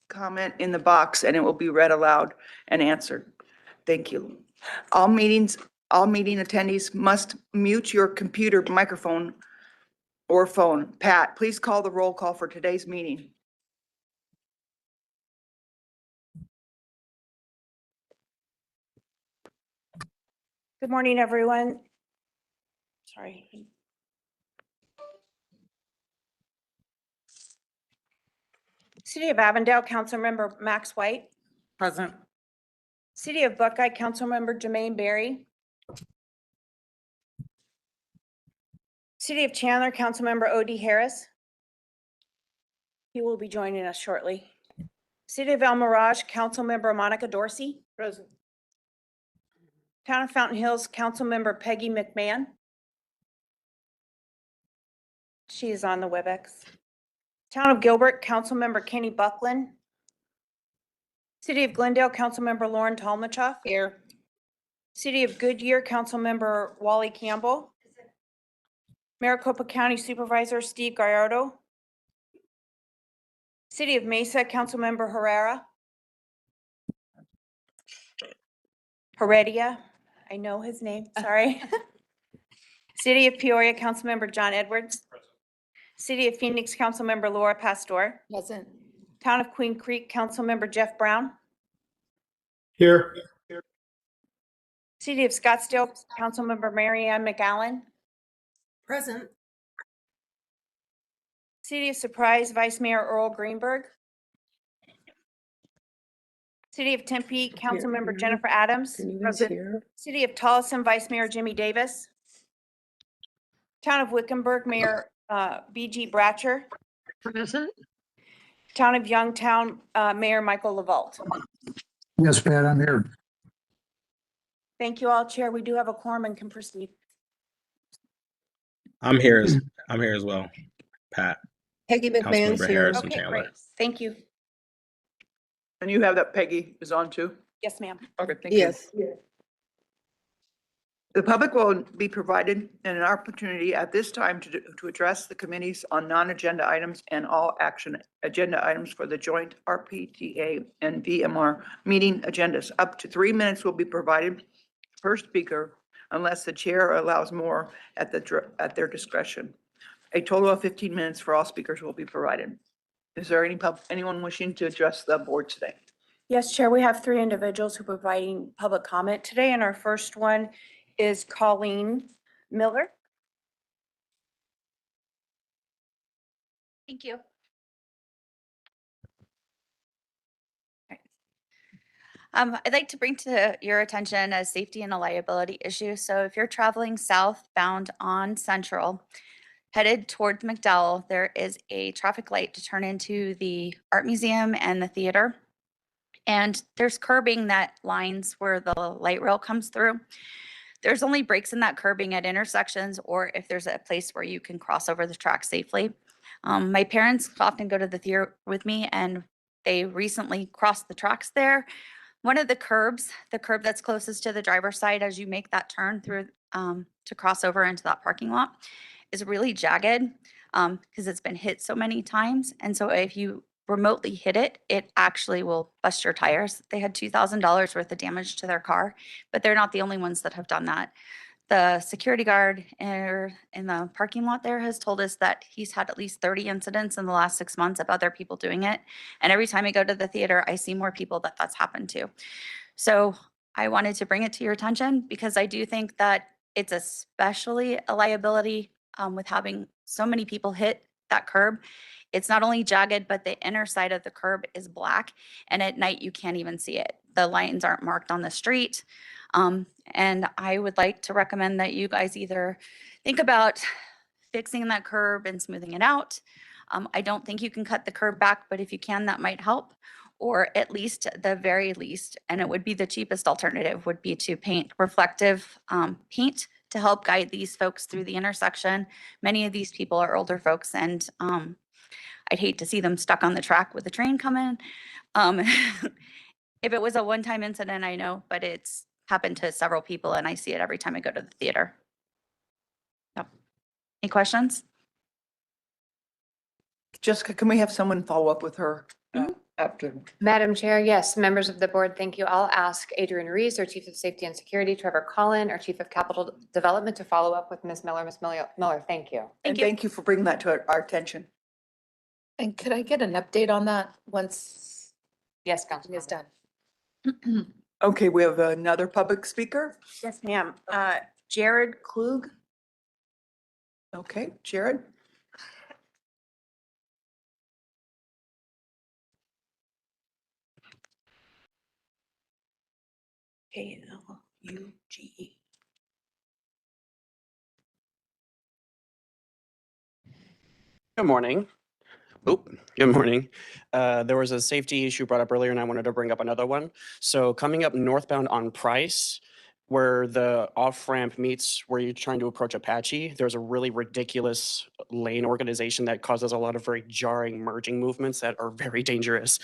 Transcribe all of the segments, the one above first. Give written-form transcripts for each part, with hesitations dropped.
comment in the box and it will be read aloud and answered. Thank you. All meeting attendees must mute your computer, microphone, or phone. Pat, please call the roll call for today's meeting. Good morning, everyone. Sorry. City of Avondale, Councilmember Max White. Present. City of Buckeye, Councilmember Jermaine Berry. City of Chandler, Councilmember Odie Harris. He will be joining us shortly. City of El Mirage, Councilmember Monica Dorsey. Present. Town of Fountain Hills, Councilmember Peggy McMahon. She is on the WebEx. Town of Gilbert, Councilmember Kenny Buckland. City of Glendale, Councilmember Lauren Talmachoff. Here. City of Goodyear, Councilmember Wally Campbell. Maricopa County Supervisor Steve Gallardo. City of Mesa, Councilmember Heredia, I know his name, sorry. City of Peoria, Councilmember John Edwards. City of Phoenix, Councilmember Laura Pastor. Present. Town of Queen Creek, Councilmember Jeff Brown. Here. City of Scottsdale, Councilmember Mary Ann McAllen. Present. City of Surprise, Vice Mayor Earl Greenberg. City of Tempe, Councilmember Jennifer Adams. City of Tolleson, Vice Mayor Jimmy Davis. Town of Wickenburg, Mayor BG Bratcher. Present. Town of Youngtown, Mayor Michael LaVault. Yes, Pat, I'm here. Thank you all, Chair. We do have a quorum and can proceed. I'm here as well. Pat. Peggy McMahon's Councilmember here. Harris and Okay, Chandler. great. Thank you. And you have that Peggy is on too? Yes, ma'am. Okay, thank you. Yes. The public will be provided an opportunity at this time to address the committees on non-agenda items and all action agenda items for the joint RPTA and VMR meeting agendas. Up to 3 minutes will be provided per speaker unless the chair allows more at their discretion. A total of 15 minutes for all speakers will be provided. Is there anyone wishing to address the board today? Yes, Chair, we have 3 individuals who are providing public comment today, and our first one is Colleen Miller. Thank you. I'd like to bring to your attention a safety and a liability issue. So if you're traveling southbound on Central, headed towards McDowell, there is a traffic light to turn into the art museum and the theater. And there's curbing that lines where the light rail comes through. There's only breaks in that curbing at intersections or if there's a place where you can cross over the track safely. My parents often go to the theater with me and they recently crossed the tracks there. One of the curbs, the curb that's closest to the driver's side as you make that turn through to cross over into that parking lot is really jagged because it's been hit so many times. And so if you remotely hit it, it actually will bust your tires. They had $2,000 worth of damage to their car, but they're not the only ones that have done that. The security guard in the parking lot there has told us that he's had at least 30 incidents in the last 6 months of other people doing it. And every time I go to the theater, I see more people that's happened to. So I wanted to bring it to your attention because I do think that it's especially a liability with having so many people hit that curb. It's not only jagged, but the inner side of the curb is black. And at night, you can't even see it. The lines aren't marked on the street. And I would like to recommend that you guys either think about fixing that curb and smoothing it out. I don't think you can cut the curb back, but if you can, that might help. Or at least the very least, and it would be the cheapest alternative, would be to paint reflective paint to help guide these folks through the intersection. Many of these people are older folks and I'd hate to see them stuck on the track with a train coming. If it was a one-time incident, I know, but it's happened to several people and I see it every time I go to the theater. Yep. Any questions? Jessica, can we have someone follow up with her? Mhm. after. Madam Chair, yes, members of the board, thank you. I'll ask Adrian Reese, our Chief of Safety and Security, Trevor Collin, our Chief of Capital Development, to follow up with Ms. Miller. Ms. Miller, thank you. And thank you for bringing that to our attention. And could I get an update on that once Yes, it Councilman. is done? Okay, we have another public speaker. Yes, ma'am. Jared Klug. Okay, Jared. Kluge. Good morning. Oh, good morning. There was a safety issue brought up earlier and I wanted to bring up another one. So coming up northbound on Price, where the off-ramp meets where you're trying to approach Apache, there's a really ridiculous lane organization that causes a lot of very jarring merging movements that are very dangerous.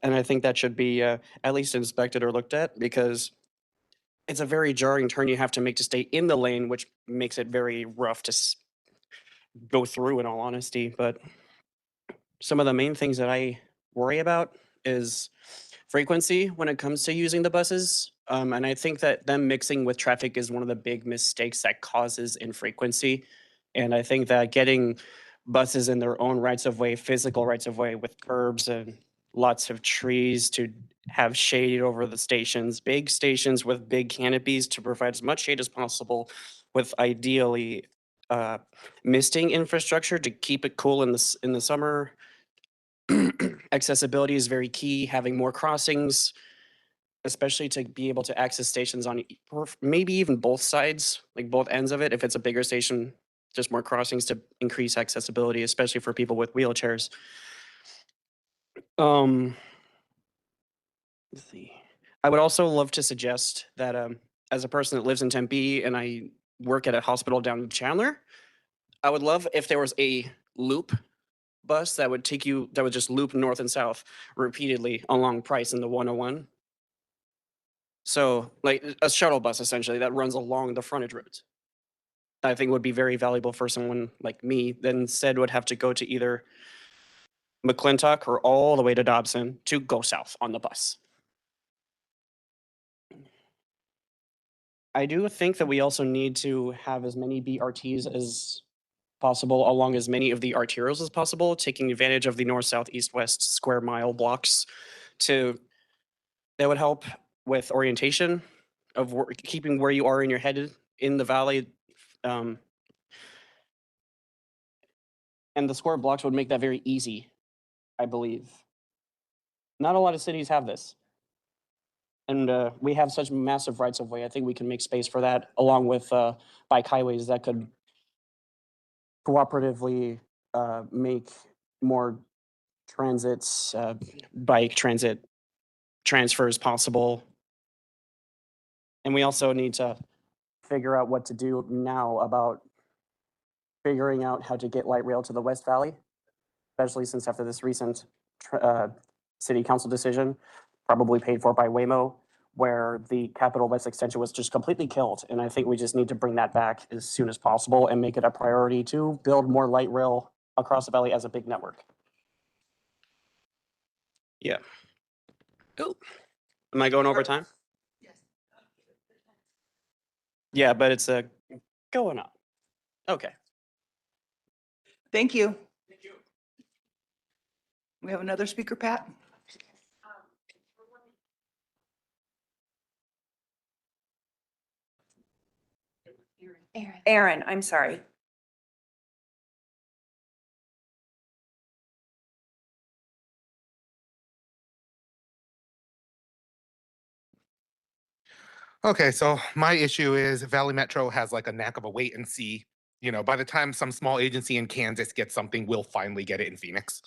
And I think that should be at least inspected or looked at because it's a very jarring turn you have to make to stay in the lane, which makes it very rough to go through in all honesty. But some of the main things that I worry about is frequency when it comes to using the buses. And I think that them mixing with traffic is one of the big mistakes that causes infrequency. And I think that getting buses in their own rights of way, physical rights of way with curbs and lots of trees to have shade over the stations, big stations with big canopies to provide as much shade as possible with ideally misting infrastructure to keep it cool in the summer. Accessibility is very key. Having more crossings, especially to be able to access stations on or maybe even both sides, like both ends of it. If it's a bigger station, just more crossings to increase accessibility, especially for people with wheelchairs. Let's see. I would also love to suggest that as a person that lives in Tempe and I work at a hospital down in Chandler, I would love if there was a loop bus that would just loop north and south repeatedly along Price in the 101. So like a shuttle bus essentially that runs along the frontage roads. I think would be very valuable for someone like me that instead would have to go to either McClintock or all the way to Dobson to go south on the bus. I do think that we also need to have as many BRTs as possible along as many of the arterials as possible, taking advantage of the north, south, east, west square mile blocks that would help with orientation of keeping where you are in your head in the valley. And the square blocks would make that very easy, I believe. Not a lot of cities have this. And we have such massive rights of way. I think we can make space for that along with bike highways that could cooperatively make more transits, bike transit transfers possible. And we also need to figure out what to do now about figuring out how to get light rail to the West Valley, especially since after this recent city council decision, probably paid for by Waymo, where the Capitol West extension was just completely killed. And I think we just need to bring that back as soon as possible and make it a priority to build more light rail across the valley as a big network. Yeah. Oh, am I going over time? Yes. Yeah, but it's going up. Okay. Thank you. We have another speaker, Pat. Aaron, I'm sorry. Okay, so my issue is Valley Metro has like a knack of a wait and see. You know, by the time some small agency in Kansas gets something, we'll finally get it in Phoenix.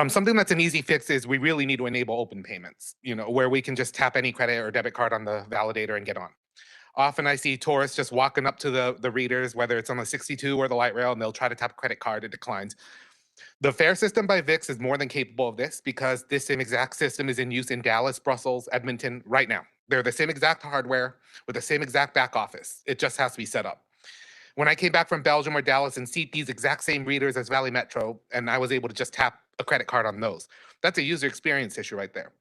Something that's an easy fix is we really need to enable open payments, you know, where we can just tap any credit or debit card on the validator and get on. Often I see tourists just walking up to the readers, whether it's on the 62 or the light rail, and they'll try to tap a credit card, it declines. The fare system by VIX is more than capable of this because this same exact system is in use in Dallas, Brussels, Edmonton right now. They're the same exact hardware with the same exact back office. It just has to be set up. When I came back from Belgium or Dallas and see these exact same readers as Valley Metro, and I was able to just tap a credit card on those. That's a user experience issue right there.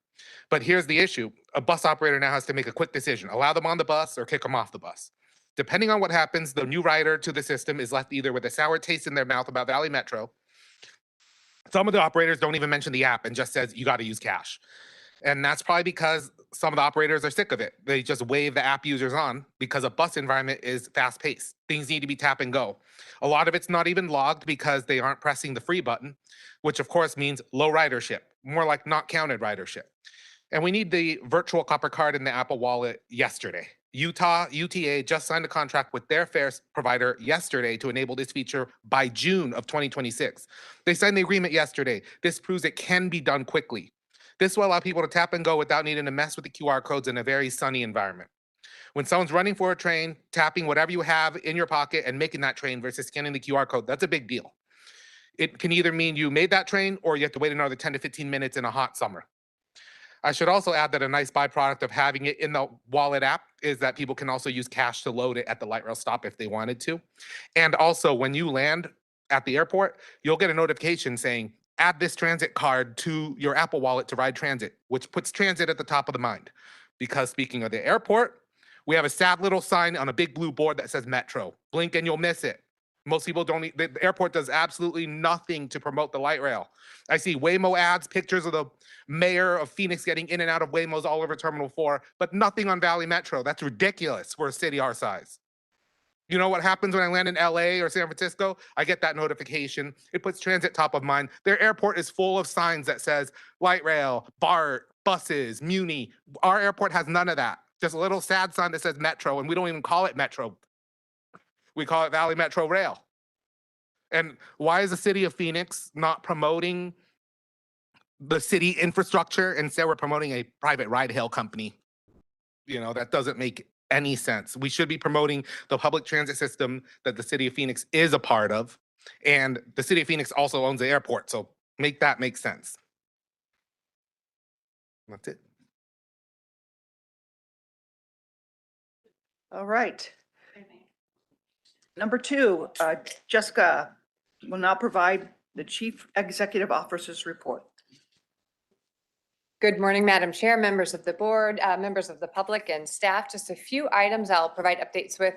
But here's the issue. A bus operator now has to make a quick decision, allow them on the bus or kick them off the bus. Depending on what happens, the new rider to the system is left either with a sour taste in their mouth about Valley Metro. Some of the operators don't even mention the app and just says, you got to use cash. And that's probably because some of the operators are sick of it. They just wave the app users on because a bus environment is fast paced. Things need to be tap and go. A lot of it's not even logged because they aren't pressing the free button, which of course means low ridership, more like not counted ridership. And we need the virtual copper card in the Apple Wallet yesterday. UTA just signed a contract with their fare provider yesterday to enable this feature by June of 2026. They signed the agreement yesterday. This proves it can be done quickly. This will allow people to tap and go without needing to mess with the QR codes in a very sunny environment. When someone's running for a train, tapping whatever you have in your pocket and making that train versus scanning the QR code, that's a big deal. It can either mean you made that train or you have to wait another 10 to 15 minutes in a hot summer. I should also add that a nice byproduct of having it in the wallet app is that people can also use cash to load it at the light rail stop if they wanted to. And also when you land at the airport, you'll get a notification saying, add this transit card to your Apple Wallet to ride transit, which puts transit at the top of the mind. Because speaking of the airport, we have a sad little sign on a big blue board that says Metro. Blink and you'll miss it. Most people don't, the airport does absolutely nothing to promote the light rail. I see Waymo ads, pictures of the mayor of Phoenix getting in and out of Waymos all over Terminal 4, but nothing on Valley Metro. That's ridiculous for a city our size. You know what happens when I land in LA or San Francisco? I get that notification. It puts transit top of mind. Their airport is full of signs that says light rail, BART, buses, Muni. Our airport has none of that. Just a little sad sign that says Metro, and we don't even call it Metro. We call it Valley Metro Rail. And why is the city of Phoenix not promoting the city infrastructure? Instead, we're promoting a private ride-hail company. You know, that doesn't make any sense. We should be promoting the public transit system that the city of Phoenix is a part of. And the city of Phoenix also owns the airport. So make that make sense. That's it. All right. Number 2, Jessica will now provide the Chief Executive Officer's report. Good morning, Madam Chair, members of the board, members of the public and staff. Just a few items I'll provide updates with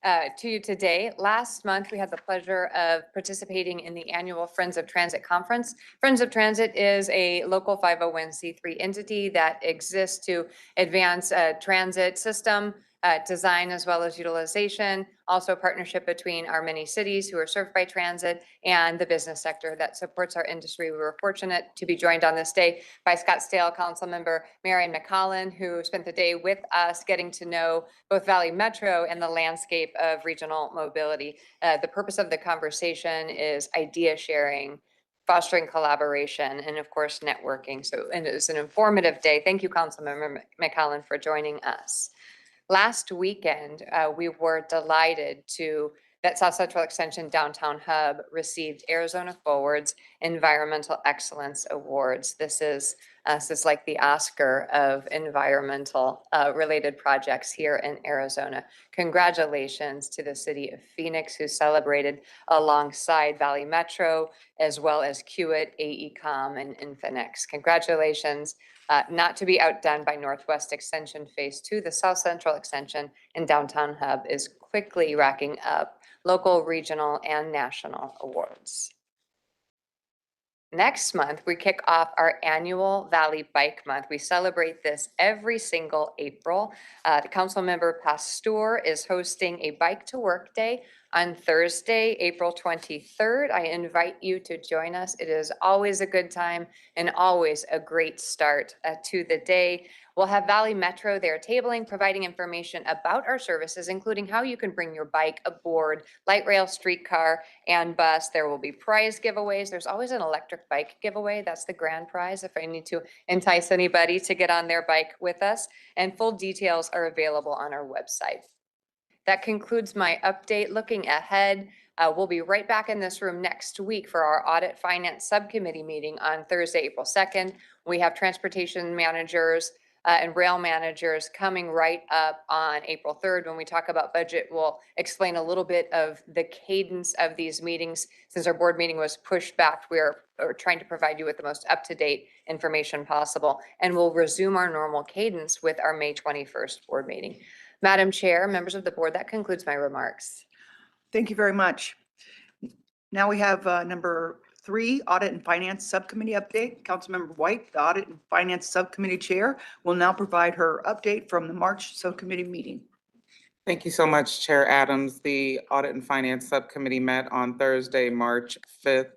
to you today. Last month, we had the pleasure of participating in the annual Friends of Transit Conference. Friends of Transit is a local 501c3 entity that exists to advance transit system design as well as utilization, also partnership between our many cities who are served by transit and the business sector that supports our industry. We were fortunate to be joined on this day by Scottsdale Councilmember Marion McCollin, who spent the day with us getting to know both Valley Metro and the landscape of regional mobility. The purpose of the conversation is idea sharing, fostering collaboration, and of course, networking. So, and it was an informative day. Thank you, Councilmember McCollin, for joining us. Last weekend, we were delighted that South Central Extension Downtown Hub received Arizona Forward's Environmental Excellence Awards. This is like the Oscar of environmental related projects here in Arizona. Congratulations to the city of Phoenix, who celebrated alongside Valley Metro, as well as Kiewit, AECom, and Infinix. Congratulations. Not to be outdone by Northwest Extension Phase 2, the South Central Extension and Downtown Hub is quickly racking up local, regional, and national awards. Next month, we kick off our annual Valley Bike Month. We celebrate this every single April. The Councilmember Pasteur is hosting a Bike to Work Day on Thursday, April 23rd. I invite you to join us. It is always a good time and always a great start to the day. We'll have Valley Metro there tabling, providing information about our services, including how you can bring your bike aboard light rail, streetcar, and bus. There will be prize giveaways. There's always an electric bike giveaway. That's the grand prize if I need to entice anybody to get on their bike with us. And full details are available on our website. That concludes my update. Looking ahead, we'll be right back in this room next week for our Audit Finance Subcommittee meeting on Thursday, April 2nd. We have transportation managers and rail managers coming right up on April 3rd. When we talk about budget, we'll explain a little bit of the cadence of these meetings. Since our board meeting was pushed back, are trying to provide you with the most up-to-date information possible. And we'll resume our normal cadence with our May 21st board meeting. Madam Chair, members of the board, that concludes my remarks. Thank you very much. Now we have number 3, Audit and Finance Subcommittee update. Councilmember White, the Audit and Finance Subcommittee Chair, will now provide her update from the March subcommittee meeting. Thank you so much, Chair Adams. The Audit and Finance Subcommittee met on Thursday, March 5th.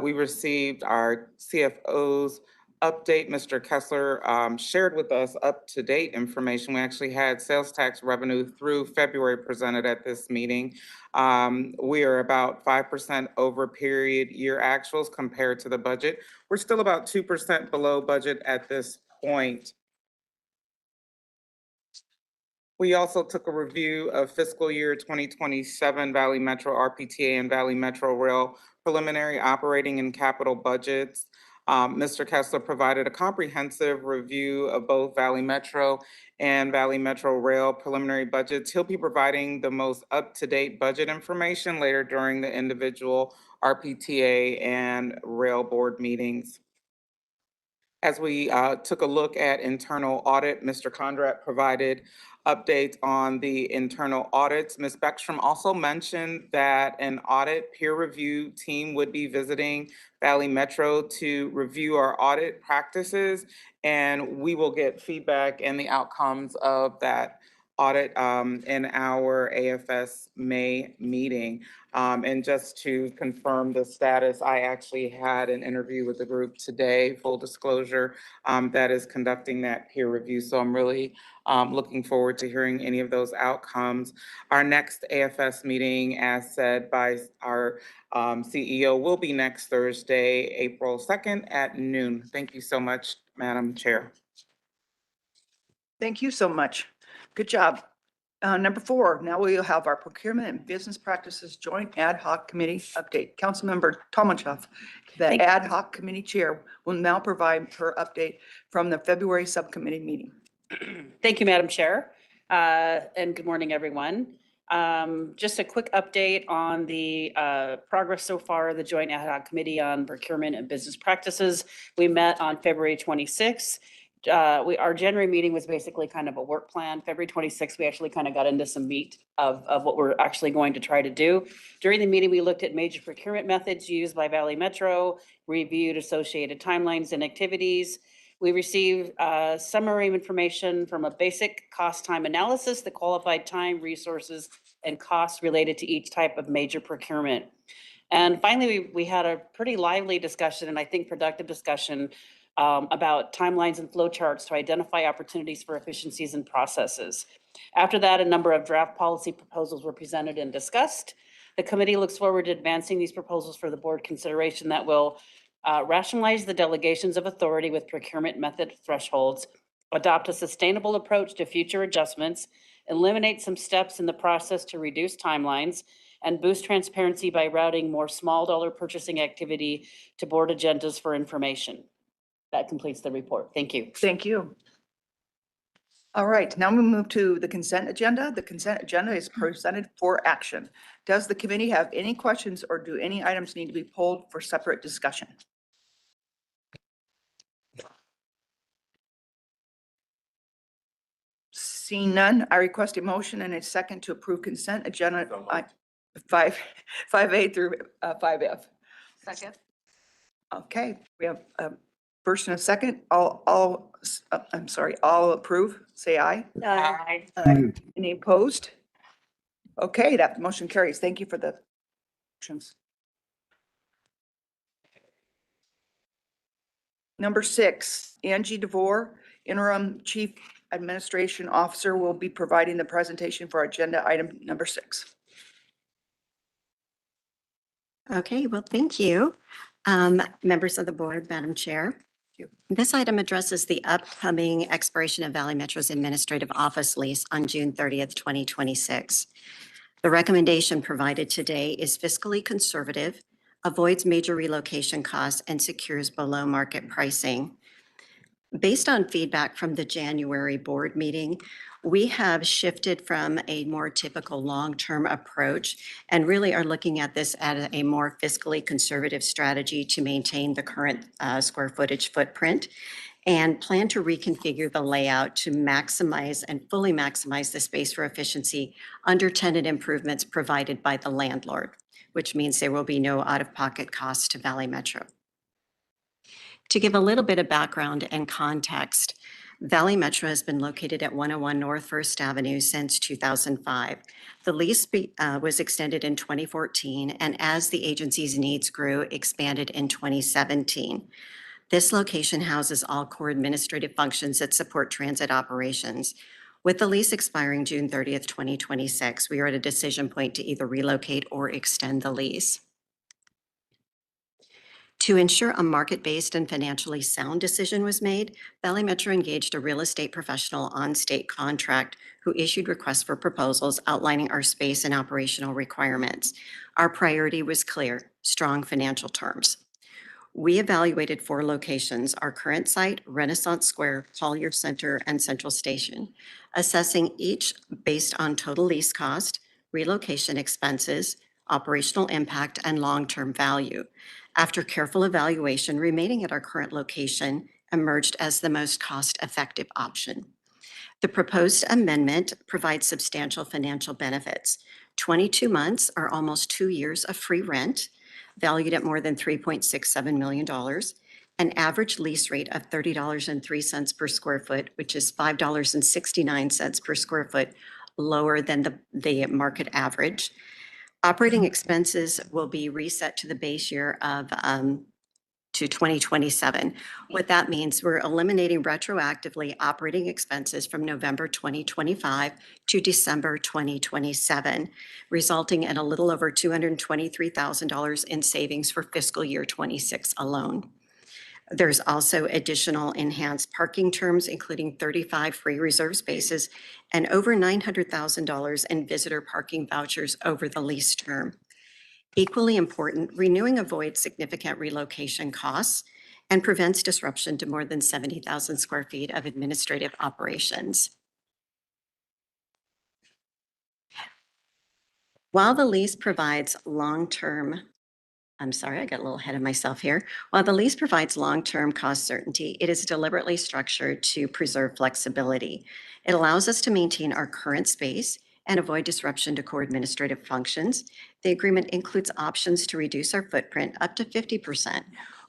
We received our CFO's update. Mr. Kessler shared with us up-to-date information. We actually had sales tax revenue through February presented at this meeting. We are about 5% over period year actuals compared to the budget. We're still about 2% below budget at this point. We also took a review of fiscal year 2027 Valley Metro RPTA and Valley Metro Rail preliminary operating and capital budgets. Mr. Kessler provided a comprehensive review of both Valley Metro and Valley Metro Rail preliminary budgets. He'll be providing the most up-to-date budget information later during the individual RPTA and rail board meetings. As we took a look at internal audit, Mr. Conrad provided updates on the internal audits. Ms. Beckstrom also mentioned that an audit peer review team would be visiting Valley Metro to review our audit practices, and we will get feedback and the outcomes of that audit in our AFS May meeting. And just to confirm the status, I actually had an interview with the group today, full disclosure, that is conducting that peer review. So I'm really looking forward to hearing any of those outcomes. Our next AFS meeting, as said by our CEO, will be next Thursday, April 2nd at noon. Thank you so much, Madam Chair. Thank you so much. Good job. Number 4, now we'll have our Procurement and Business Practices Joint Ad Hoc Committee update. Councilmember Tomachoff, the Ad Hoc Committee Chair, will now provide her update from the February subcommittee meeting. Thank you, Madam Chair, and good morning, everyone. Just a quick update on the progress so far of the Joint Ad Hoc Committee on Procurement and Business Practices. We met on February 26th. Our January meeting was basically kind of a work plan. February 26th, we actually kind of got into some meat of what we're actually going to try to do. During the meeting, we looked at major procurement methods used by Valley Metro, reviewed associated timelines and activities. We received summary information from a basic cost time analysis, the qualified time, resources, and costs related to each type of major procurement. And finally, we had a pretty lively discussion, and I think productive discussion about timelines and flowcharts to identify opportunities for efficiencies and processes. After that, a number of draft policy proposals were presented and discussed. The committee looks forward to advancing these proposals for the board consideration that will rationalize the delegations of authority with procurement method thresholds, adopt a sustainable approach to future adjustments, eliminate some steps in the process to reduce timelines, and boost transparency by routing more small dollar purchasing activity to board agendas for information. That completes the report. Thank you. Thank you. All right, now we move to the consent agenda. The consent agenda is presented for action. Does the committee have any questions or do any items need to be pulled for separate discussion? Seeing none, I request a motion and a second to approve consent agenda 5A through 5F. Second. Okay, we have a first and a second. All approve, say aye. Aye. Any opposed? Okay, that motion carries. Thank you for the motions. Number 6, Angie DeVore, Interim Chief Administration Officer, will be providing the presentation for agenda item number 6. Okay, well, thank you. Members of the board, Madam Chair. This item addresses the upcoming expiration of Valley Metro's administrative office lease on June 30th, 2026. The recommendation provided today is fiscally conservative, avoids major relocation costs, and secures below market pricing. Based on feedback from the January board meeting, we have shifted from a more typical long-term approach and really are looking at this as a more fiscally conservative strategy to maintain the current square footage footprint and plan to reconfigure the layout to maximize and fully maximize the space for efficiency under tenant improvements provided by the landlord, which means there will be no out-of-pocket costs to Valley Metro. To give a little bit of background and context, Valley Metro has been located at 101 North First Avenue since 2005. The lease was extended in 2014, and as the agency's needs grew, expanded in 2017. This location houses all core administrative functions that support transit operations. With the lease expiring June 30th, 2026, we are at a decision point to either relocate or extend the lease. To ensure a market-based and financially sound decision was made, Valley Metro engaged a real estate professional on state contract who issued requests for proposals outlining our space and operational requirements. Our priority was clear: strong financial terms. We evaluated 4 locations: our current site, Renaissance Square, Collier Center, and Central Station, assessing each based on total lease cost, relocation expenses, operational impact, and long-term value. After careful evaluation, remaining at our current location emerged as the most cost-effective option. The proposed amendment provides substantial financial benefits: 22 months or almost 2 years of free rent, valued at more than $3.67 million, an average lease rate of $30.03 per square foot, which is $5.69 per square foot lower than the market average. Operating expenses will be reset to the base year of to 2027. What that means, we're eliminating retroactively operating expenses from November 2025 to December 2027, resulting in a little over $223,000 in savings for fiscal year 26 alone. There's also additional enhanced parking terms, including 35 free reserve spaces and over $900,000 in visitor parking vouchers over the lease term. Equally important, renewing avoids significant relocation costs and prevents disruption to more than 70,000 square feet of administrative operations. While the lease provides long-term I'm sorry, I got a little ahead of myself here. While the lease provides long-term cost certainty, it is deliberately structured to preserve flexibility. It allows us to maintain our current space and avoid disruption to core administrative functions. The agreement includes options to reduce our footprint up to 50%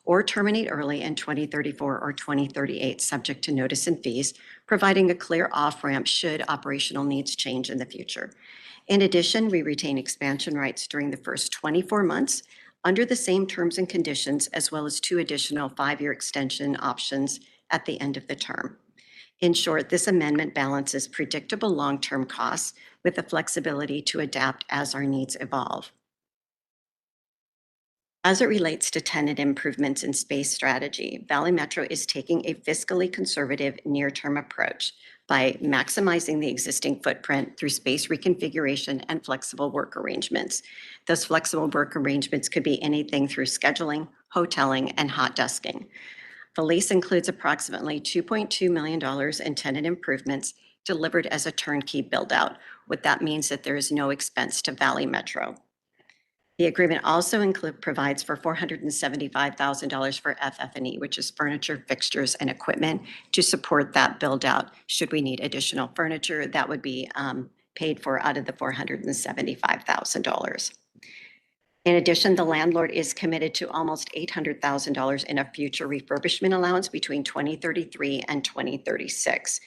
or terminate early in 2034 or 2038, subject to notice and fees, providing a clear off-ramp should operational needs change in the future. In addition, we retain expansion rights during the first 24 months under the same terms and conditions, as well as 2 additional 5-year extension options at the end of the term. In short, this amendment balances predictable long-term costs with the flexibility to adapt as our needs evolve. As it relates to tenant improvements and space strategy, Valley Metro is taking a fiscally conservative near-term approach by maximizing the existing footprint through space reconfiguration and flexible work arrangements. Those flexible work arrangements could be anything through scheduling, hoteling, and hot desking. The lease includes approximately $2.2 million in tenant improvements delivered as a turnkey build-out. What that means that there is no expense to Valley Metro. The agreement also provides for $475,000 for FF&E, which is furniture, fixtures, and equipment to support that build-out. Should we need additional furniture, that would be paid for out of the $475,000. In addition, the landlord is committed to almost $800,000 in a future refurbishment allowance between 2033 and 2036.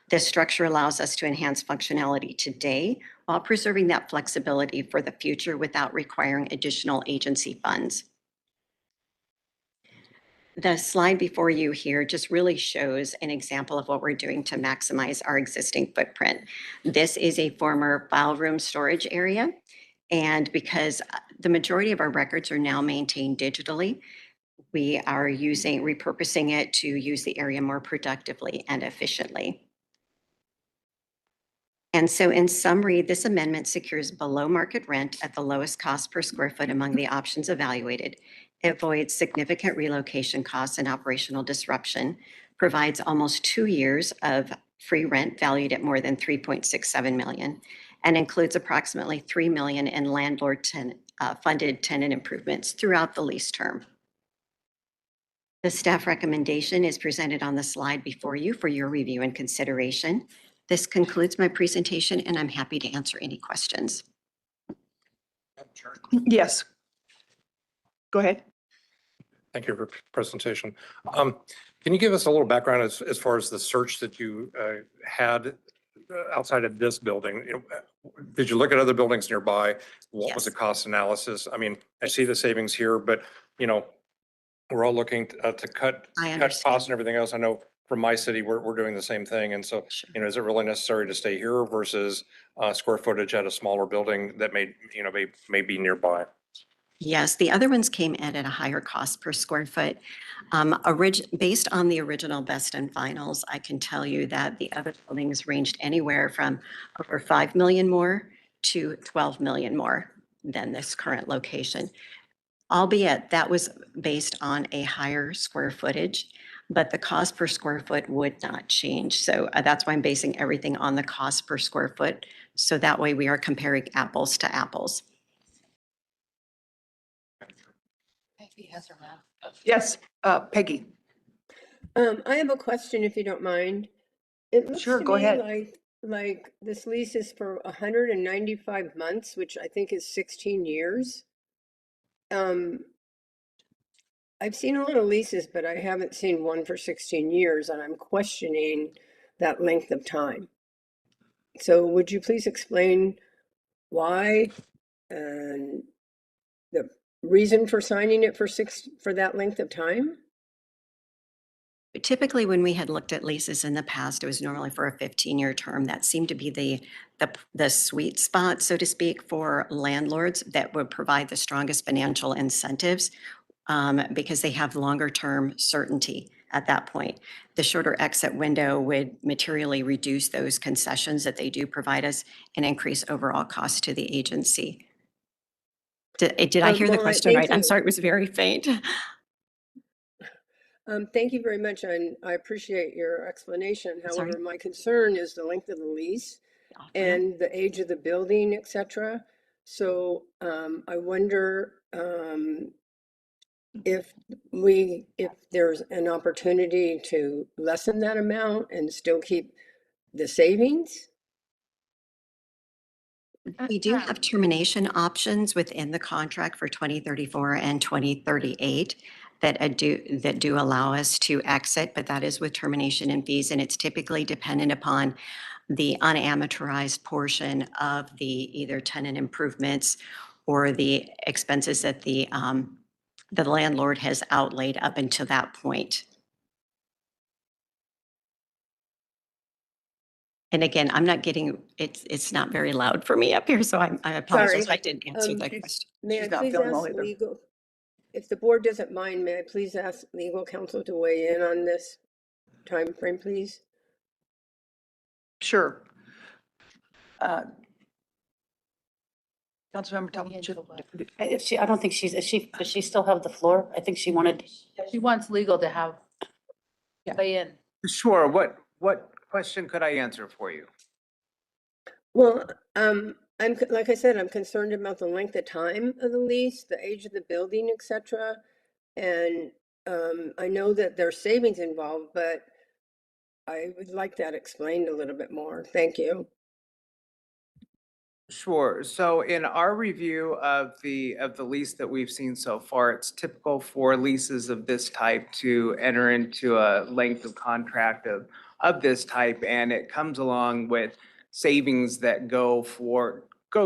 This structure allows us to enhance functionality today while preserving that flexibility for the future without requiring additional agency funds. The slide before you here just really shows an example of what we're doing to maximize our existing footprint. This is a former file room storage area, and because the majority of our records are now maintained digitally, we are repurposing it to use the area more productively and efficiently. And so in summary, this amendment secures below market rent at the lowest cost per square foot among the options evaluated. It avoids significant relocation costs and operational disruption, provides almost 2 years of free rent valued at more than 3.67 million, and includes approximately 3 million in landlord funded tenant improvements throughout the lease term. The staff recommendation is presented on the slide before you for your review and consideration. This concludes my presentation, and I'm happy to answer any questions. Yes. Go ahead. Thank you for your presentation. Can you give us a little background as far as the search that you had outside of this building? Did you look at other buildings nearby? What was the Yes. cost analysis? I mean, I see the savings here, but we're all looking to cut I cut understand. costs and everything else. I know from my city, we're doing the same thing. And so, Sure. is it really necessary to stay here versus square footage at a smaller building that may be nearby? Yes, the other ones came in at a higher cost per square foot. Based on the original best and finals, I can tell you that the other buildings ranged anywhere from over 5 million more to 12 million more than this current location. Albeit that was based on a higher square footage, but the cost per square foot would not change. So that's why I'm basing everything on the cost per square foot. So that way we are comparing apples to apples. Yes, Peggy. I have a question if you don't mind. It looks Sure, to go me ahead. like this lease is for 195 months, which I think is 16 years. I've seen a lot of leases, but I haven't seen one for 16 years, and I'm questioning that length of time. So would you please explain why and the reason for signing it for that length of time? Typically, when we had looked at leases in the past, it was normally for a 15-year term. That seemed to be the sweet spot, so to speak, for landlords that would provide the strongest financial incentives because they have longer term certainty at that point. The shorter exit window would materially reduce those concessions that they do provide us and increase overall cost to the agency. Did I hear the question right? I'm sorry, it was very faint. Thank you very much, and I appreciate your explanation. Sorry. However, my concern is the length of the lease and the age of the building, et cetera. So I wonder if there's an opportunity to lessen that amount and still keep the savings. We do have termination options within the contract for 2034 and 2038 that do allow us to exit, but that is with termination and fees, and it's typically dependent upon the unamortized portion of the either tenant improvements or the expenses that the landlord has outlaid up until that point. And again, I'm not getting, it's not very loud for me up here, so I apologize if I didn't answer that question. May I She's not please feeling well ask either. legal, if the board doesn't mind, may I please ask legal counsel to weigh in on this time frame, please? Sure. Councilmember Thompson. I don't think does she still have the floor? I think she wanted. She wants legal to have weigh in. Sure. What question could I answer for you? Well, like I said, I'm concerned about the length of time of the lease, the age of the building, et cetera. And I know that there's savings involved, but I would like that explained a little bit more. Thank you. Sure. So in our review of the lease that we've seen so far, it's typical for leases of this type to enter into a length of contract of this type, and it comes along with savings that go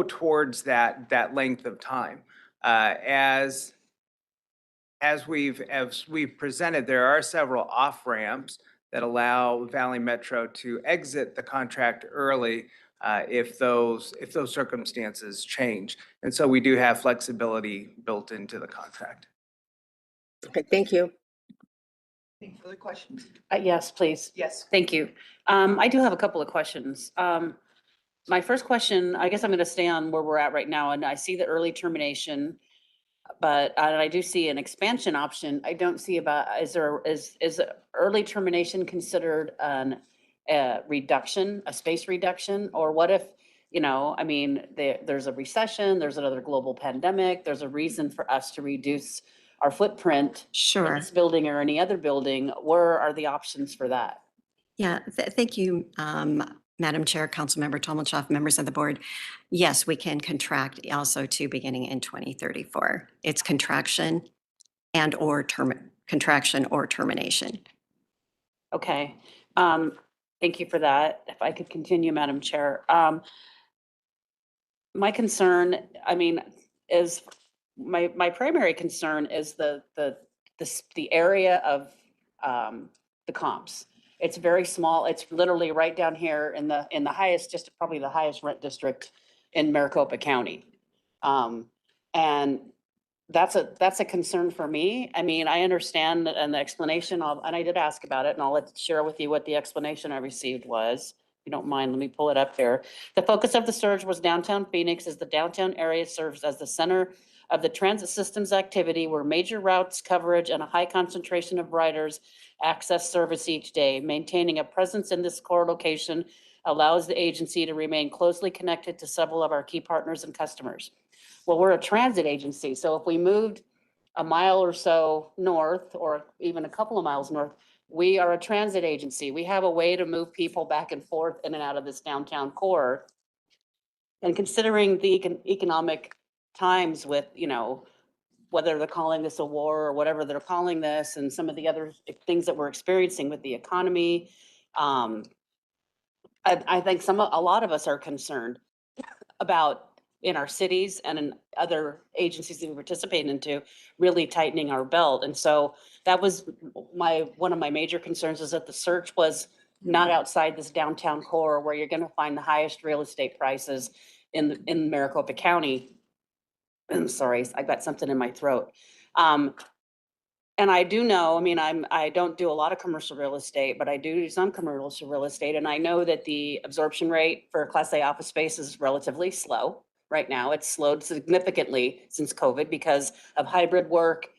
towards that length of time. As we've presented, there are several off-ramps that allow Valley Metro to exit the contract early if those circumstances change. And so we do have flexibility built into the contract. Okay, thank you. Any further questions? Yes, please. Yes. Thank you. I do have a couple of questions. My first question, I guess I'm going to stay on where we're at right now, and I see the early termination. but and I do see an expansion option. I don't see about, is early termination considered a reduction, a space reduction? Or what if, you know, I mean, there's a recession, there's another global pandemic, there's a reason for us to reduce our footprint in Sure. this building or any other building. Where are the options for that? Yeah, thank you, Madam Chair, Councilmember Tomlichoff, members of the board. Yes, we can contract also to beginning in 2034. It's contraction and or contraction or termination. Okay, thank you for that. If I could continue, Madam Chair. My concern, I mean, is my primary concern is the area of the comps. It's very small. It's literally right down here in the highest, just probably the highest rent district in Maricopa County. And that's a concern for me. I mean, I understand and the explanation and I did ask about it, and I'll share with you what the explanation I received was. If you don't mind, let me pull it up here. The focus of the surge was downtown Phoenix, as the downtown area serves as the center of the transit system's activity, where major routes coverage and a high concentration of riders access service each day. Maintaining a presence in this core location allows the agency to remain closely connected to several of our key partners and customers. Well, we're a transit agency, so if we moved a mile or so north, or even a couple of miles north, we are a transit agency. We have a way to move people back and forth in and out of this downtown core. And considering the economic times with, you know, whether they're calling this a war or whatever they're calling this, and some of the other things that we're experiencing with the economy, I think a lot of us are concerned about, in our cities and in other agencies that we participate into, really tightening our belt. And so that was one of my major concerns, is that the search was not outside this downtown core where you're going to find the highest real estate prices in Maricopa County. I'm sorry, I got something in my throat. And I do know, I mean, I don't do a lot of commercial real estate, but I do some commercial real estate. And I know that the absorption rate for Class A office space is relatively slow right now. It's slowed significantly since COVID because of hybrid work,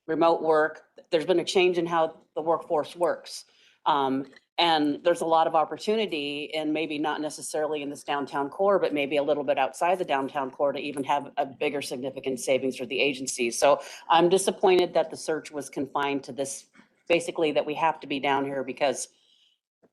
remote work. There's been a change in how the workforce works. And there's a lot of opportunity, and maybe not necessarily in this downtown core, but maybe a little bit outside the downtown core to even have a bigger significant savings for the agency. So I'm disappointed that the search was confined to this, basically that we have to be down here because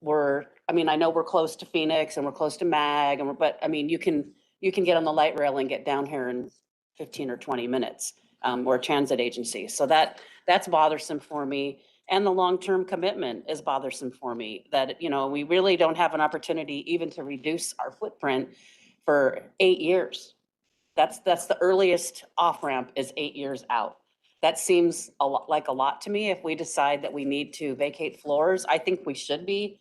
I mean, I know we're close to Phoenix and we're close to MAG, but I mean, you can get on the light rail and get down here in 15 or 20 minutes. We're a transit agency. So that's bothersome for me. And the long-term commitment is bothersome for me, that, you know, we really don't have an opportunity even to reduce our footprint for 8 years. That's the earliest off-ramp is 8 years out. That seems like a lot to me. If we decide that we need to vacate floors, I think we should be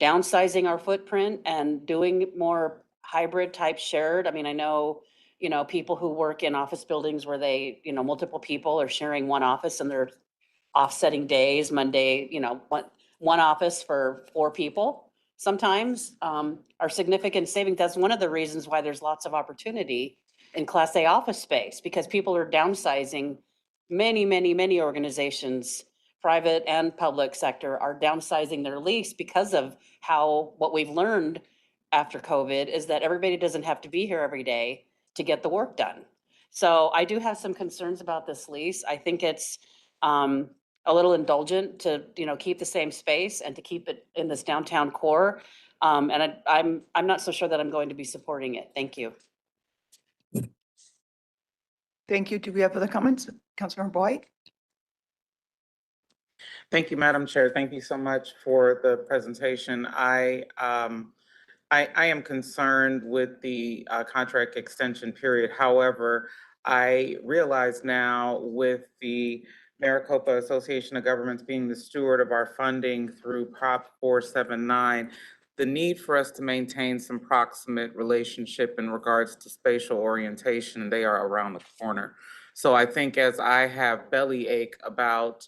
downsizing our footprint and doing more hybrid type shared. I mean, I know, you know, people who work in office buildings where they, you know, multiple people are sharing one office and they're offsetting days, Monday, you know, one office for 4 people. Sometimes our significant savings, that's one of the reasons why there's lots of opportunity in Class A office space, because people are downsizing. Many organizations, private and public sector, are downsizing their lease because of what we've learned after COVID is that everybody doesn't have to be here every day to get the work done. So I do have some concerns about this lease. I think it's a little indulgent to, you know, keep the same space and to keep it in this downtown core. And I'm not so sure that I'm going to be supporting it. Thank you. Thank you. Do we have other comments? Councilmember White? Thank you, Madam Chair. Thank you so much for the presentation. I am concerned with the contract extension period. However, I realize now, with the Maricopa Association of Governments being the steward of our funding through Prop 479, the need for us to maintain some proximate relationship in regards to spatial orientation. They are around the corner. So I think, as I have bellyache about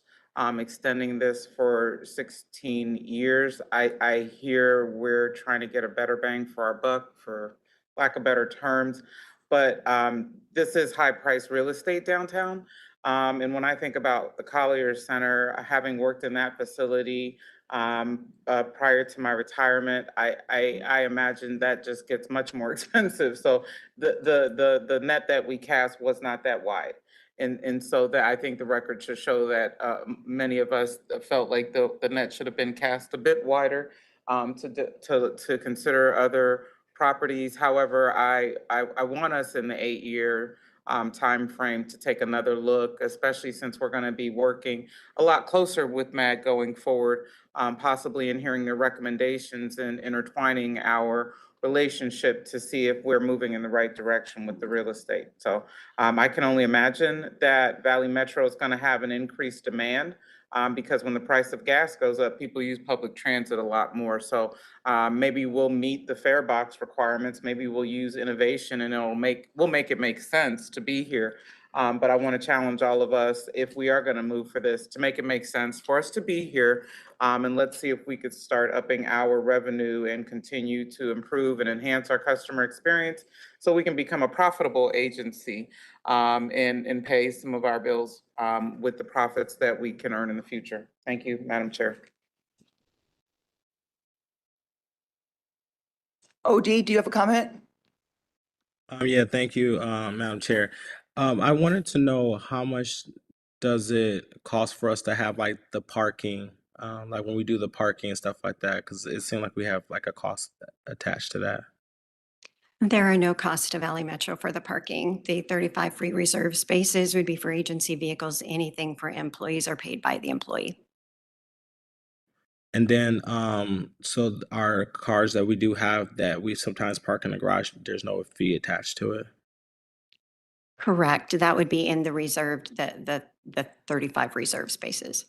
extending this for 16 years, I hear we're trying to get a better bang for our buck, for lack of better terms. but this is high-priced real estate downtown. And when I think about the Collier Center, having worked in that facility prior to my retirement, I imagine that just gets much more expensive. So the net that we cast was not that wide. And so that I think the record should show that many of us felt like the net should have been cast a bit wider to consider other properties. However, I want us in the 8-year timeframe to take another look, especially since we're going to be working a lot closer with MAG going forward, possibly in hearing their recommendations and intertwining our relationship to see if we're moving in the right direction with the real estate. So I can only imagine that Valley Metro is going to have an increased demand because when the price of gas goes up, people use public transit a lot more. So maybe we'll meet the fare box requirements. Maybe we'll use innovation and we'll make it make sense to be here. But I want to challenge all of us, if we are going to move for this, to make it make sense for us to be here. And let's see if we could start upping our revenue and continue to improve and enhance our customer experience so we can become a profitable agency and pay some of our bills with the profits that we can earn in the future. Thank you, Madam Chair. OD, do you have a comment? Yeah, thank you, Madam Chair. I wanted to know how much does it cost for us to have like the parking, like when we do the parking and stuff like that? Because it seemed like we have like a cost attached to that. There are no costs to Valley Metro for the parking. The 35 free reserve spaces would be for agency vehicles. Anything for employees are paid by the employee. And then, so our cars that we do have that we sometimes park in the garage, there's no fee attached to it. Correct. That would be in the reserved, the 35 reserve spaces.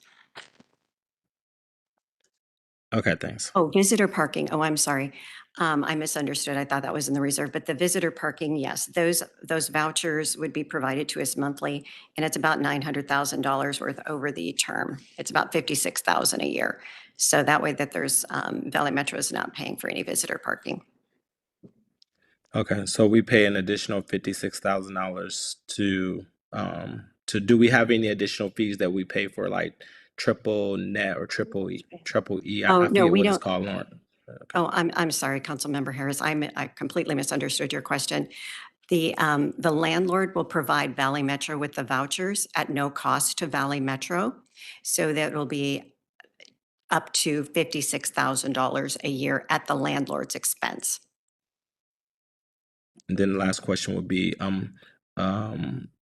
Okay, thanks. Oh, visitor parking. Oh, I'm sorry. I misunderstood. I thought that was in the reserve, but the visitor parking, yes, those vouchers would be provided to us monthly, and it's about $900,000 worth over the term. It's about $56,000 a year. So that way that there's, Valley Metro is not paying for any visitor parking. Okay, so we pay an additional $56,000 do we have any additional fees that we pay for like triple net or triple E? Oh, I no, forget we what it's don't. called, Lauren. Oh, I'm sorry, Councilmember Harris. I completely misunderstood your question. The landlord will provide Valley Metro with the vouchers at no cost to Valley Metro. So that will be up to $56,000 a year at the landlord's expense. And then the last question would be,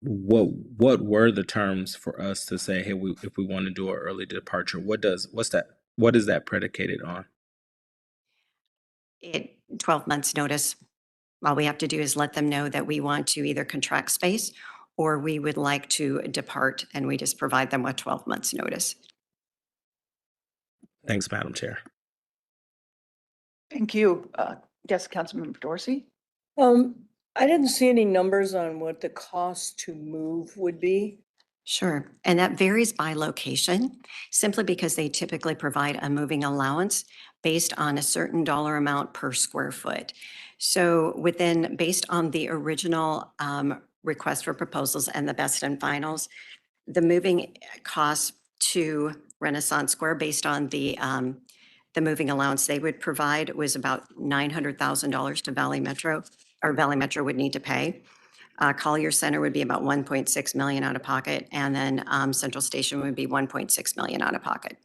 what were the terms for us to say, hey, if we want to do an early departure, what is that predicated on? 12 months notice. All we have to do is let them know that we want to either contract space or we would like to depart, and we just provide them with 12 months notice. Thanks, Madam Chair. Thank you. Yes, Councilmember Dorsey? I didn't see any numbers on what the cost to move would be. Sure. And that varies by location, simply because they typically provide a moving allowance based on a certain dollar amount per square foot. So based on the original request for proposals and the best and finals, the moving cost to Renaissance Square based on the moving allowance they would provide was about $900,000 to Valley Metro, or Valley Metro would need to pay. Collier Center would be about 1.6 million out of pocket, and then Central Station would be 1.6 million out of pocket.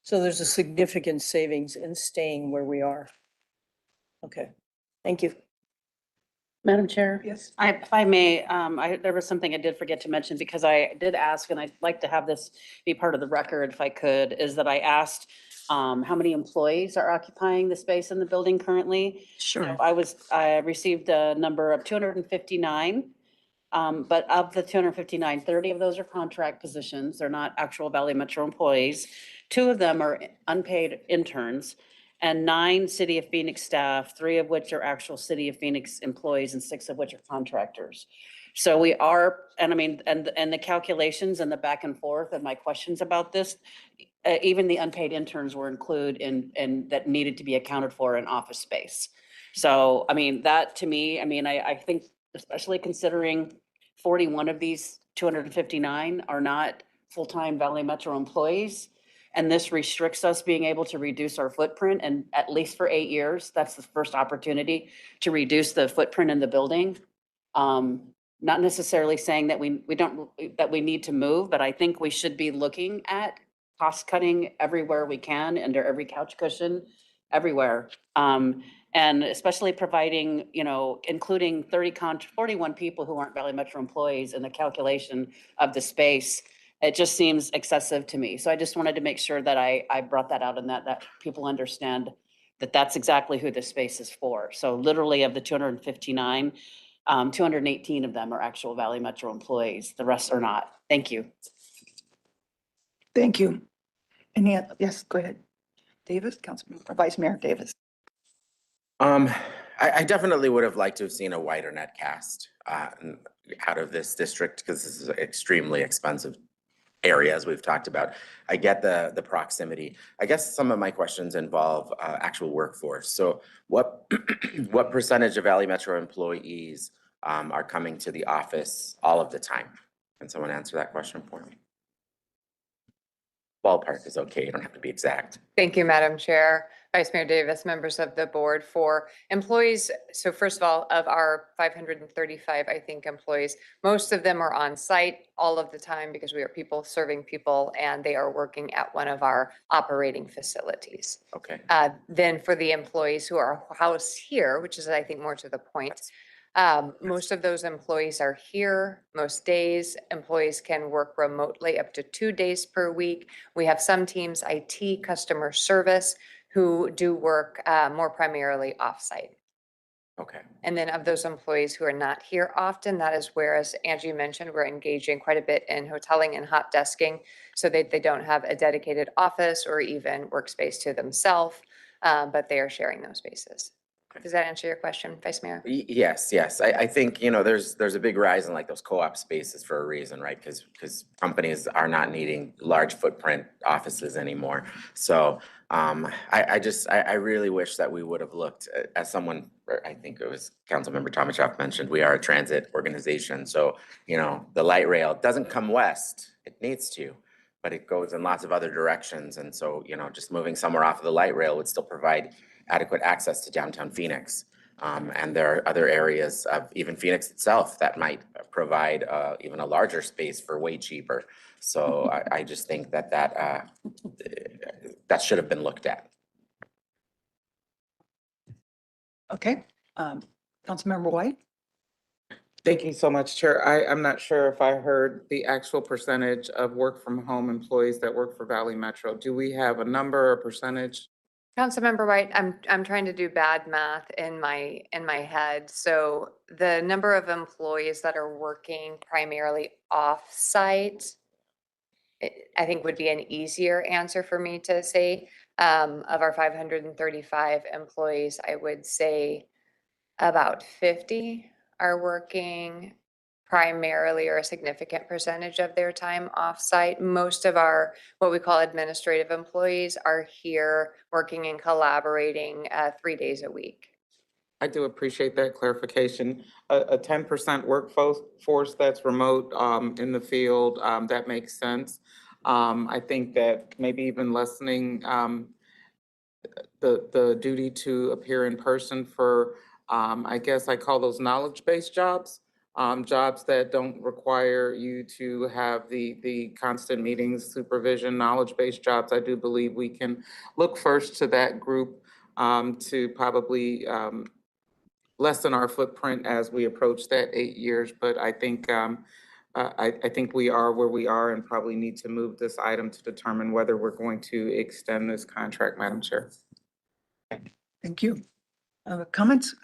So there's a significant savings in staying where we are. Okay, thank you. Madam Chair? Yes. If I may, there was something I did forget to mention because I did ask, and I'd like to have this be part of the record if I could, is that I asked how many employees are occupying the space in the building currently. Sure. I received a number of 259, but of the 259, 30 of those are contract positions. They're not actual Valley Metro employees. 2 of them are unpaid interns, and 9 City of Phoenix staff, 3 of which are actual City of Phoenix employees and 6 of which are contractors. So we are, and I mean, and the calculations and the back and forth and my questions about this, even the unpaid interns were included in that needed to be accounted for in office space. So, I mean, that to me, I mean, I think especially considering 41 of these 259 are not full-time Valley Metro employees. And this restricts us being able to reduce our footprint, and at least for 8 years, that's the first opportunity to reduce the footprint in the building. Not necessarily saying that that we need to move, but I think we should be looking at cost cutting everywhere we can, under every couch cushion, everywhere. And especially providing, you know, including 41 people who aren't Valley Metro employees in the calculation of the space. It just seems excessive to me. So I just wanted to make sure that I brought that out and that people understand that that's exactly who this space is for. So literally of the 259, 218 of them are actual Valley Metro employees. The rest are not. Thank you. Thank you. Yes, go ahead. Davis, Councilman, or Vice Mayor Davis. I definitely would have liked to have seen a wider net cast out of this district, because this is an extremely expensive area, as we've talked about. I get the proximity. I guess some of my questions involve actual workforce. So what what percentage of Valley Metro employees are coming to the office all of the time? Can someone answer that question for me? Ballpark is okay, you don't have to be exact. Thank you, Madam Chair, Vice Mayor Davis, members of the board. For employees, so first of all, of our 535, I think, employees, most of them are on site all of the time because we are people serving people, and they are working at one of our operating facilities. Okay. Then for the employees who are housed here, which is, I think, more to the point, most of those employees are here most days. Employees can work remotely up to 2 days per week. We have some teams, IT, customer service, who do work more primarily offsite. Okay. And then of those employees who are not here often, that is where, as Angie mentioned, we're engaging quite a bit in hoteling and hot desking, so they don't have a dedicated office or even workspace to themselves, but they are sharing those spaces. Does that answer your question, Vice Mayor? Yes, yes. I think, you know, there's a big rise in like those co-op spaces for a reason, right? Because companies are not needing large footprint offices anymore. So I really wish that we would have looked as someone, I think it was Councilmember Tomachoff mentioned, we are a transit organization. So, you know, the light rail doesn't come west, it needs to, but it goes in lots of other directions. And so, you know, just moving somewhere off of the light rail would still provide adequate access to downtown Phoenix. And there are other areas of even Phoenix itself that might provide even a larger space for way cheaper. So I just think that should have been looked at. Okay, Councilmember White? Thank you so much, Chair. I'm not sure if I heard the actual percentage of work from home employees that work for Valley Metro. Do we have a number or percentage? Councilmember White, I'm trying to do bad math in my head. So the number of employees that are working primarily off-site, I think would be an easier answer for me to say. Of our 535 employees, I would say about 50 are working primarily, or a significant percentage of their time off-site. Most of our, what we call administrative employees, are here working and collaborating 3 days a week. I do appreciate that clarification. A 10% workforce that's remote in the field, that makes sense. I think that maybe even lessening the duty to appear in person for, I guess I call those knowledge-based jobs. Jobs that don't require you to have the constant meetings, supervision, knowledge-based jobs. I do believe we can look first to that group to probably lessen our footprint as we approach that 8 years. But I think I think we are where we are and probably need to move this item to determine whether we're going to extend this contract, Madam Chair. Thank you. Comments,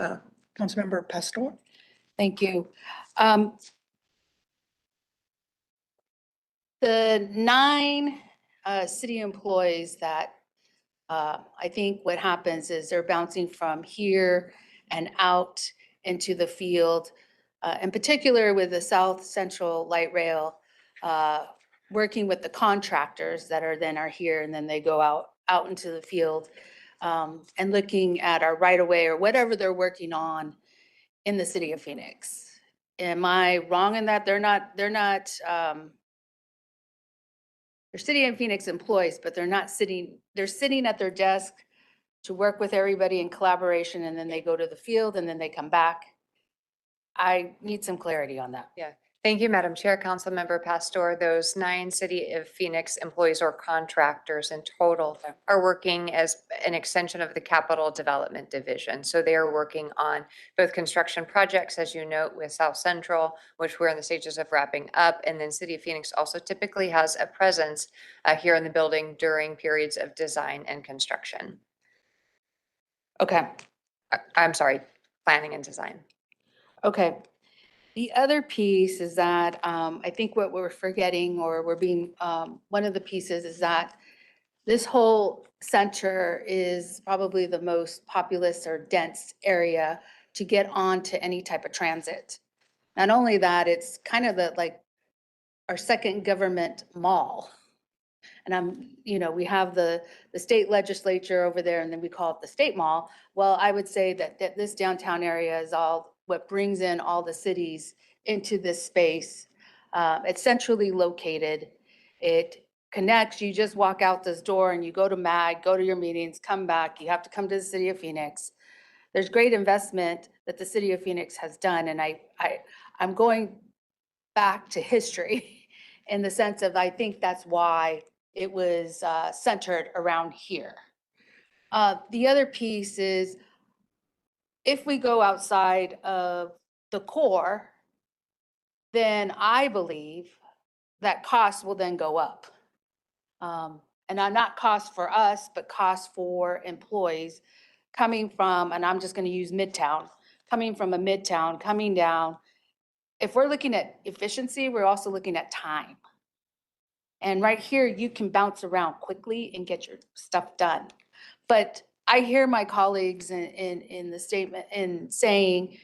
Councilmember Pastor? Thank you. The 9 city employees that I think what happens is they're bouncing from here and out into the field, in particular with the South Central Light Rail, working with the contractors that are here, and then they go out into the field. and looking at our right of way or whatever they're working on in the city of Phoenix. Am I wrong in that? They're city of Phoenix employees, but they're sitting at their desk to work with everybody in collaboration, and then they go to the field and then they come back. I need some clarity on that. Yeah, thank you, Madam Chair. Councilmember Pastor. Those 9 City of Phoenix employees or contractors in total are working as an extension of the Capital Development Division. So they are working on both construction projects, as you note, with South Central, which we're in the stages of wrapping up. And then City of Phoenix also typically has a presence here in the building during periods of design and construction. Okay. I'm sorry, planning and design. Okay. The other piece is that I think what we're forgetting, or we're being, one of the pieces is that this whole center is probably the most populous or dense area to get onto any type of transit. Not only that, it's kind of like our second government mall. And we have the state legislature over there, and then we call it the state mall. Well, I would say that this downtown area is all what brings in all the cities into this space. It's centrally located. It connects, you just walk out this door and you go to MAG, go to your meetings, come back. You have to come to the city of Phoenix. There's great investment that the city of Phoenix has done. And I'm going back to history in the sense of, I think that's why it was centered around here. The other piece is, if we go outside of the core, then I believe that costs will then go up. And not cost for us, but cost for employees coming from, and I'm just going to use Midtown, coming from a Midtown, coming down. If we're looking at efficiency, we're also looking at time. And right here, you can bounce around quickly and get your stuff done. But I hear my colleagues in the statement in saying,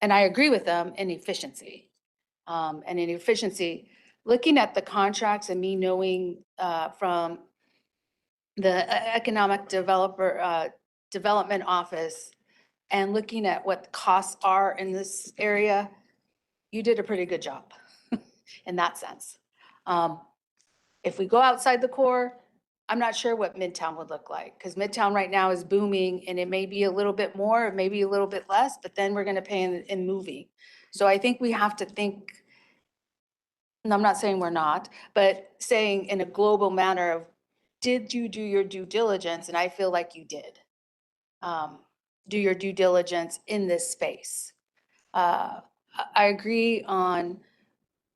and I agree with them, in efficiency. And in efficiency, looking at the contracts and me knowing from the Economic Development Office and looking at what the costs are in this area, you did a pretty good job in that sense. If we go outside the core, I'm not sure what Midtown would look like, because Midtown right now is booming, and it may be a little bit more, it may be a little bit less, but then we're going to pay in moving. So I think we have to think, and I'm not saying we're not, but saying in a global manner of, did you do your due diligence? And I feel like you did. Do your due diligence in this space. I agree on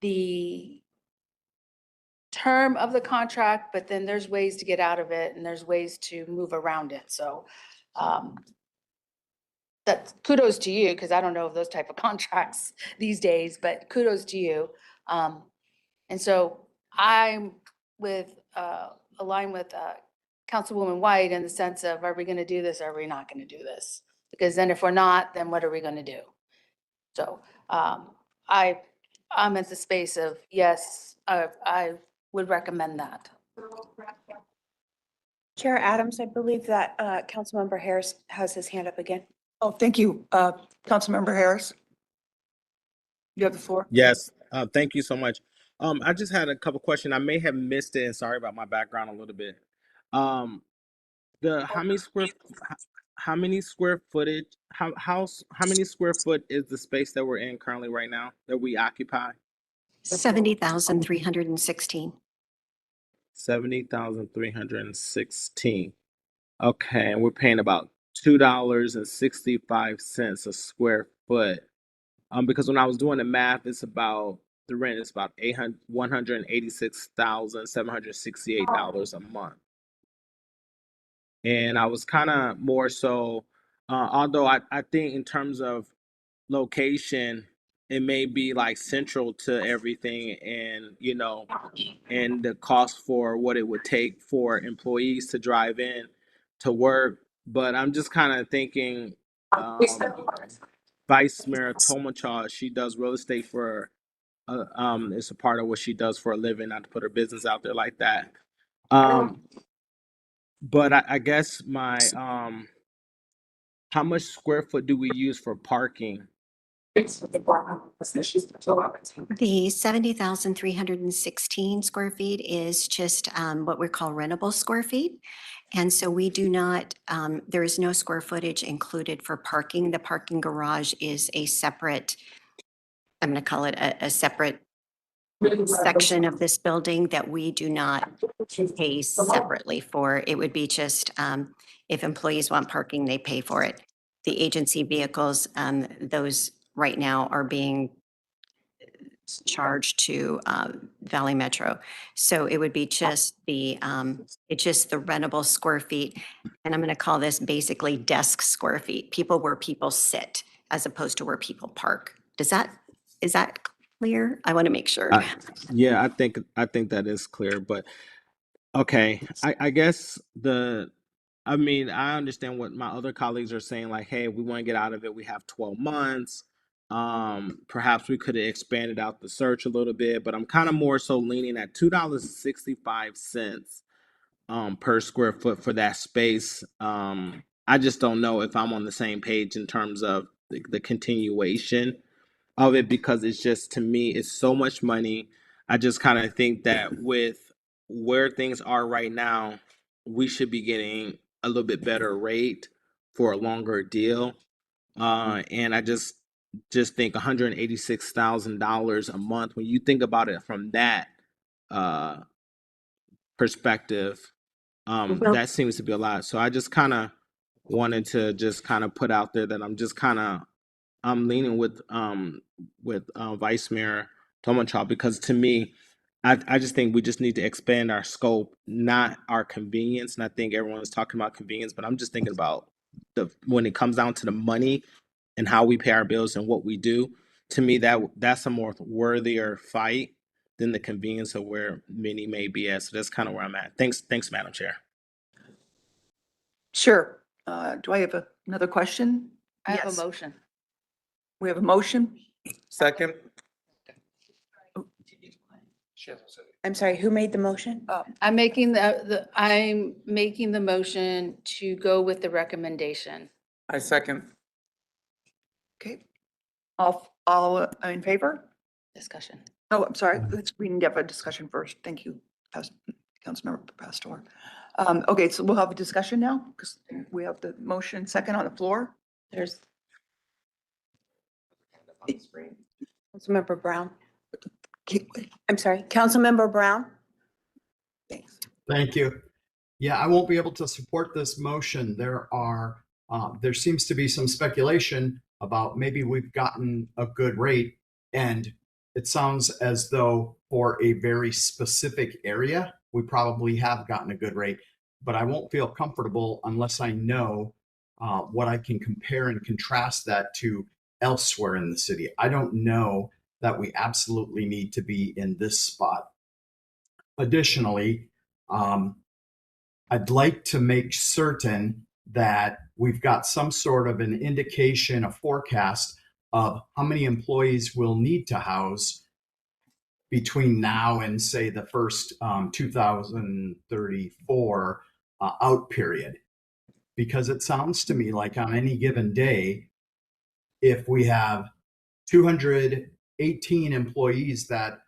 the term of the contract, but then there's ways to get out of it and there's ways to move around it. So that's kudos to you, because I don't know of those type of contracts these days, but kudos to you. And so I'm aligned with Councilwoman White in the sense of, are we going to do this? Or are we not going to do this? Because then if we're not, then what are we going to do? So I'm at the space of, yes, I would recommend that. Chair Adams, I believe that Councilmember Harris has his hand up again. Oh, thank you, Councilmember Harris. You have the floor. Yes, thank you so much. I just had a couple questions. I may have missed it, and sorry about my background a little bit. How many square footage? How many square foot is the space that we're in currently right now that we occupy? 70,316. 70,316. Okay, and we're paying about $2.65 a square foot. Because when I was doing the math, it's about the rent is about $186,768 a month. And I was kind of more so, although I think in terms of location, it may be like central to everything, and and the cost for what it would take for employees to drive in to work. But I'm just kind of thinking, Vice Mayor Tomachaw, she does real estate for, it's a part of what she does for a living, not to put her business out there like that. but I guess my how much square foot do we use for parking? The 70,316 square feet is just what we call rentable square feet. And so we do not, there is no square footage included for parking. The parking garage is a separate, I'm going to call it a separate section of this building that we do not pay separately for. It would be just if employees want parking, they pay for it. The agency vehicles, those right now are being charged to Valley Metro. So it would be just it's just the rentable square feet. And I'm going to call this basically desk square feet, people where people sit as opposed to where people park. Is that clear? I want to make sure. Yeah, I think that is clear, but okay. I guess I mean, I understand what my other colleagues are saying, like, hey, we want to get out of it. We have 12 months. Perhaps we could have expanded out the search a little bit, but I'm kind of more so leaning at $2.65 per square foot for that space. I just don't know if I'm on the same page in terms of the continuation of it, because it's just, to me, it's so much money. I just kind of think that with where things are right now, we should be getting a little bit better rate for a longer deal. And I just think $186,000 a month, when you think about it from that uh perspective, Well, that seems to be a lot. So I just kind of wanted to just kind of put out there that I'm leaning with Vice Mayor Tomanchov, because to me, I just think we just need to expand our scope, not our convenience. And I think everyone's talking about convenience, but I'm just thinking about when it comes down to the money and how we pay our bills and what we do. To me, that's a more worthier fight than the convenience of where many may be at. So that's kind of where I'm at. Thanks, Madam Chair. Sure. Do I have another question? I have Yes. a motion. We have a motion. Second. I'm sorry, who made the motion? I'm making I'm making the motion to go with the recommendation. I second. Okay. All in favor? Discussion. Oh, I'm sorry. We need to have a discussion first. Thank you, Councilmember Pastor. Okay, so we'll have a discussion now because we have the motion second on the floor. There's Councilmember Brown. I'm sorry, Councilmember Brown? Thanks. Thank you. Yeah, I won't be able to support this motion. There seems to be some speculation about maybe we've gotten a good rate, and it sounds as though for a very specific area, we probably have gotten a good rate, but I won't feel comfortable unless I know what I can compare and contrast that to elsewhere in the city. I don't know that we absolutely need to be in this spot. Additionally, I'd like to make certain that we've got some sort of an indication, a forecast of how many employees we'll need to house between now and, say, the first 2034 out period. Because it sounds to me like on any given day, if we have 218 employees that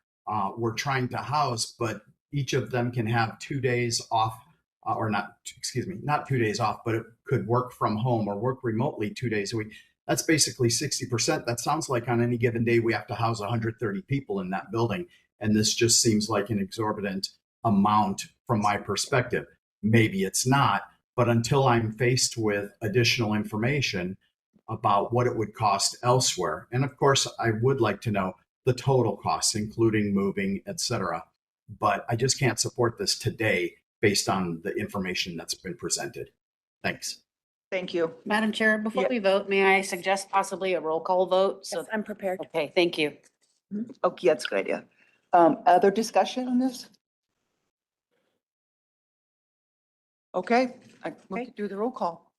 we're trying to house, but each of them can have 2 days off, or not 2 days off, but it could work from home or work remotely 2 days a week. That's basically 60%. That sounds like on any given day, we have to house 130 people in that building. And this just seems like an exorbitant amount from my perspective. Maybe it's not, but until I'm faced with additional information about what it would cost elsewhere. And of course, I would like to know the total costs, including moving, et cetera. But I just can't support this today based on the information that's been presented. Thanks. Thank you. Madam Chair, before we vote, may I suggest possibly a roll call vote? So I'm prepared. Okay, thank you. Okay, that's a good idea. Other discussion on this? Okay, we could do the roll call.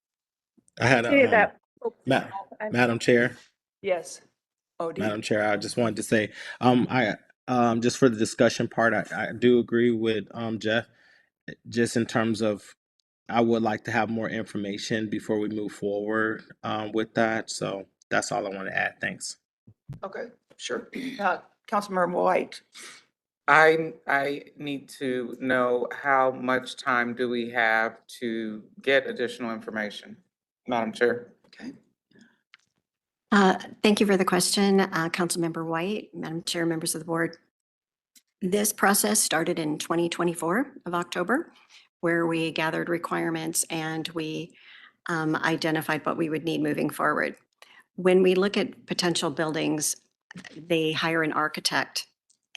I had Say a that. Madam Chair. Yes. OD. Madam Chair, I just wanted to say, I just for the discussion part, I do agree with Jeff, just in terms of I would like to have more information before we move forward with that. So that's all I want to add. Thanks. Okay, sure. Councilmember White. I need to know how much time do we have to get additional information, Madam Chair? Okay. Thank you for the question, Councilmember White, Madam Chair, members of the board. This process started in 2024 of October, where we gathered requirements and we identified what we would need moving forward. When we look at potential buildings, they hire an architect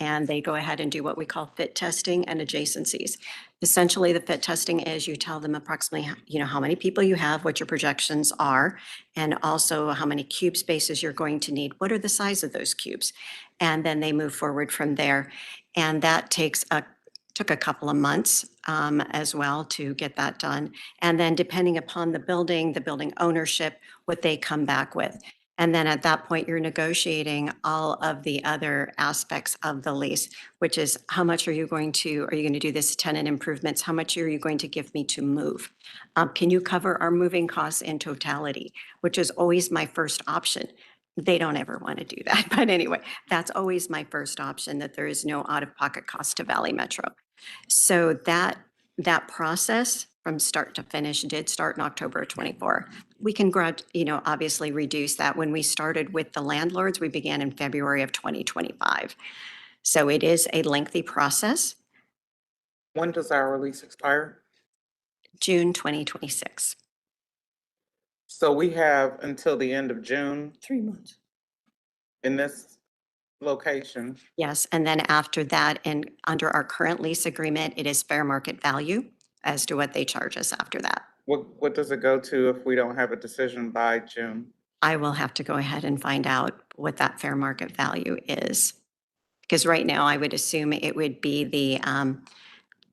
and they go ahead and do what we call fit testing and adjacencies. Essentially, the fit testing is you tell them approximately, how many people you have, what your projections are, and also how many cube spaces you're going to need. What are the size of those cubes? And then they move forward from there. And that took a couple of months as well to get that done. And then depending upon the building ownership, what they come back with. And then at that point, you're negotiating all of the other aspects of the lease, which is how much are you going to do this tenant improvements? How much are you going to give me to move? Can you cover our moving costs in totality, which is always my first option. They don't ever want to do that. But anyway, that's always my first option, that there is no out-of-pocket cost to Valley Metro. So that process from start to finish did start in October of 24. We can obviously reduce that. When we started with the landlords, we began in February of 2025. So it is a lengthy process. When does our lease expire? June 2026. So we have until the end of June 3 months. in this location. Yes, and then after that, and under our current lease agreement, it is fair market value as to what they charge us after that. What does it go to if we don't have a decision by June? I will have to go ahead and find out what that fair market value is. Because right now, I would assume it would be the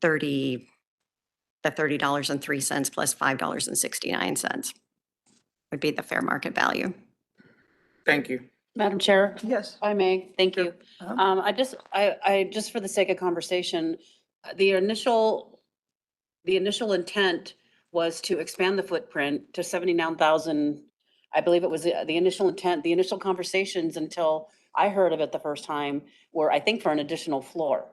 $30.03 plus $5.69 would be the fair market value. Thank you. Madam Chair? Yes. If I may, thank you. I just for the sake of conversation, the initial intent was to expand the footprint to 79,000. I believe it was the initial intent, the initial conversations until I heard of it the first time were, I think, for an additional floor.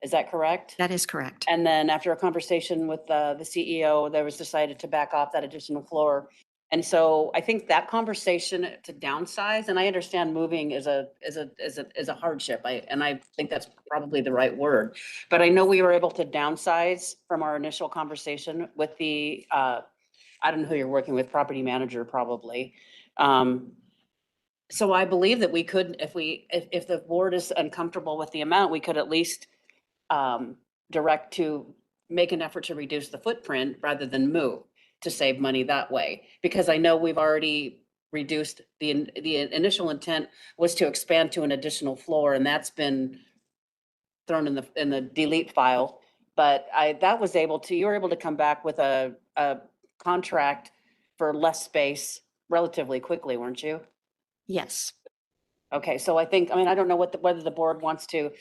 Is that correct? That is correct. And then after a conversation with the CEO, there was decided to back off that additional floor. And so I think that conversation to downsize, and I understand moving is a hardship. I think that's probably the right word. But I know we were able to downsize from our initial conversation with the, I don't know who you're working with, property manager probably. So I believe that we could, if the board is uncomfortable with the amount, we could at least direct to make an effort to reduce the footprint rather than move, to save money that way. Because I know we've already reduced, the initial intent was to expand to an additional floor, and that's been thrown in the delete file. But you were able to come back with a contract for less space relatively quickly, weren't you? Yes. Okay, so I don't know whether the board wants to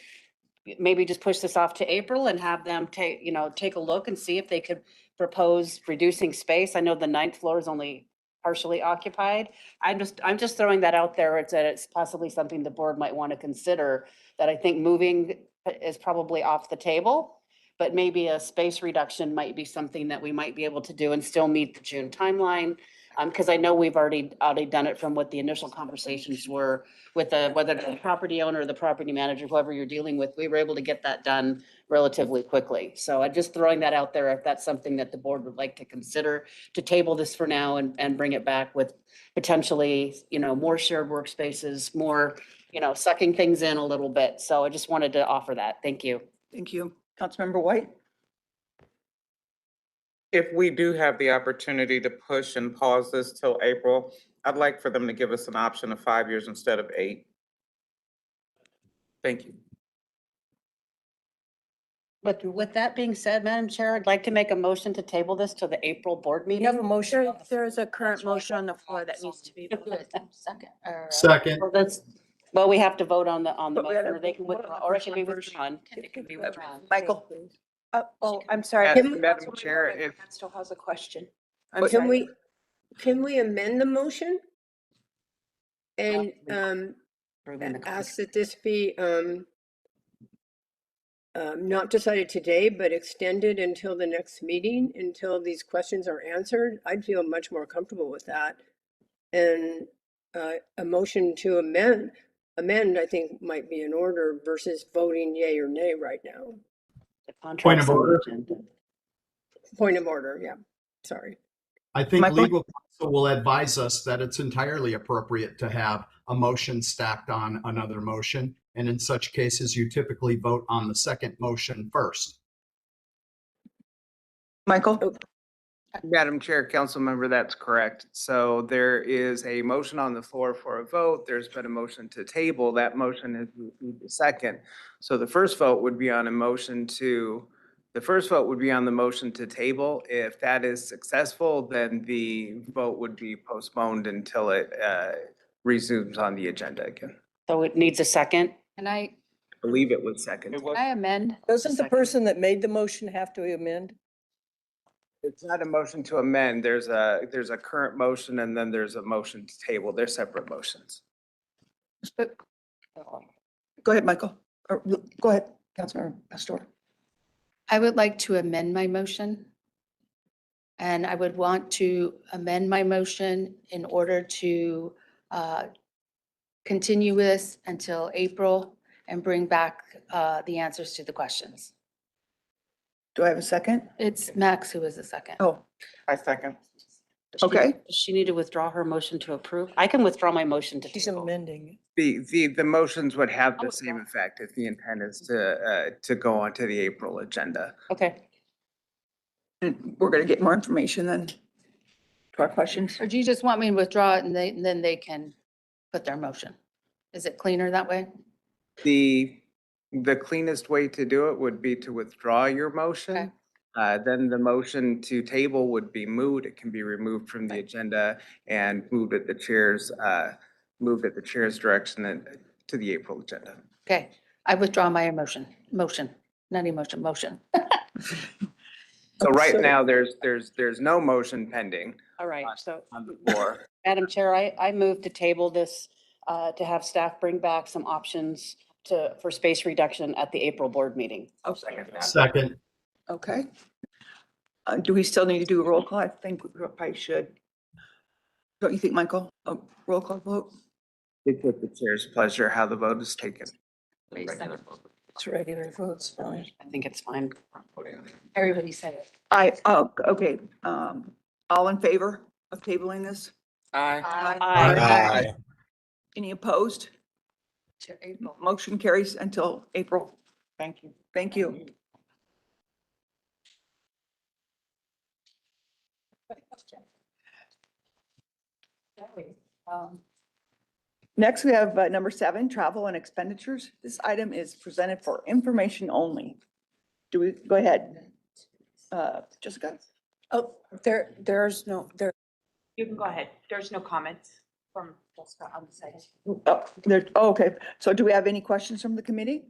maybe just push this off to April and have them take a look and see if they could propose reducing space. I know the 9th floor is only partially occupied. I'm just throwing that out there. It's possibly something the board might want to consider, that I think moving is probably off the table, but maybe a space reduction might be something that we might be able to do and still meet the June timeline. Because I know we've already done it from what the initial conversations were with whether the property owner or the property manager, whoever you're dealing with, we were able to get that done relatively quickly. So I'm just throwing that out there if that's something that the board would like to consider, to table this for now and bring it back with potentially, more shared workspaces, more, sucking things in a little bit. So I just wanted to offer that. Thank you. Thank you. Councilmember White? If we do have the opportunity to push and pause this till April, I'd like for them to give us an option of 5 years instead of 8. Thank you. But with that being said, Madam Chair, I'd like to make a motion to table this to the April board meeting. You have a motion? There is a current motion on the floor that needs to be voted. Second. Well, we have to vote on the But we motion, gotta or they can vote on withdraw, the or it first can one be first. withdrawn. It can be withdrawn. Michael? Oh, I'm sorry. Madam Chair, if, Still has a question. I'm Can sorry. can we amend the motion? And ask that this be not decided today, but extended until the next meeting, until these questions are answered? I'd feel much more comfortable with that. And a motion to amend, I think, might be in order versus voting yay or nay right now. Point of order. Point of order, yeah, sorry. I think Michael? legal counsel will advise us that it's entirely appropriate to have a motion stacked on another motion. And in such cases, you typically vote on the second motion first. Michael? Madam Chair, council member, that's correct. So there is a motion on the floor for a vote. There's been a motion to table. That motion is the second. So the first vote would be on the motion to table. If that is successful, then the vote would be postponed until it resumes on the agenda again. So it needs a second. And I Believe it was second. amend. Doesn't the person that made the motion have to amend? It's not a motion to amend. There's a current motion and then there's a motion to table. They're separate motions. Go ahead, Michael. Or, go ahead, Councilmember Pastor. I would like to amend my motion. And I would want to amend my motion in order to continue this until April and bring back the answers to the questions. Do I have a second? It's Max who is the second. Oh, I second. okay. Does she need to withdraw her motion to approve? I can withdraw my motion to She's table. amending. The motions would have the same effect if the intent is to go onto the April agenda. Okay. And we're gonna get more information then to our questions. Or do you just want me to withdraw it and then they can put their motion? Is it cleaner that way? The cleanest way to do it would be to withdraw your motion. Then the motion to table would be moot. It can be removed from the agenda and moved at the chair's direction and to the April agenda. Okay, I withdraw my motion, not emotion, motion. So right now, there's no motion pending All right. So on the floor. Madam Chair, I move to table this to have staff bring back some options for space reduction at the April board meeting. I'll second that. Second. Okay. Do we still need to do a roll call? I think we probably should. Don't you think, Michael? A roll call vote? It's at the chair's pleasure how the vote is taken. It's regular votes, fine. I think it's fine. Everybody said it. Okay. All in favor of tabling this? Aye. Aye. Any opposed? Motion carries until April. Thank you. Thank you. Next, we have number 7, travel and expenditures. This item is presented for information only. Do we, go ahead. Jessica? Oh, there's no, You can go ahead. There's no comments from Jessica on the side. Okay. So do we have any questions from the committee?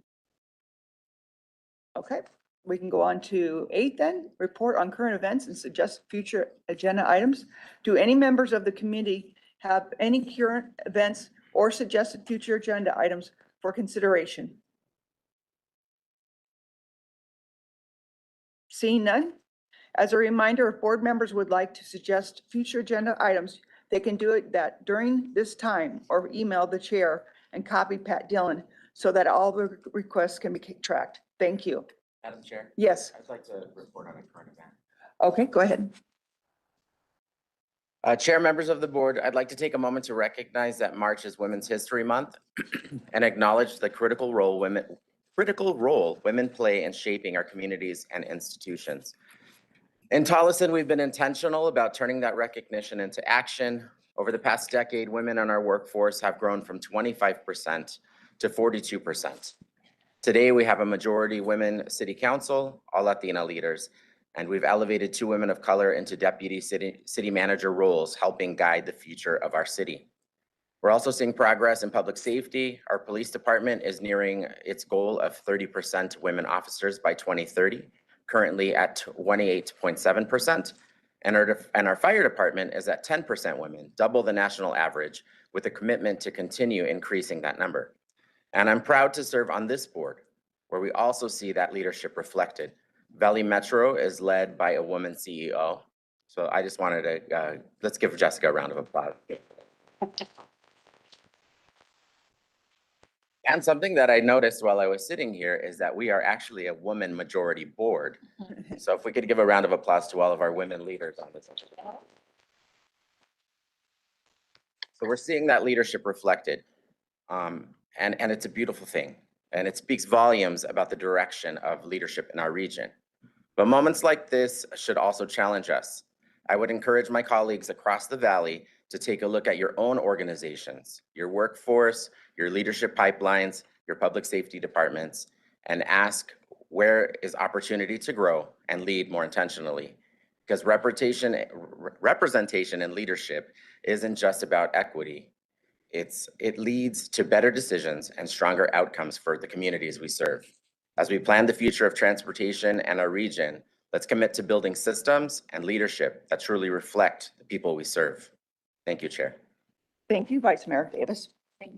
Okay, we can go on to 8 then. Report on current events and suggest future agenda items. Do any members of the committee have any current events or suggested future agenda items for consideration? Seeing none? As a reminder, if board members would like to suggest future agenda items, they can do it during this time or email the chair and copy Pat Dillon so that all the requests can be tracked. Thank you. Madam Chair? Yes. I'd like to report on a current event. Okay, go ahead. Chair, members of the board, I'd like to take a moment to recognize that March is Women's History Month and acknowledge the critical role women play in shaping our communities and institutions. In Tolleson, we've been intentional about turning that recognition into action. Over the past decade, women in our workforce have grown from 25% to 42%. Today, we have a majority women city council, all Latina leaders, and we've elevated 2 women of color into deputy city manager roles, helping guide the future of our city. We're also seeing progress in public safety. Our police department is nearing its goal of 30% women officers by 2030. currently at 28.7%. And our fire department is at 10% women, double the national average, with a commitment to continue increasing that number. And I'm proud to serve on this board, where we also see that leadership reflected. Valley Metro is led by a woman CEO. So I just wanted to, let's give Jessica a round of applause. And something that I noticed while I was sitting here is that we are actually a woman majority board. So if we could give a round of applause to all of our women leaders on this. So we're seeing that leadership reflected. And it's a beautiful thing. And it speaks volumes about the direction of leadership in our region. But moments like this should also challenge us. I would encourage my colleagues across the Valley to take a look at your own organizations, your workforce, your leadership pipelines, your public safety departments, and ask where is opportunity to grow and lead more intentionally. Because representation in leadership isn't just about equity. It leads to better decisions and stronger outcomes for the communities we serve. As we plan the future of transportation and our region, let's commit to building systems and leadership that truly reflect the people we serve. Thank you, Chair. Thank you, Vice Mayor Davis.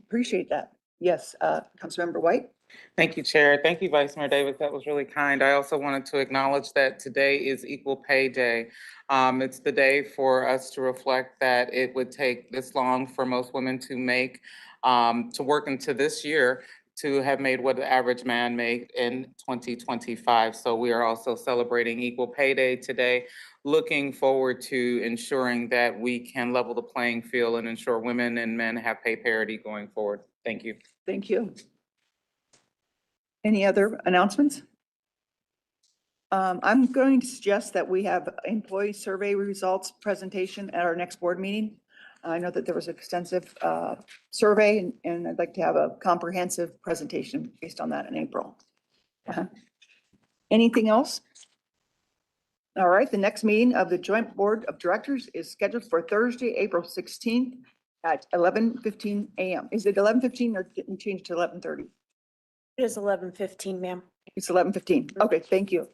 Appreciate that. Yes, Councilmember White. Thank you, Chair. Thank you, Vice Mayor Davis. That was really kind. I also wanted to acknowledge that today is Equal Pay Day. It's the day for us to reflect that it would take this long for most women to make, to work into this year to have made what the average man made in 2025. So we are also celebrating Equal Pay Day today, looking forward to ensuring that we can level the playing field and ensure women and men have pay parity going forward. Thank you. Thank you. Any other announcements? I'm going to suggest that we have employee survey results presentation at our next board meeting. I know that there was extensive survey and I'd like to have a comprehensive presentation based on that in April. Anything else? All right, the next meeting of the Joint Board of Directors is scheduled for Thursday, April 16th at 11:15 a.m. Is it 11:15 or did we change to 11:30? It is 11:15, ma'am. It's 11:15. Okay, thank you.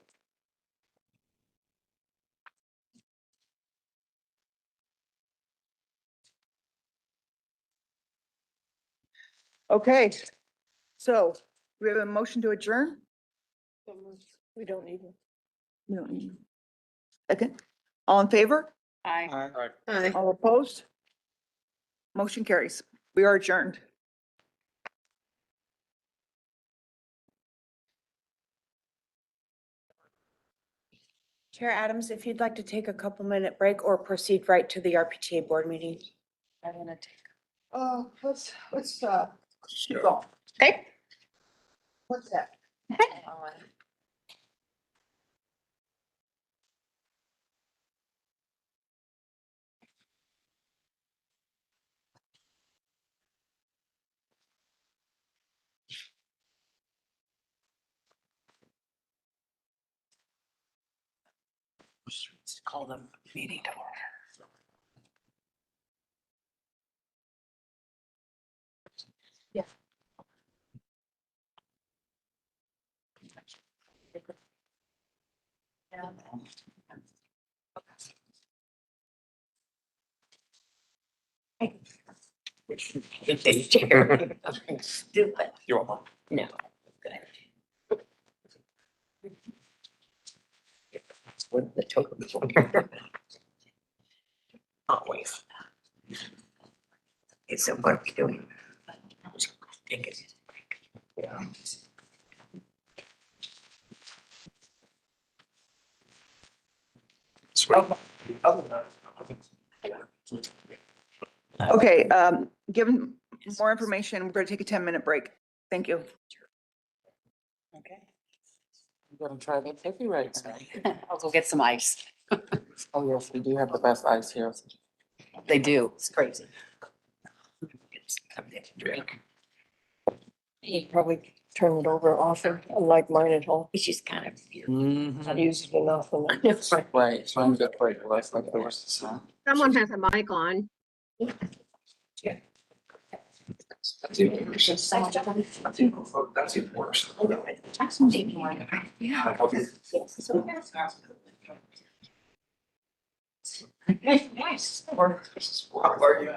Okay, so we have a motion to adjourn? We don't need it. We don't need. Second, all in favor? Aye. Aye. All opposed? Motion carries. We are adjourned. Chair Adams, if you'd like to take a couple-minute break or proceed right to the RPTA board meeting. I'm gonna take. Let's keep going. Okay. What's that? Call them meeting to order. Yeah. Stupid. You're welcome. No. What the total. Always. Okay, so what are we doing? Yeah. Okay, given more information, we're going to take a 10-minute break. Thank you. Okay. I'm gonna try the taffy right now. I'll go get some ice. Oh, yes, we do have the best ice here. They do. It's crazy. Drink. You probably turn it over often, unlike mine at home. It's just kind of, not used enough. Right, so I'm good for it. That's like the worst. Someone has a mic on. That's even worse. That's even worse. Yeah. Nice. How are you?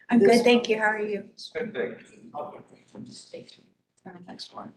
I'm good, thank you. How are you? Next one.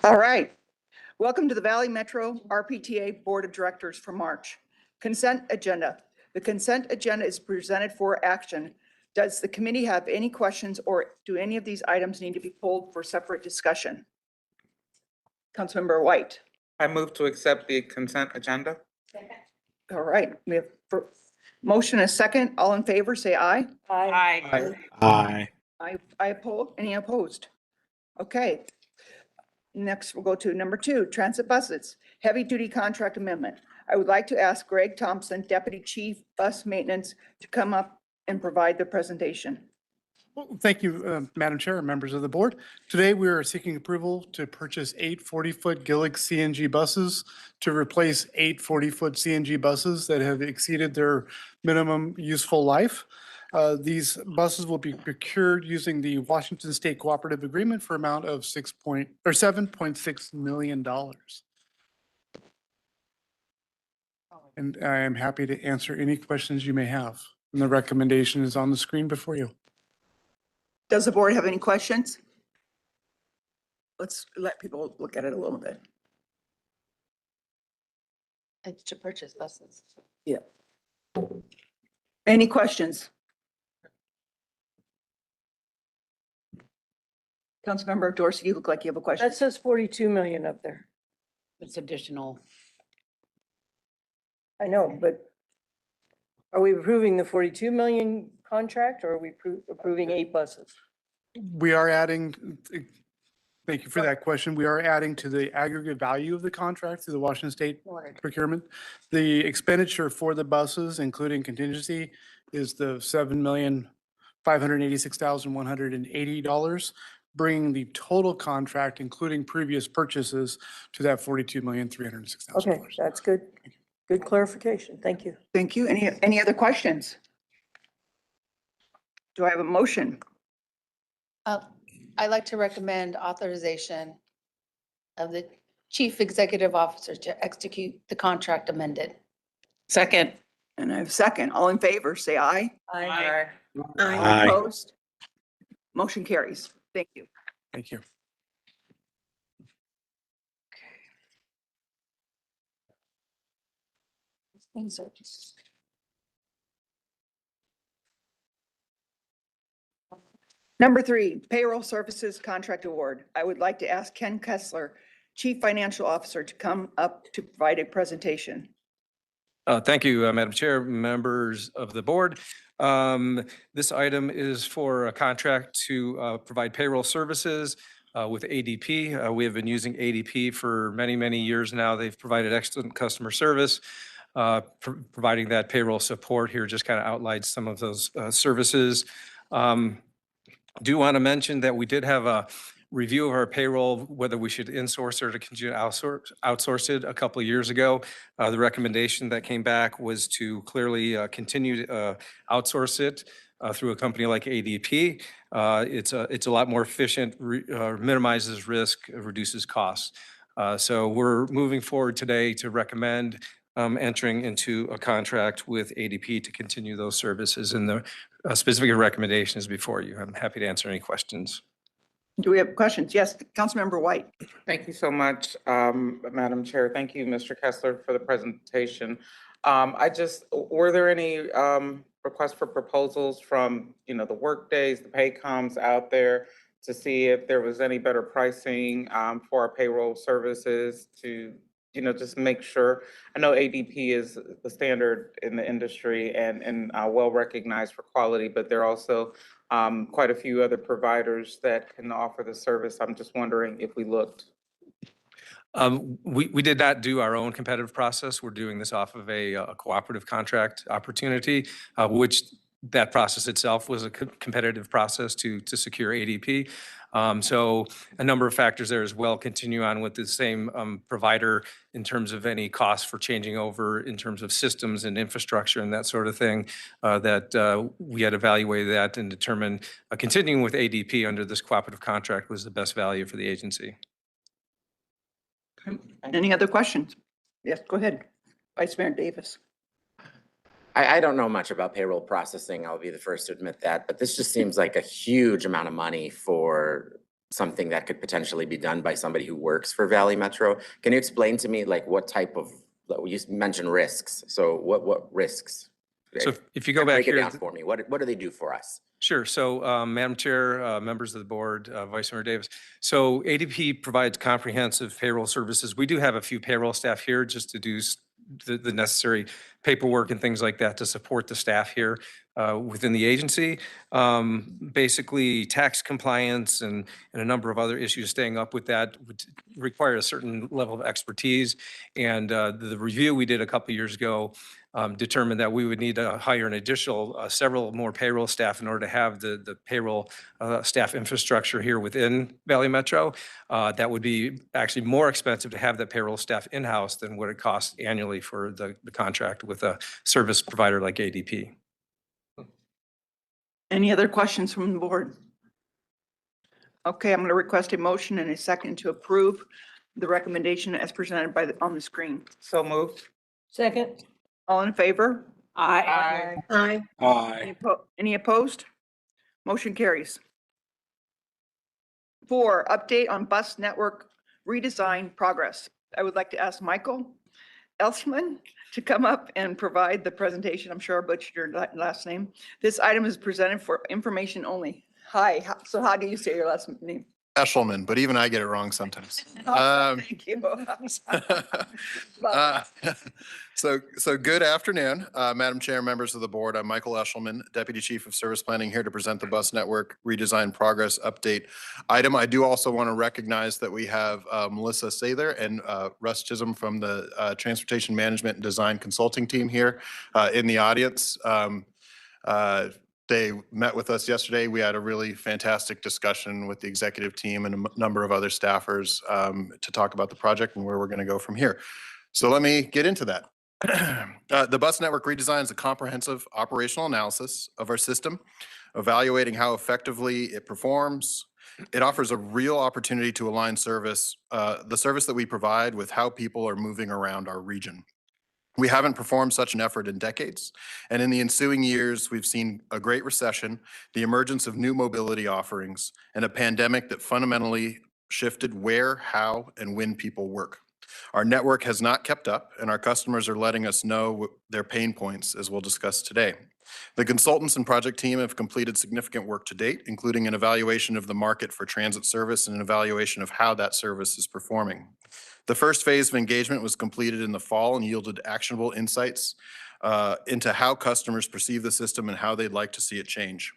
All right. Welcome to the Valley Metro RPTA Board of Directors for March. Consent agenda. The consent agenda is presented for action. Does the committee have any questions or do any of these items need to be pulled for separate discussion? Councilmember White. I move to accept the consent agenda. All right, we have motion and a second. All in favor, say aye. Aye. Aye. I oppose. Any opposed? Okay. Next, we'll go to number 2, transit buses, heavy duty contract amendment. I would like to ask Greg Thompson, Deputy Chief Bus Maintenance, to come up and provide the presentation. Thank you, Madam Chair and members of the board. Today, we are seeking approval to purchase 8 40-foot Gillig CNG buses to replace 8 40-foot CNG buses that have exceeded their minimum useful life. These buses will be procured using the Washington State Cooperative Agreement for amount of $7.6 million. And I am happy to answer any questions you may have. And the recommendation is on the screen before you. Does the board have any questions? Let's let people look at it a little bit. It's to purchase buses. Yeah. Any questions? Councilmember Dorsey, you look like you have a question. That says 42 million up there. It's additional. I know, but are we approving the 42 million contract or are we approving 8 buses? We are adding, thank you for that question. We are adding to the aggregate value of the contract through the Washington State procurement. The expenditure for the buses, including contingency, is the $7,586,180, bringing the total contract, including previous purchases, to that $42,306,000. Okay, that's good. Good clarification. Thank you. Thank you. Any other questions? Do I have a motion? I'd like to recommend authorization of the Chief Executive Officer to execute the contract amended. Second. And I have second. All in favor, say aye. Aye. Aye. Opposed? Motion carries. Thank you. Thank you. Number 3, payroll services contract award. I would like to ask Ken Kessler, Chief Financial Officer, to come up to provide a presentation. Thank you, Madam Chair, members of the board. This item is for a contract to provide payroll services with ADP. We have been using ADP for many, many years now. They've provided excellent customer service. Providing that payroll support here just kind of outlines some of those services. Do want to mention that we did have a review of our payroll, whether we should insource or to continue to outsource it a couple of years ago. The recommendation that came back was to clearly continue to outsource it through a company like ADP. It's a lot more efficient, minimizes risk, reduces costs. So we're moving forward today to recommend entering into a contract with ADP to continue those services, and the specific recommendation is before you. I'm happy to answer any questions. Do we have questions? Yes, Councilmember White. Thank you so much, Madam Chair. Thank you, Mr. Kessler, for the presentation. Were there any requests for proposals from, the work days, the paycoms out there to see if there was any better pricing for our payroll services to, just make sure? I know ADP is the standard in the industry and well recognized for quality, but there are also quite a few other providers that can offer the service. I'm just wondering if we looked. We did not do our own competitive process. We're doing this off of a cooperative contract opportunity, which that process itself was a competitive process to secure ADP. So a number of factors there as well. Continue on with the same provider in terms of any costs for changing over in terms of systems and infrastructure and that sort of thing, that we had evaluated that and determined continuing with ADP under this cooperative contract was the best value for the agency. Any other questions? Yes, go ahead. Vice Mayor Davis. I don't know much about payroll processing. I'll be the first to admit that, but this just seems like a huge amount of money for something that could potentially be done by somebody who works for Valley Metro. Can you explain to me like what type of, you mentioned risks. So what risks? So if you go back Break it here. down for me. What do they do for us? Sure. So, Madam Chair, members of the board, Vice Mayor Davis. So ADP provides comprehensive payroll services. We do have a few payroll staff here just to do the necessary paperwork and things like that to support the staff here within the agency. Basically, tax compliance and a number of other issues, staying up with that would require a certain level of expertise. And the review we did a couple years ago determined that we would need to hire an additional several more payroll staff in order to have the payroll staff infrastructure here within Valley Metro. That would be actually more expensive to have that payroll staff in-house than what it costs annually for the contract with a service provider like ADP. Any other questions from the board? Okay, I'm going to request a motion and a second to approve the recommendation as presented on the screen. So moved. Second. All in favor? Aye. Aye. Any opposed? Motion carries. 4, update on bus network redesign progress. I would like to ask Michael Elshman to come up and provide the presentation. I'm sure I butchered your last name. This item is presented for information only. Hi, so how do you say your last name? Eshelman, but even I get it wrong sometimes. Thank you. So good afternoon, Madam Chair, members of the board. I'm Michael Eshelman, Deputy Chief of Service Planning, here to present the bus network redesign progress update item. I do also want to recognize that we have Melissa Sather and Russ Chisholm from the Transportation Management and Design Consulting team here in the audience. They met with us yesterday. We had a really fantastic discussion with the executive team and a number of other staffers to talk about the project and where we're going to go from here. So let me get into that. The bus network redesign is a comprehensive operational analysis of our system, evaluating how effectively it performs. It offers a real opportunity to align service, the service that we provide, with how people are moving around our region. We haven't performed such an effort in decades, and in the ensuing years, we've seen a great recession, the emergence of new mobility offerings, and a pandemic that fundamentally shifted where, how, and when people work. Our network has not kept up, and our customers are letting us know their pain points, as we'll discuss today. The consultants and project team have completed significant work to date, including an evaluation of the market for transit service and an evaluation of how that service is performing. The first phase of engagement was completed in the fall and yielded actionable insights into how customers perceive the system and how they'd like to see it change.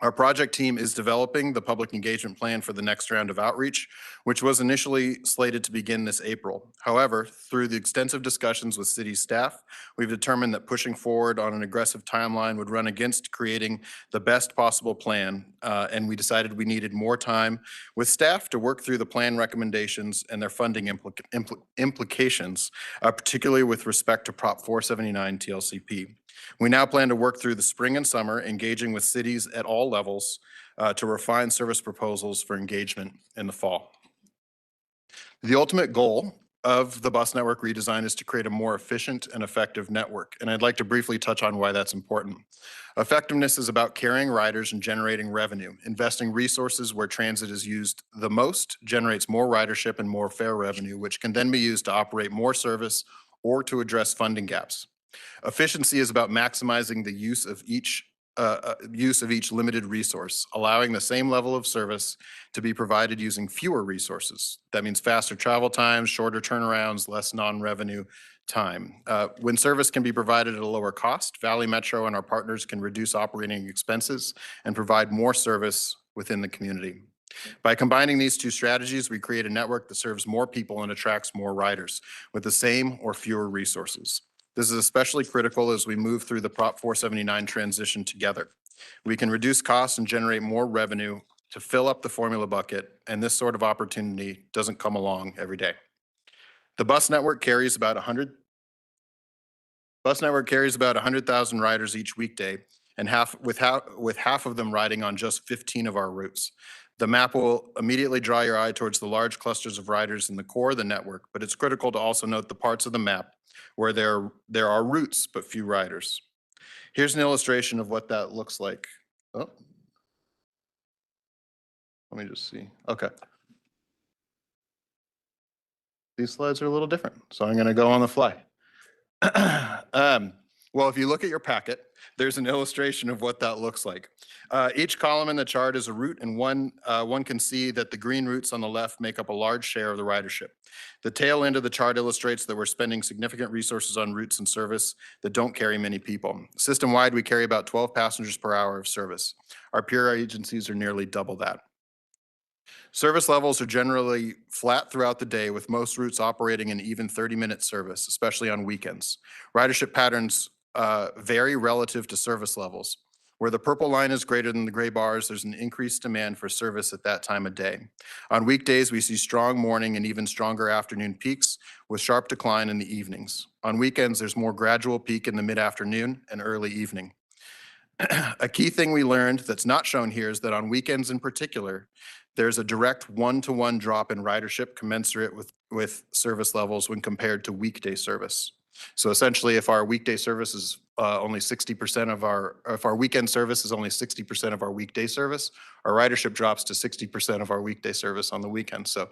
Our project team is developing the public engagement plan for the next round of outreach, which was initially slated to begin this April. However, through the extensive discussions with city staff, we've determined that pushing forward on an aggressive timeline would run against creating the best possible plan, and we decided we needed more time with staff to work through the plan recommendations and their funding implications, particularly with respect to Prop 479 TLCP. We now plan to work through the spring and summer, engaging with cities at all levels to refine service proposals for engagement in the fall. The ultimate goal of the bus network redesign is to create a more efficient and effective network, and I'd like to briefly touch on why that's important. Effectiveness is about carrying riders and generating revenue. Investing resources where transit is used the most generates more ridership and more fare revenue, which can then be used to operate more service or to address funding gaps. Efficiency is about maximizing the use of each limited resource, allowing the same level of service to be provided using fewer resources. That means faster travel times, shorter turnarounds, less non-revenue time. When service can be provided at a lower cost, Valley Metro and our partners can reduce operating expenses and provide more service within the community. By combining these two strategies, we create a network that serves more people and attracts more riders with the same or fewer resources. This is especially critical as we move through the Prop 479 transition together. We can reduce costs and generate more revenue to fill up the formula bucket, and this sort of opportunity doesn't come along every day. The bus network carries about 100,000 riders each weekday, and with half of them riding on just 15 of our routes. The map will immediately draw your eye towards the large clusters of riders in the core of the network, but it's critical to also note the parts of the map where there are routes but few riders. Here's an illustration of what that looks like. Oh. Let me just see. Okay. These slides are a little different, so I'm going to go on the fly. Well, if you look at your packet, there's an illustration of what that looks like. Each column in the chart is a route, and one can see that the green routes on the left make up a large share of the ridership. The tail end of the chart illustrates that we're spending significant resources on routes and service that don't carry many people. System-wide, we carry about 12 passengers per hour of service. Our peer agencies are nearly double that. Service levels are generally flat throughout the day, with most routes operating in even 30-minute service, especially on weekends. Ridership patterns vary relative to service levels. Where the purple line is greater than the gray bars, there's an increased demand for service at that time of day. On weekdays, we see strong morning and even stronger afternoon peaks, with sharp decline in the evenings. On weekends, there's more gradual peak in the mid-afternoon and early evening. A key thing we learned that's not shown here is that on weekends in particular, there's a direct one-to-one drop in ridership commensurate with service levels when compared to weekday service. So essentially, if our weekday service is only 60% of if our weekend service is only 60% of our weekday service, our ridership drops to 60% of our weekday service on the weekend. So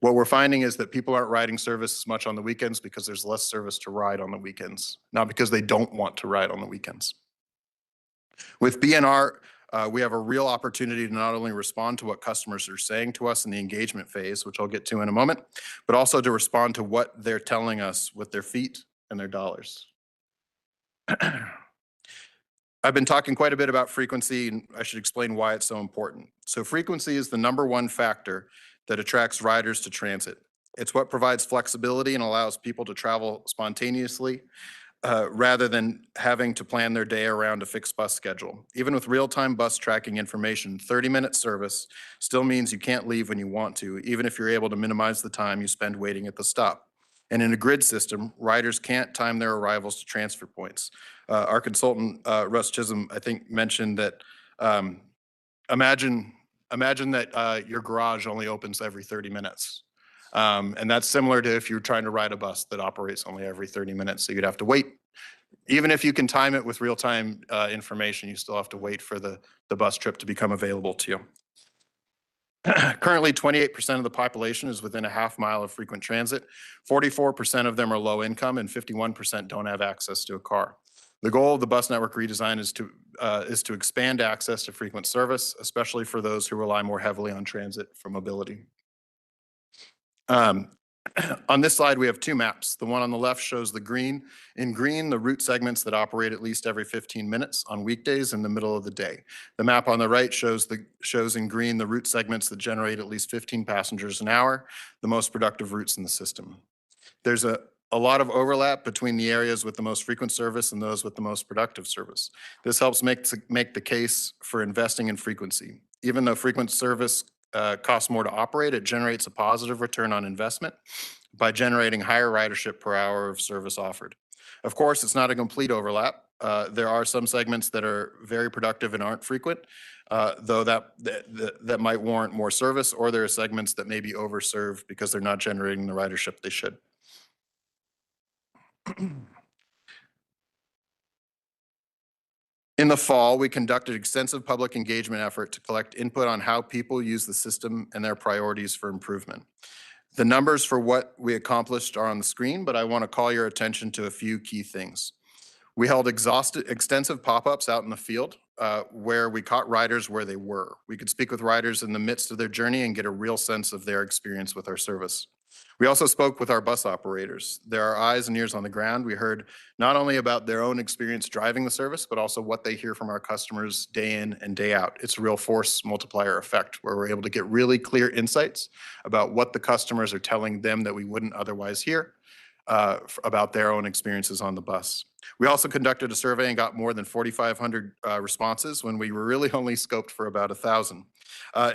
what we're finding is that people aren't riding service as much on the weekends because there's less service to ride on the weekends, not because they don't want to ride on the weekends. With BNR, we have a real opportunity to not only respond to what customers are saying to us in the engagement phase, which I'll get to in a moment, but also to respond to what they're telling us with their feet and their dollars. I've been talking quite a bit about frequency, and I should explain why it's so important. So frequency is the #1 factor that attracts riders to transit. It's what provides flexibility and allows people to travel spontaneously rather than having to plan their day around a fixed bus schedule. Even with real-time bus tracking information, 30-minute service still means you can't leave when you want to, even if you're able to minimize the time you spend waiting at the stop. And in a grid system, riders can't time their arrivals to transfer points. Our consultant, Russ Chisholm, I think mentioned that imagine that your garage only opens every 30 minutes. And that's similar to if you're trying to ride a bus that operates only every 30 minutes. So you'd have to wait. Even if you can time it with real-time information, you still have to wait for the bus trip to become available to you. Currently, 28% of the population is within a half mile of frequent transit. 44% of them are low income and 51% don't have access to a car. The goal of the bus network redesign is to expand access to frequent service, especially for those who rely more heavily on transit for mobility. On this slide, we have two maps. The one on the left shows the green. In green, the route segments that operate at least every 15 minutes on weekdays in the middle of the day. The map on the right shows in green the route segments that generate at least 15 passengers an hour, the most productive routes in the system. There's a lot of overlap between the areas with the most frequent service and those with the most productive service. This helps make the case for investing in frequency. Even though frequent service costs more to operate, it generates a positive return on investment by generating higher ridership per hour of service offered. Of course, it's not a complete overlap. There are some segments that are very productive and aren't frequent, though that might warrant more service, or there are segments that may be overserved because they're not generating the ridership they should. In the fall, we conducted extensive public engagement effort to collect input on how people use the system and their priorities for improvement. The numbers for what we accomplished are on the screen, but I want to call your attention to a few key things. We held extensive pop-ups out in the field where we caught riders where they were. We could speak with riders in the midst of their journey and get a real sense of their experience with our service. We also spoke with our bus operators. There are eyes and ears on the ground. We heard not only about their own experience driving the service, but also what they hear from our customers day in and day out. It's a real force multiplier effect where we're able to get really clear insights about what the customers are telling them that we wouldn't otherwise hear about their own experiences on the bus. We also conducted a survey and got more than 4,500 responses when we were really only scoped for about 1,000.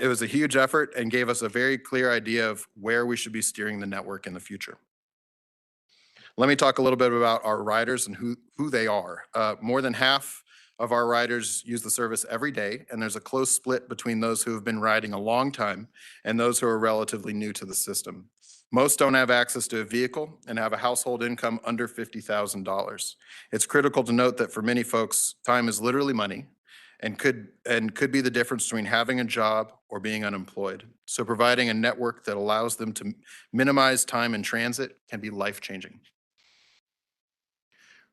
It was a huge effort and gave us a very clear idea of where we should be steering the network in the future. Let me talk a little bit about our riders and who they are. More than half of our riders use the service every day, and there's a close split between those who have been riding a long time and those who are relatively new to the system. Most don't have access to a vehicle and have a household income under $50,000. It's critical to note that for many folks, time is literally money, and could be the difference between having a job or being unemployed. So providing a network that allows them to minimize time in transit can be life-changing.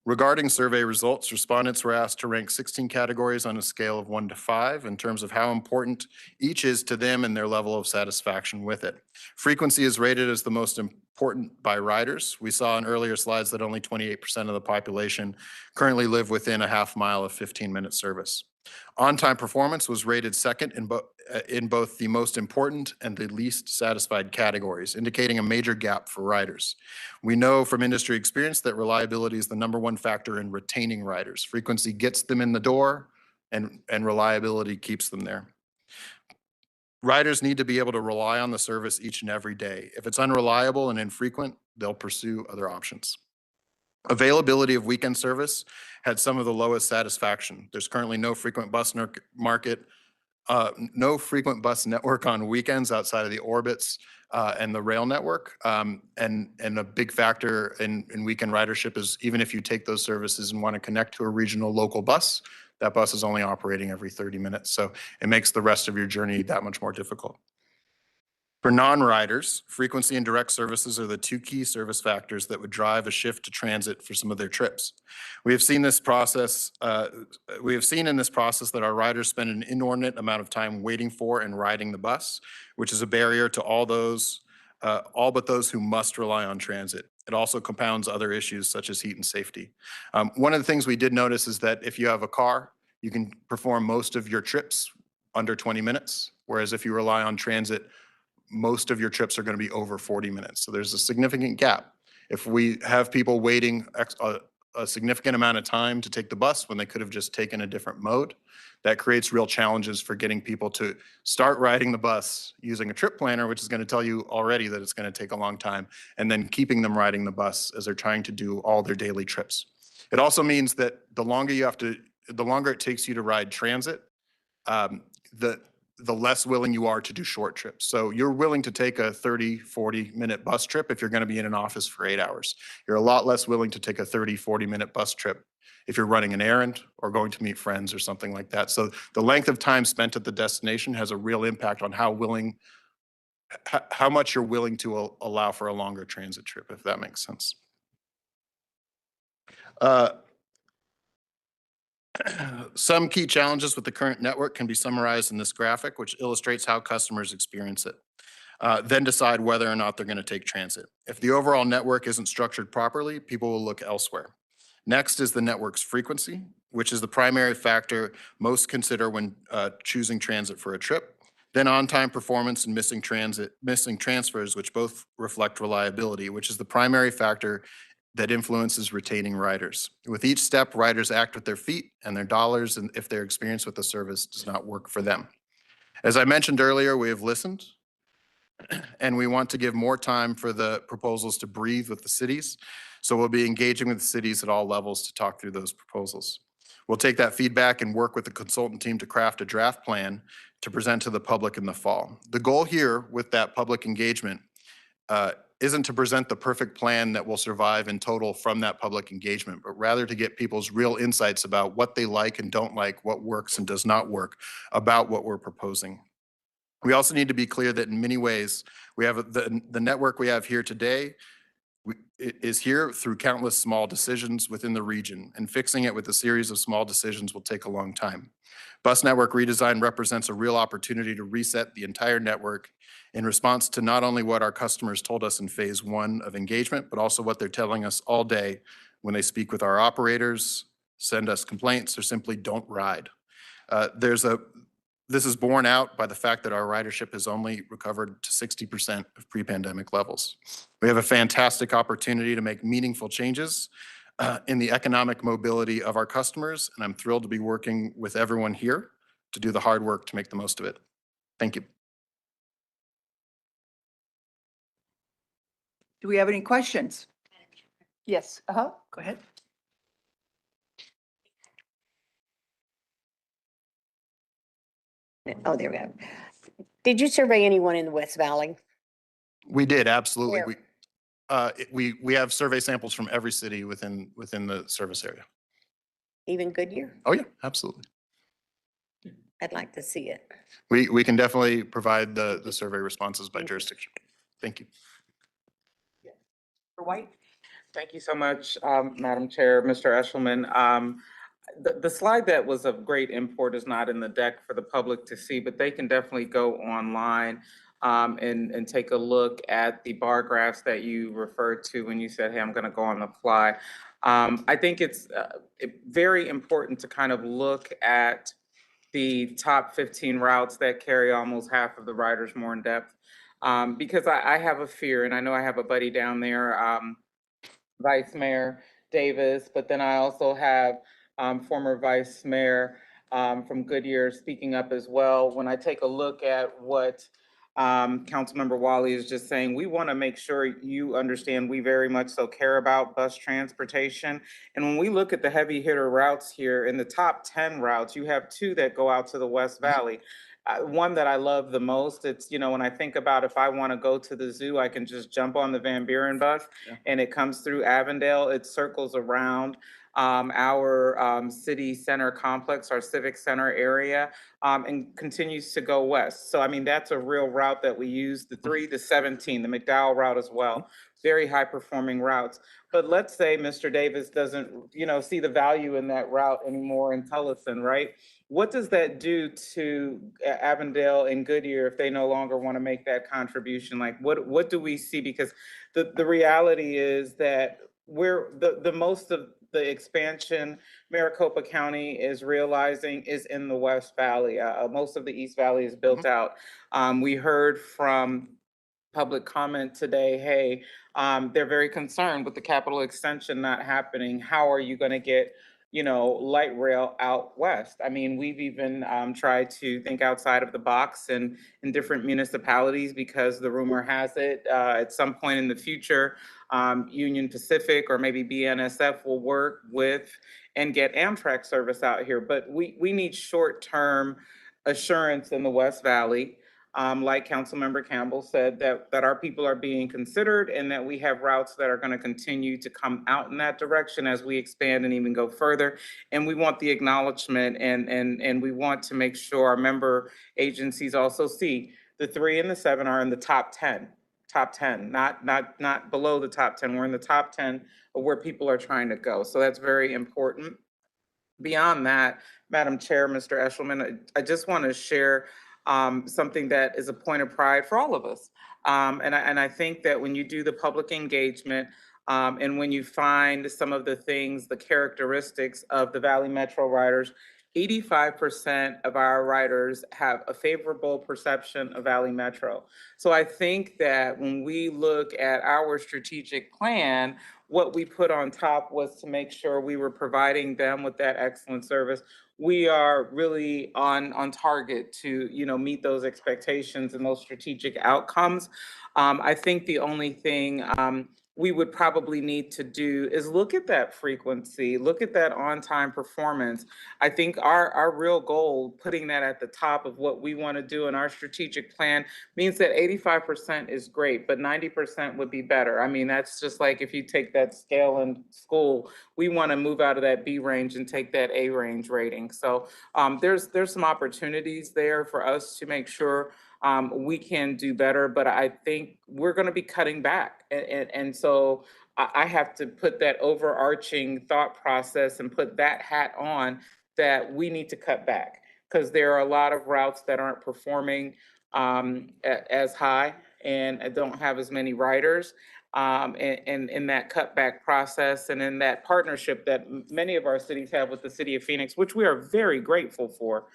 Regarding survey results, respondents were asked to rank 16 categories on a scale of 1 to 5 in terms of how important each is to them and their level of satisfaction with it. Frequency is rated as the most important by riders. We saw in earlier slides that only 28% of the population currently live within a half mile of 15-minute service. On-time performance was rated second in both the most important and the least satisfied categories, indicating a major gap for riders. We know from industry experience that reliability is the #1 factor in retaining riders. Frequency gets them in the door, and reliability keeps them there. Riders need to be able to rely on the service each and every day. If it's unreliable and infrequent, they'll pursue other options. Availability of weekend service had some of the lowest satisfaction. There's currently no frequent bus network on weekends outside of the Orbitz and the rail network. And a big factor in weekend ridership is even if you take those services and want to connect to a regional local bus, that bus is only operating every 30 minutes. So it makes the rest of your journey that much more difficult. For non-riders, frequency and direct services are the two key service factors that would drive a shift to transit for some of their trips. We have seen in this process that our riders spend an inordinate amount of time waiting for and riding the bus, which is a barrier to all but those who must rely on transit. It also compounds other issues such as heat and safety. One of the things we did notice is that if you have a car, you can perform most of your trips under 20 minutes, whereas if you rely on transit, most of your trips are going to be over 40 minutes. So there's a significant gap. If we have people waiting a significant amount of time to take the bus when they could have just taken a different mode, that creates real challenges for getting people to start riding the bus using a trip planner, which is going to tell you already that it's going to take a long time, and then keeping them riding the bus as they're trying to do all their daily trips. It also means that the longer it takes you to ride transit, the less willing you are to do short trips. So you're willing to take a 30, 40-minute bus trip if you're going to be in an office for 8 hours. You're a lot less willing to take a 30, 40-minute bus trip if you're running an errand or going to meet friends or something like that. So the length of time spent at the destination has a real impact on how much you're willing to allow for a longer transit trip, if that makes sense. Some key challenges with the current network can be summarized in this graphic, which illustrates how customers experience it. Then decide whether or not they're going to take transit. If the overall network isn't structured properly, people will look elsewhere. Next is the network's frequency, which is the primary factor most consider when choosing transit for a trip. Then on-time performance and missing transfers, which both reflect reliability, which is the primary factor that influences retaining riders. With each step, riders act with their feet and their dollars, and if their experience with the service does not work for them. As I mentioned earlier, we have listened, and we want to give more time for the proposals to breathe with the cities. So we'll be engaging with the cities at all levels to talk through those proposals. We'll take that feedback and work with the consultant team to craft a draft plan to present to the public in the fall. The goal here with that public engagement isn't to present the perfect plan that will survive in total from that public engagement, but rather to get people's real insights about what they like and don't like, what works and does not work about what we're proposing. We also need to be clear that in many ways, we have the network we have here today is here through countless small decisions within the region, and fixing it with a series of small decisions will take a long time. Bus network redesign represents a real opportunity to reset the entire network in response to not only what our customers told us in phase 1 of engagement, but also what they're telling us all day when they speak with our operators, send us complaints, or simply don't ride. This is borne out by the fact that our ridership has only recovered to 60% of pre-pandemic levels. We have a fantastic opportunity to make meaningful changes in the economic mobility of our customers, and I'm thrilled to be working with everyone here to do the hard work to make the most of it. Thank you. Do we have any questions? Yes, go ahead. Oh, there we go. Did you survey anyone in the West Valley? We did, absolutely. Where? We have survey samples from every city within the service area. Even Goodyear? Oh yeah, absolutely. I'd like to see it. We can definitely provide the survey responses by jurisdiction. Thank you. White? Thank you so much, Madam Chair, Mr. Eshelman. The slide that was of great import is not in the deck for the public to see, but they can definitely go online and take a look at the bar graphs that you referred to when you said, hey, I'm going to go on the fly. I think it's very important to kind of look at the top 15 routes that carry almost half of the riders more in depth. Because I have a fear, and I know I have a buddy down there, Vice Mayor Davis, but then I also have former Vice Mayor from Goodyear speaking up as well. When I take a look at what Councilmember Wally is just saying, we want to make sure you understand we very much so care about bus transportation. And when we look at the heavy hitter routes here, in the top 10 routes, you have 2 that go out to the West Valley. One that I love the most, it's, you know, when I think about if I want to go to the zoo, I can just jump on the Van Buren bus and it comes through Avondale. It circles around our city center complex, our civic center area, and continues to go west. So, I mean, that's a real route that we use, the 3 to 17, the McDowell route as well. Very high performing routes. But let's say Mr. Davis doesn't, you know, see the value in that route anymore in Tullison, right? What does that do to Avondale and Goodyear if they no longer want to make that contribution? Like, what do we see? Because the reality is that we're the most of the expansion Maricopa County is realizing is in the West Valley. Most of the East Valley is built out. We heard from public comment today, hey, they're very concerned with the capital extension not happening. How are you going to get, you know, light rail out west? I mean, we've even tried to think outside of the box in different municipalities, because the rumor has it at some point in the future, Union Pacific or maybe BNSF will work with and get Amtrak service out here. But we need short-term assurance in the West Valley. Like Councilmember Campbell said, that our people are being considered and that we have routes that are going to continue to come out in that direction as we expand and even go further. And we want the acknowledgement, and we want to make sure our member agencies also see the 3 and the 7 are in the top 10, not below the top 10. We're in the top 10 of where people are trying to go. So that's very important. Beyond that, Madam Chair, Mr. Eshelman, I just want to share something that is a point of pride for all of us. And I think that when you do the public engagement and when you find some of the things, the characteristics of the Valley Metro riders, 85% of our riders have a favorable perception of Valley Metro. So I think that when we look at our strategic plan, what we put on top was to make sure we were providing them with that excellent service. We are really on target to, you know, meet those expectations and those strategic outcomes. I think the only thing we would probably need to do is look at that frequency, look at that on-time performance. I think our real goal, putting that at the top of what we want to do in our strategic plan, means that 85% is great, but 90% would be better. I mean, that's just like if you take that scale in school, we want to move out of that B range and take that A range rating. So there's some opportunities there for us to make sure we can do better, but I think we're going to be cutting back. And so I have to put that overarching thought process and put that hat on, that we need to cut back, because there are a lot of routes that aren't performing as high and don't have as many riders. And in that cutback process and in that partnership that many of our cities have with the city of Phoenix, which we are very grateful for,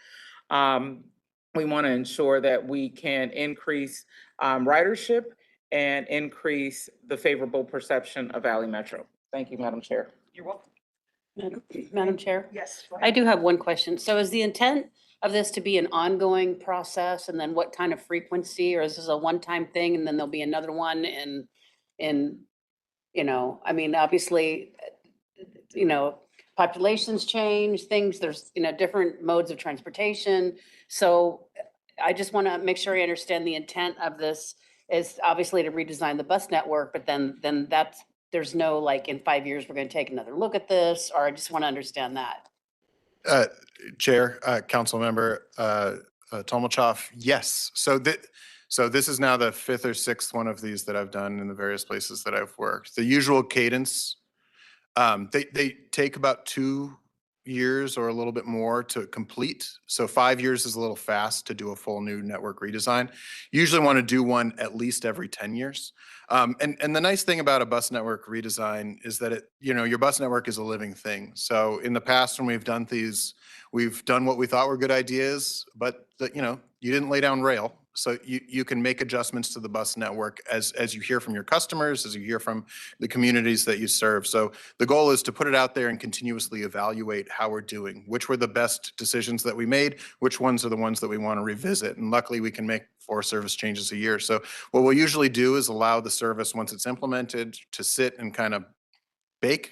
we want to ensure that we can increase ridership and increase the favorable perception of Valley Metro. Thank you, Madam Chair. You're welcome. Madam Chair? Yes. I do have one question. So is the intent of this to be an ongoing process, and then what kind of frequency, or is this a one-time thing and then there'll be another one in, you know, I mean, obviously, you know, populations change, things, there's, you know, different modes of transportation. So I just want to make sure I understand the intent of this is obviously to redesign the bus network, but then that's, there's no like in 5 years, we're going to take another look at this, or I just want to understand that. Chair, Council Member Tomachov, yes. So this is now the 5th or 6th one of these that I've done in the various places that I've worked. The usual cadence, they take about 2 years or a little bit more to complete. So 5 years is a little fast to do a full new network redesign. Usually want to do one at least every 10 years. And the nice thing about a bus network redesign is that your bus network is a living thing. So in the past, when we've done these, we've done what we thought were good ideas, but you didn't lay down rail. So you can make adjustments to the bus network as you hear from your customers, as you hear from the communities that you serve. So the goal is to put it out there and continuously evaluate how we're doing, which were the best decisions that we made, which ones are the ones that we want to revisit. And luckily we can make 4 service changes a year. So what we'll usually do is allow the service, once it's implemented, to sit and kind of bake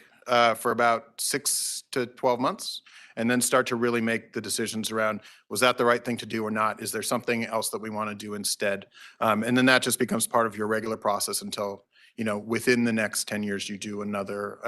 for about 6 to 12 months, and then start to really make the decisions around, was that the right thing to do or not? Is there something else that we want to do instead? And then that just becomes part of your regular process until, within the next 10 years, you do another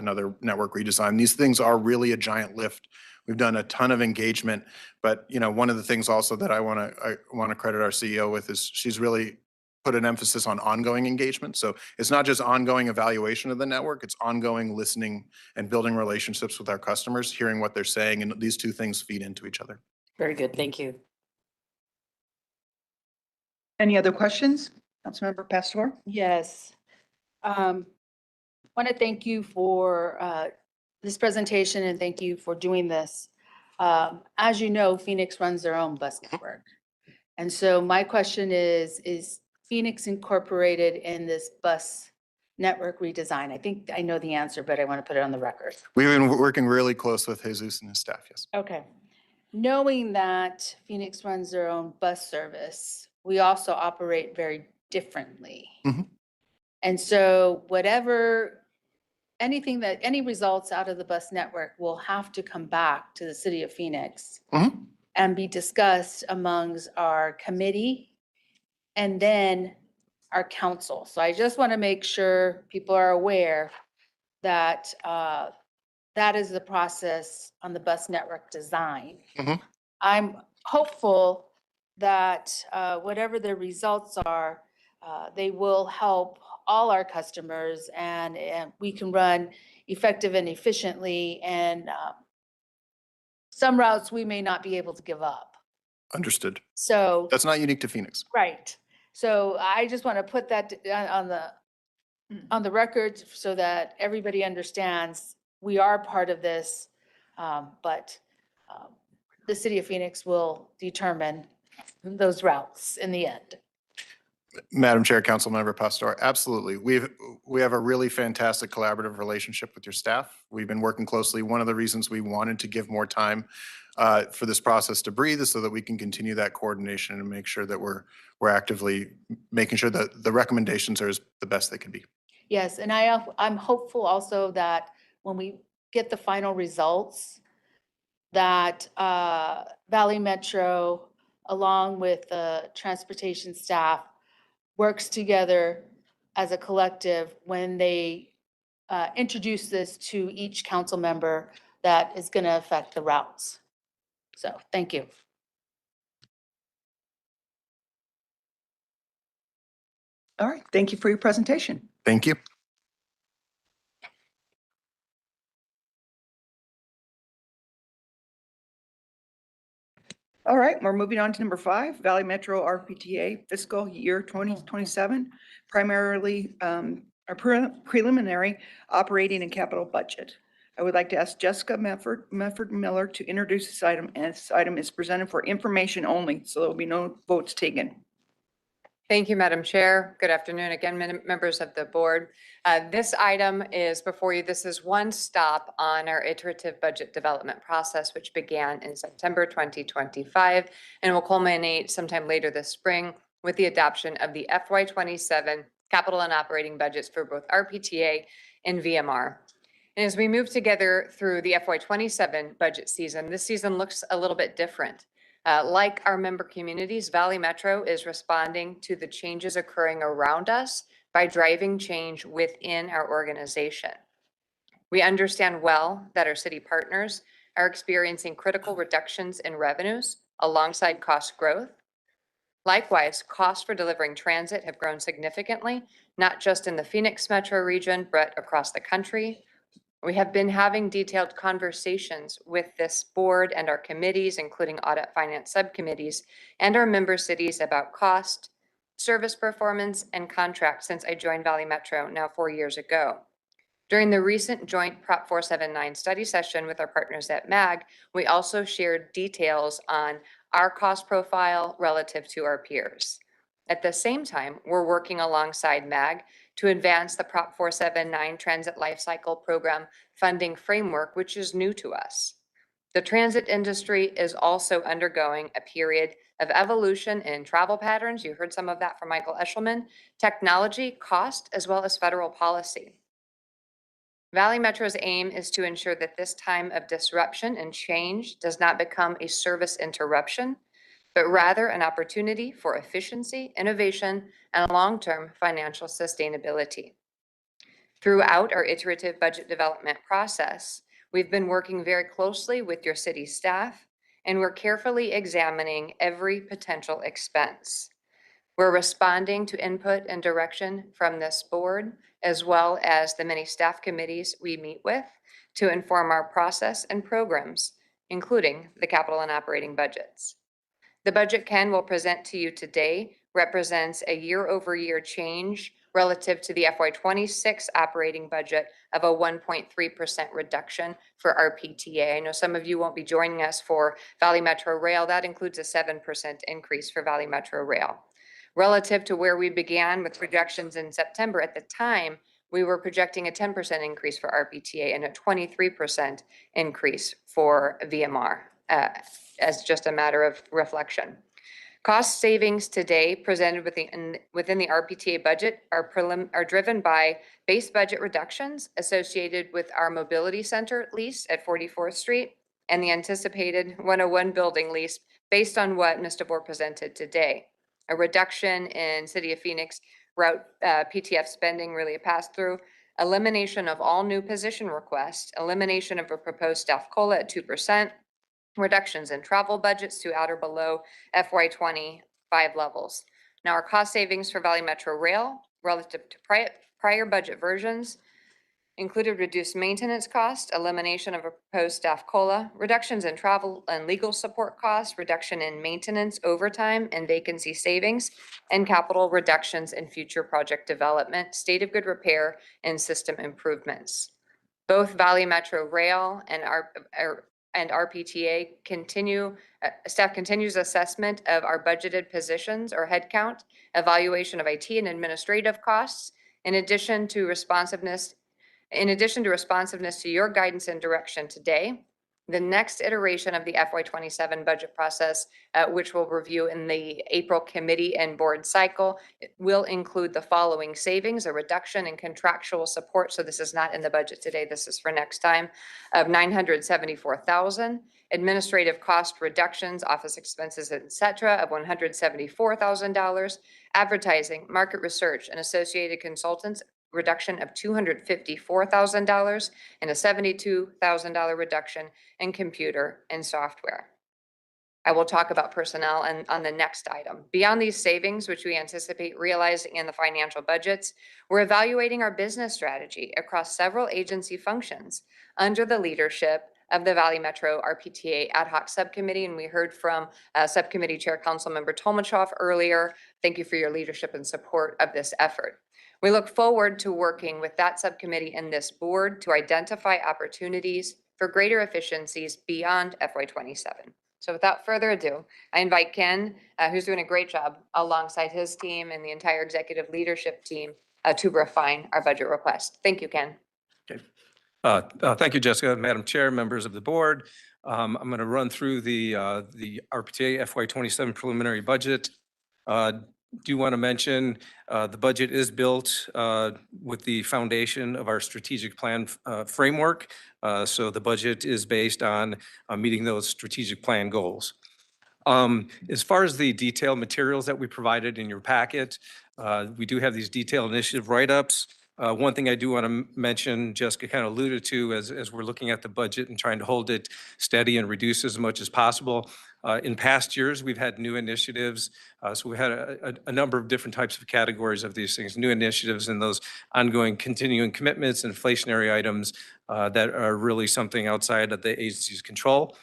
network redesign. These things are really a giant lift. We've done a ton of engagement, but one of the things also that I want to credit our CEO with is she's really put an emphasis on ongoing engagement. So it's not just ongoing evaluation of the network, it's ongoing listening and building relationships with our customers, hearing what they're saying, and these two things feed into each other. Very good. Thank you. Any other questions? Councilmember Pastor? Yes. Want to thank you for this presentation and thank you for doing this. As you know, Phoenix runs their own bus network. And so my question is Phoenix incorporated in this bus network redesign? I think I know the answer, but I want to put it on the record. We've been working really close with Jesus and his staff, yes. Okay. Knowing that Phoenix runs their own bus service, we also operate very differently. Mhm. And so any results out of the bus network will have to come back to the city of Phoenix Mhm. and be discussed amongst our committee and then our council. So I just want to make sure people are aware that that is the process on the bus network design. Mhm. I'm hopeful that whatever the results are, they will help all our customers and we can run effective and efficiently, and some routes we may not be able to give up. Understood. So That's not unique to Phoenix. right. So I just want to put that on the record so that everybody understands we are part of this, but the city of Phoenix will determine those routes in the end. Madam Chair, Councilmember Pastor, absolutely. We have a really fantastic collaborative relationship with your staff. We've been working closely. One of the reasons we wanted to give more time for this process to breathe is so that we can continue that coordination and make sure that we're actively making sure that the recommendations are the best they can be. Yes, and I'm hopeful also that when we get the final results, that Valley Metro, along with the transportation staff, works together as a collective when they introduce this to each council member that is going to affect the routes. So, thank you. All right, thank you for your presentation. Thank you. All right, we're moving on to number 5, Valley Metro RPTA fiscal year 2027, primarily a preliminary operating and capital budget. I would like to ask Jessica Medford Miller to introduce this item, and this item is presented for information only, so there will be no votes taken. Thank you, Madam Chair. Good afternoon again, members of the board. This item is before you. This is one stop on our iterative budget development process, which began in September 2025 and will culminate sometime later this spring with the adoption of the FY27 capital and operating budgets for both RPTA and VMR. And as we move together through the FY27 budget season, this season looks a little bit different. Like our member communities, Valley Metro is responding to the changes occurring around us by driving change within our organization. We understand well that our city partners are experiencing critical reductions in revenues alongside cost growth. Likewise, costs for delivering transit have grown significantly, not just in the Phoenix metro region, but across the country. We have been having detailed conversations with this board and our committees, including audit finance subcommittees, and our member cities about cost, service performance, and contracts since I joined Valley Metro now 4 years ago. During the recent joint Prop 479 study session with our partners at MAG, we also shared details on our cost profile relative to our peers. At the same time, we're working alongside MAG to advance the Prop 479 Transit Lifecycle Program funding framework, which is new to us. The transit industry is also undergoing a period of evolution in travel patterns. You heard some of that from Michael Eshelman, technology, cost, as well as federal policy. Valley Metro's aim is to ensure that this time of disruption and change does not become a service interruption, but rather an opportunity for efficiency, innovation, and long-term financial sustainability. Throughout our iterative budget development process, we've been working very closely with your city staff, and we're carefully examining every potential expense. We're responding to input and direction from this board, as well as the many staff committees we meet with to inform our process and programs, including the capital and operating budgets. The budget Ken will present to you today represents a year-over-year change relative to the FY26 operating budget of a 1.3% reduction for RPTA. I know some of you won't be joining us for Valley Metro Rail. That includes a 7% increase for Valley Metro Rail. Relative to where we began with projections in September, at the time, we were projecting a 10% increase for RPTA and a 23% increase for VMR, as just a matter of reflection. Cost savings today presented within the RPTA budget are driven by base budget reductions associated with our mobility center lease at 44th Street and the anticipated 101 building lease based on what Ms. DeVore presented today. A reduction in City of Phoenix route PTF spending, really a pass-through, elimination of all new position requests, elimination of a proposed staff COLA at 2%, reductions in travel budgets to at or below FY25 levels. Now, our cost savings for Valley Metro Rail relative to prior budget versions included reduced maintenance cost, elimination of a proposed staff COLA, reductions in travel and legal support costs, reduction in maintenance, overtime, and vacancy savings, and capital reductions in future project development, state of good repair, and system improvements. Both Valley Metro Rail and RPTA staff continues assessment of our budgeted positions or headcount, evaluation of IT and administrative costs, in addition to responsiveness to your guidance and direction today. The next iteration of the FY27 budget process, which we'll review in the April committee and board cycle, will include the following savings: a reduction in contractual support. So this is not in the budget today. This is for next time, of $974,000. Administrative cost reductions, office expenses, etc., of $174,000. Advertising, market research, and associated consultants, reduction of $254,000, and a $72,000 reduction in computer and software. I will talk about personnel and on the next item. Beyond these savings, which we anticipate realizing in the financial budgets, we're evaluating our business strategy across several agency functions under the leadership of the Valley Metro RPTA Ad Hoc Subcommittee, and we heard from Subcommittee Chair Councilmember Tolmachoff earlier. Thank you for your leadership and support of this effort. We look forward to working with that subcommittee and this board to identify opportunities for greater efficiencies beyond FY27. So without further ado, I invite Ken, who's doing a great job alongside his team and the entire executive leadership team to refine our budget request. Thank you, Ken. Thank you, Jessica. Madam Chair, members of the board. I'm going to run through the RPTA FY27 preliminary budget. Do want to mention the budget is built with the foundation of our strategic plan framework. So the budget is based on meeting those strategic plan goals. As far as the detailed materials that we provided in your packet, we do have these detailed initiative write-ups. One thing I do want to mention, Jessica kind of alluded to as we're looking at the budget and trying to hold it steady and reduce as much as possible. In past years, we've had new initiatives. So we had a number of different types of categories of these things, new initiatives and those ongoing continuing commitments, inflationary items that are really something outside of the agency's control.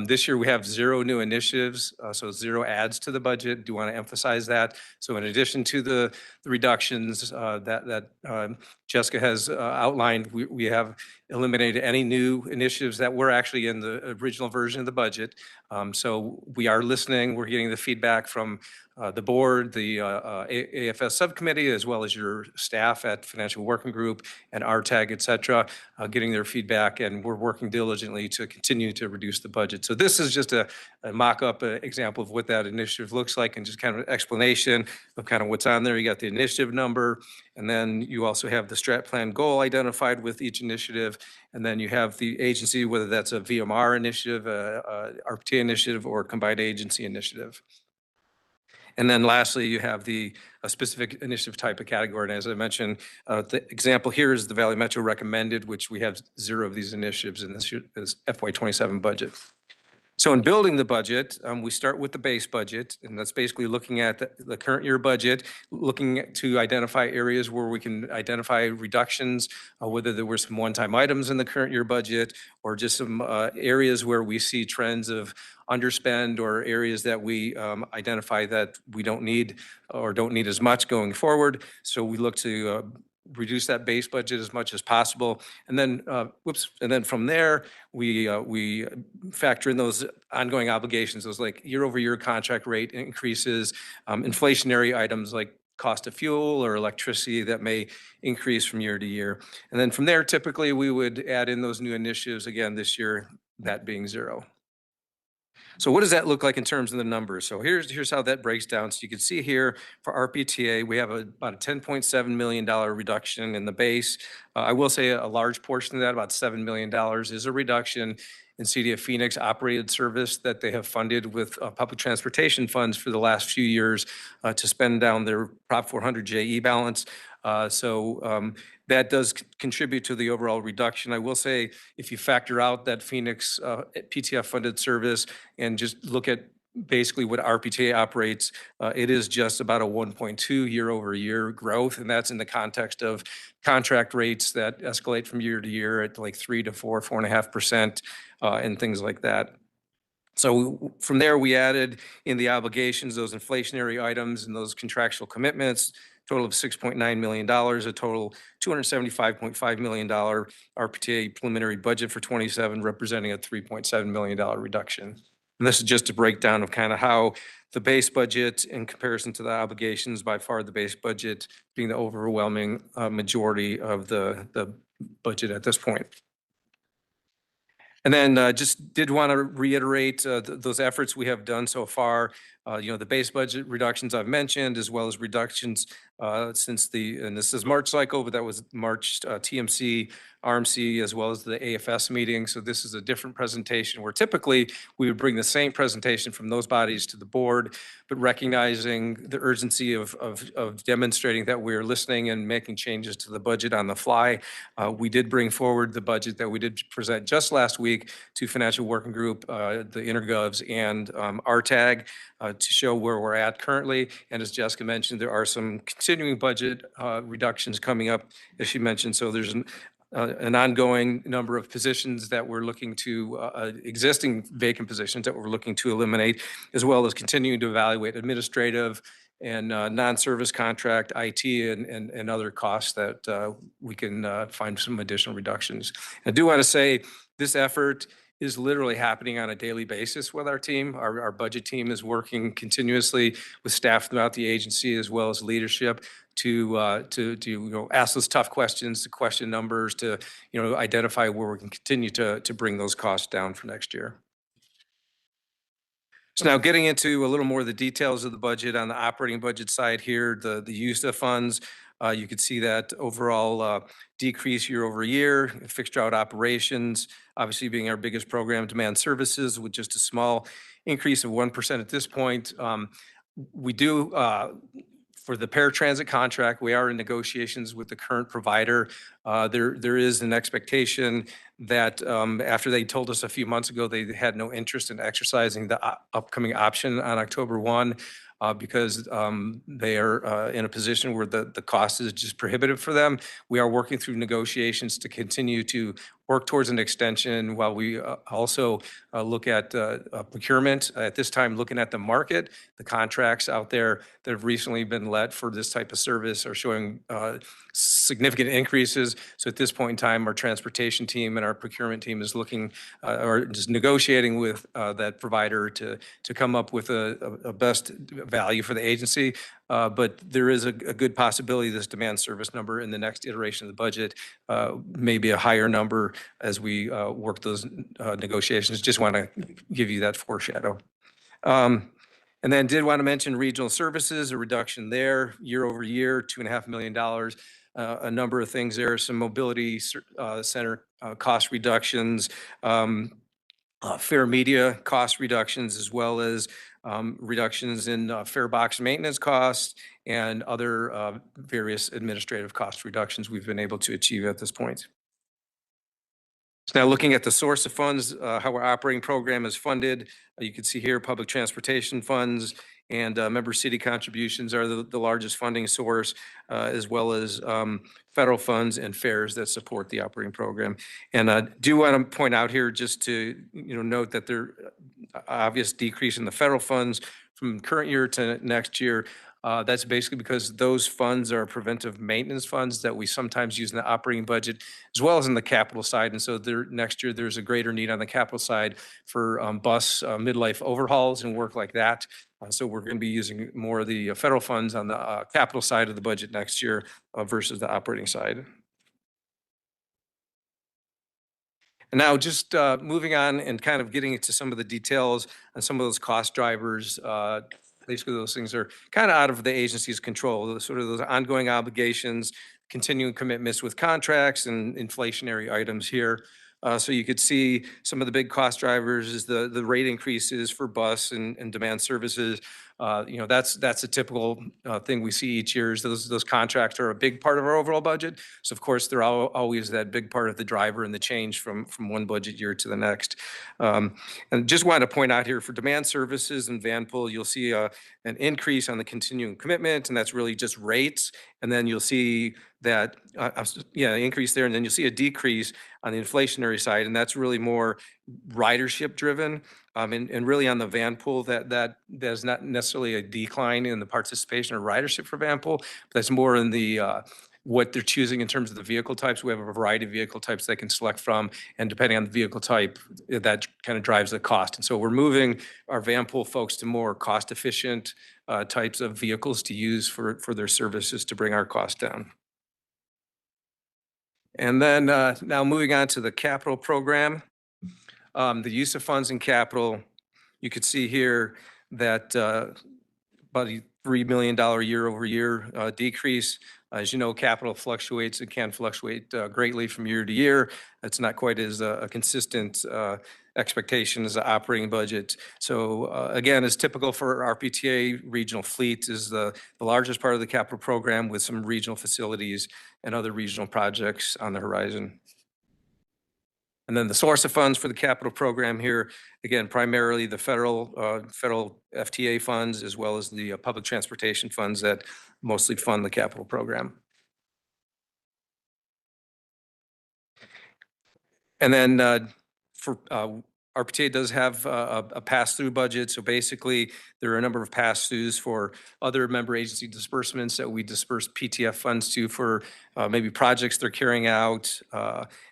This year we have 0 new initiatives, so 0 adds to the budget. Do want to emphasize that. So in addition to the reductions that Jessica has outlined, we have eliminated any new initiatives that were actually in the original version of the budget. So we are listening. We're getting the feedback from the board, the AFS subcommittee, as well as your staff at Financial Working Group and RTAG, et cetera, getting their feedback, and we're working diligently to continue to reduce the budget. So this is just a mock-up example of what that initiative looks like, and just kind of an explanation of kind of what's on there. You got the initiative number, and then you also have the strat plan goal identified with each initiative, and then you have the agency, whether that's a VMR initiative, a RPTA initiative, or a combined agency initiative. And then lastly, you have the specific initiative type of category. And as I mentioned, the example here is the Valley Metro recommended, which we have 0 of these initiatives in this FY27 budget. So in building the budget, we start with the base budget, and that's basically looking at the current year budget, looking to identify areas where we can identify reductions, whether there were some one-time items in the current year budget, or just some areas where we see trends of underspend, or areas that we identify that we don't need or don't need as much going forward. So we look to reduce that base budget as much as possible. And then, and then from there, we factor in those ongoing obligations, those like year-over-year contract rate increases, inflationary items like cost of fuel or electricity that may increase from year to year. And then from there, typically, we would add in those new initiatives again this year, that being 0. So what does that look like in terms of the numbers? So here's how that breaks down. So you can see here for RPTA, we have about a $10.7 million reduction in the base. I will say a large portion of that, about $7 million, is a reduction in City of Phoenix operated service that they have funded with public transportation funds for the last few years to spend down their Prop 400 JE balance. That does contribute to the overall reduction. I will say, if you factor out that Phoenix PTF funded service and just look at basically what RPTA operates, it is just about a 1.2 year-over-year growth, and that's in the context of contract rates that escalate from year to year at like 3 to 4.5%, and things like that. So from there, we added in the obligations, those inflationary items and those contractual commitments, total of $6.9 million, a total $275.5 million RPTA preliminary budget for 27, representing a $3.7 million reduction. And this is just a breakdown of kind of how the base budget in comparison to the obligations, by far the base budget being the overwhelming majority of the budget at this point. And then just did want to reiterate those efforts we have done so far. The base budget reductions I've mentioned, as well as reductions since and this is March cycle, but that was March TMC, RMC, as well as the AFS meeting. So this is a different presentation where typically we would bring the same presentation from those bodies to the board, but recognizing the urgency of demonstrating that we're listening and making changes to the budget on the fly. We did bring forward the budget that we did present just last week to Financial Working Group, the InterGovs, and RTAG to show where we're at currently. And as Jessica mentioned, there are some continuing budget reductions coming up, as she mentioned. So there's an ongoing number of positions that we're looking to, existing vacant positions that we're looking to eliminate, as well as continuing to evaluate administrative and non-service contract, IT, and other costs that we can find some additional reductions. I do want to say this effort is literally happening on a daily basis with our team. Our budget team is working continuously with staff throughout the agency, as well as leadership, to ask those tough questions, to question numbers, to identify where we can continue to bring those costs down for next year. So now getting into a little more of the details of the budget on the operating budget side here, the use of funds. You could see that overall decrease year over year, fixed route operations, obviously being our biggest program, demand services, with just a small increase of 1% at this point. We do, For the paratransit contract, we are in negotiations with the current provider. There is an expectation that after they told us a few months ago they had no interest in exercising the upcoming option on October 1 because they are in a position where the cost is just prohibitive for them. We are working through negotiations to continue to work towards an extension while we also look at procurement. At this time, looking at the market, the contracts out there that have recently been let for this type of service are showing significant increases. So at this point in time, our transportation team and our procurement team is looking or just negotiating with that provider to come up with a best value for the agency. But there is a good possibility this demand service number in the next iteration of the budget may be a higher number as we work those negotiations. Just want to give you that foreshadow. And then did want to mention regional services, a reduction there year over year, $2.5 million. A number of things there, some mobility center cost reductions, fair media cost reductions, as well as reductions in fare box maintenance costs and other various administrative cost reductions we've been able to achieve at this point. So now looking at the source of funds, how our operating program is funded, you can see here public transportation funds and member city contributions are the largest funding source, as well as federal funds and fares that support the operating program. And I do want to point out here just to note that there obvious decrease in the federal funds from current year to next year. That's basically because those funds are preventive maintenance funds that we sometimes use in the operating budget as well as in the capital side. And so next year, there's a greater need on the capital side for bus midlife overhauls and work like that. So we're going to be using more of the federal funds on the capital side of the budget next year versus the operating side. And now just moving on and kind of getting into some of the details and some of those cost drivers. Basically, those things are kind of out of the agency's control, sort of those ongoing obligations, continuing commitments with contracts and inflationary items here. So you could see some of the big cost drivers is the rate increases for bus and demand services. That's a typical thing we see each year is those contracts are a big part of our overall budget. So of course, they're always that big part of the driver and the change from one budget year to the next. And just wanted to point out here for demand services and Vanpool, you'll see an increase on the continuing commitment, and that's really just rates. And then you'll see that, increase there, and then you'll see a decrease on the inflationary side, and that's really more ridership driven. And really on the Vanpool, that there's not necessarily a decline in the participation or ridership for Vanpool, but that's more in the what they're choosing in terms of the vehicle types. We have a variety of vehicle types they can select from, and depending on the vehicle type, that kind of drives the cost. And so we're moving our Vanpool folks to more cost efficient types of vehicles to use for their services to bring our cost down. And then now moving on to the capital program, the use of funds in capital, you could see here that about a $3 million year over year decrease. As you know, capital fluctuates. It can fluctuate greatly from year to year. It's not quite as a consistent expectation as the operating budget. So again, as typical for RPTA, regional fleet is the largest part of the capital program with some regional facilities and other regional projects on the horizon. And then the source of funds for the capital program here, again, primarily the federal FTA funds, as well as the public transportation funds that mostly fund the capital program. And then for RPTA does have a pass-through budget. So basically, there are a number of pass-throughs for other member agency disbursements that we disperse PTF funds to for maybe projects they're carrying out.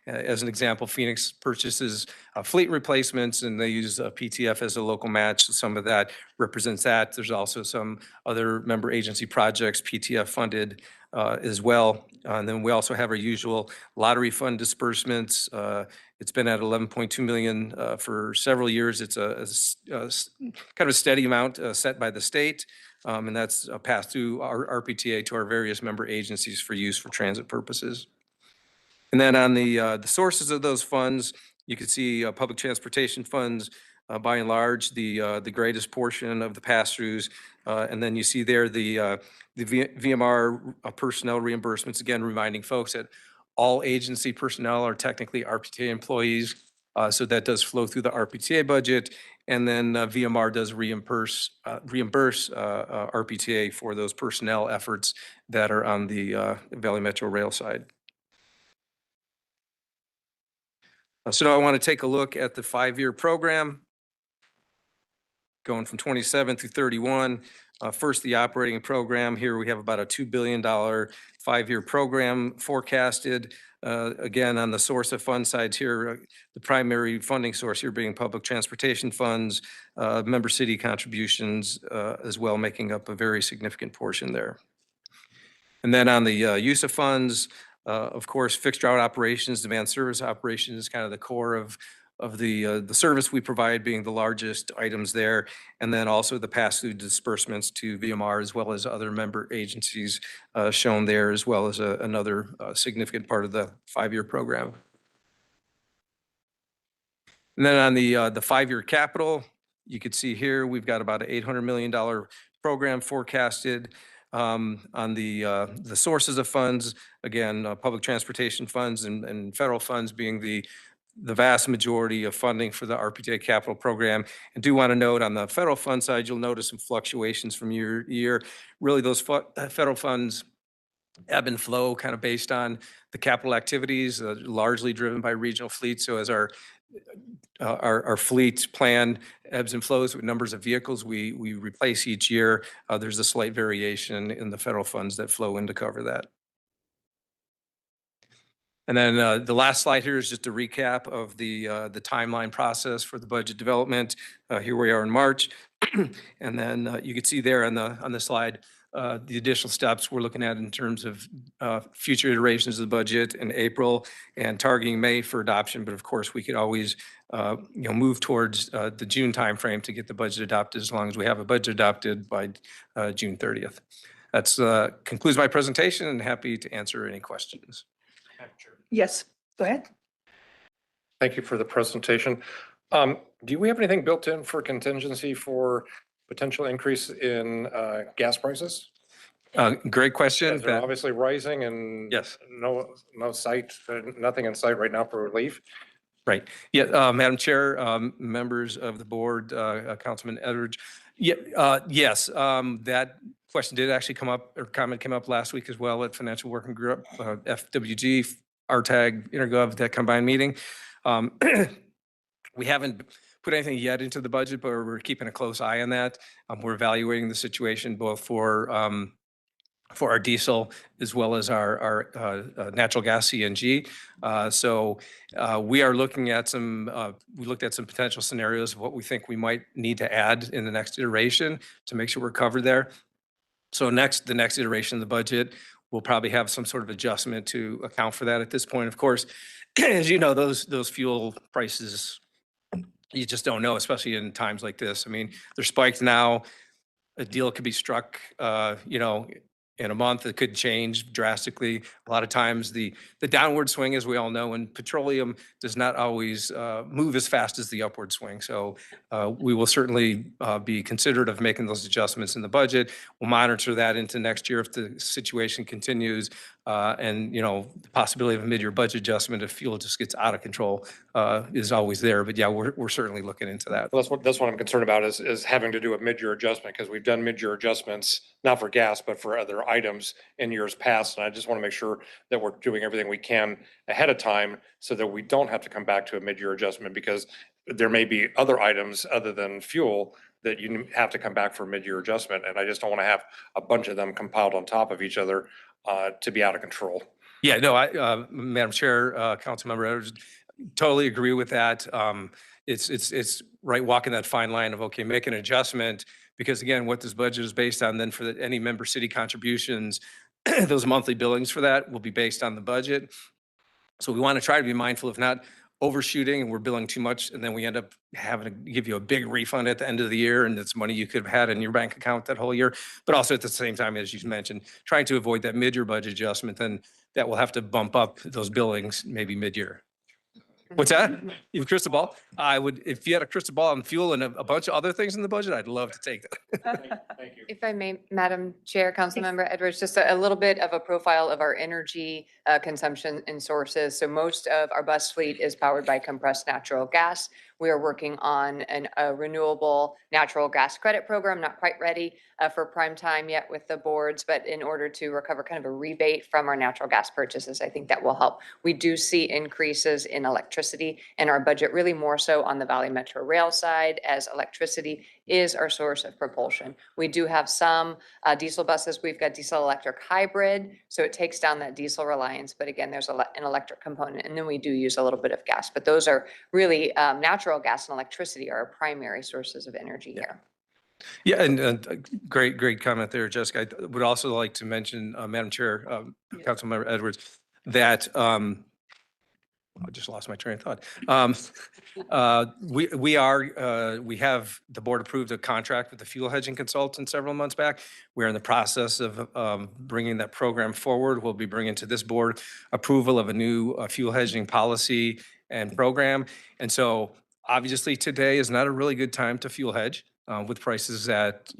As an example, Phoenix purchases fleet replacements and they use PTF as a local match. So some of that represents that. There's also some other member agency projects PTF funded as well. And then we also have our usual lottery fund disbursements. It's been at 11.2 million for several years. It's a kind of a steady amount set by the state, and that's passed through our RPTA to our various member agencies for use for transit purposes. And then on the sources of those funds, you can see public transportation funds by and large, the greatest portion of the pass-throughs. And then you see there the VMR personnel reimbursements, again, reminding folks that all agency personnel are technically RPTA employees. So that does flow through the RPTA budget. And then VMR does reimburse RPTA for those personnel efforts that are on the Valley Metro Rail side. So now I want to take a look at the 5-year program going from 27 through 31. First, the operating program. Here we have about a $2 billion 5-year program forecasted. Again, on the source of fund sides here, the primary funding source here being public transportation funds, member city contributions as well, making up a very significant portion there. And then on the use of funds, of course, fixed route operations, demand service operations is kind of the core of the service we provide, being the largest items there. And then also the pass-through disbursements to VMR as well as other member agencies shown there, as well as another significant part of the 5-year program. And then on the 5-year capital, you could see here, we've got about an $800 million program forecasted. On the sources of funds, again, public transportation funds and federal funds being the vast majority of funding for the RPTA capital program. And do want to note on the federal fund side, you'll notice some fluctuations from year to year. Really, those federal funds ebb and flow kind of based on the capital activities, largely driven by regional fleets. So as our fleet plan ebbs and flows with numbers of vehicles we replace each year, there's a slight variation in the federal funds that flow in to cover that. And then the last slide here is just a recap of the timeline process for the budget development. Here we are in March. And then you can see there on the slide the additional steps we're looking at in terms of future iterations of the budget in April and targeting May for adoption. But of course, we could always move towards the June timeframe to get the budget adopted, as long as we have a budget adopted by June 30th. That's concludes my presentation, and happy to answer any questions. Yes, go ahead. Thank you for the presentation. Do we have anything built in for contingency for potential increase in gas prices? Great question. They're obviously rising, and yes, nothing in sight right now for relief. Right. Yeah, Madam Chair, members of the board, Councilman Edwards. Yeah, yes, that question did actually come up, or comment came up last week as well at Financial Working Group, FWG, RTAG, Intergov, that combined meeting. We haven't put anything yet into the budget, but we're keeping a close eye on that. We're evaluating the situation both for our diesel as well as our natural gas CNG. So we are looking at we looked at some potential scenarios of what we think we might need to add in the next iteration to make sure we're covered there. So the next iteration of the budget, we'll probably have some sort of adjustment to account for that at this point. Of course, as you know, those fuel prices, you just don't know, especially in times like this. I mean, they're spiked now. A deal could be struck, in a month. It could change drastically. A lot of times the downward swing, as we all know, in petroleum does not always move as fast as the upward swing. So we will certainly be considerate of making those adjustments in the budget. We'll monitor that into next year if the situation continues. And the possibility of a mid-year budget adjustment if fuel just gets out of control is always there. But yeah, we're certainly looking into that. Well, that's what I'm concerned about is having to do a mid-year adjustment, because we've done mid-year adjustments, not for gas, but for other items in years past. And I just want to make sure that we're doing everything we can ahead of time so that we don't have to come back to a mid-year adjustment, because there may be other items other than fuel that you have to come back for a mid-year adjustment. And I just don't want to have a bunch of them compiled on top of each other to be out of control. Yeah, no, Madam Chair, Councilmember, I totally agree with that. It's right, walking that fine line of, okay, make an adjustment, because again, what this budget is based on, then for any member city contributions, those monthly billings for that will be based on the budget. So we want to try to be mindful of not overshooting and we're billing too much, and then we end up having to give you a big refund at the end of the year, and it's money you could have had in your bank account that whole year. But also at the same time, as you mentioned, trying to avoid that mid-year budget adjustment, then that will have to bump up those billings maybe mid-year. What's that? You have a crystal ball? I would, if you had a crystal ball on fuel and a bunch of other things in the budget, I'd love to take that. Thank you. If I may, Madam Chair, Councilmember Edwards, just a little bit of a profile of our energy consumption and sources. So most of our bus fleet is powered by compressed natural gas. We are working on a renewable natural gas credit program, not quite ready for prime time yet with the boards, but in order to recover kind of a rebate from our natural gas purchases, I think that will help. We do see increases in electricity in our budget, really more so on the Valley Metro Rail side, as electricity is our source of propulsion. We do have some diesel buses. We've got diesel electric hybrid, so it takes down that diesel reliance. But again, there's an electric component, and then we do use a little bit of gas. But those are really natural gas and electricity are our primary sources of energy here. Yeah, and great comment there, Jessica. I would also like to mention, Madam Chair, Councilmember Edwards, that I just lost my train of thought. We have, the board approved a contract with the fuel hedging consultant several months back. We're in the process of bringing that program forward. We'll be bringing to this board approval of a new fuel hedging policy and program. And so obviously today is not a really good time to fuel hedge with prices at,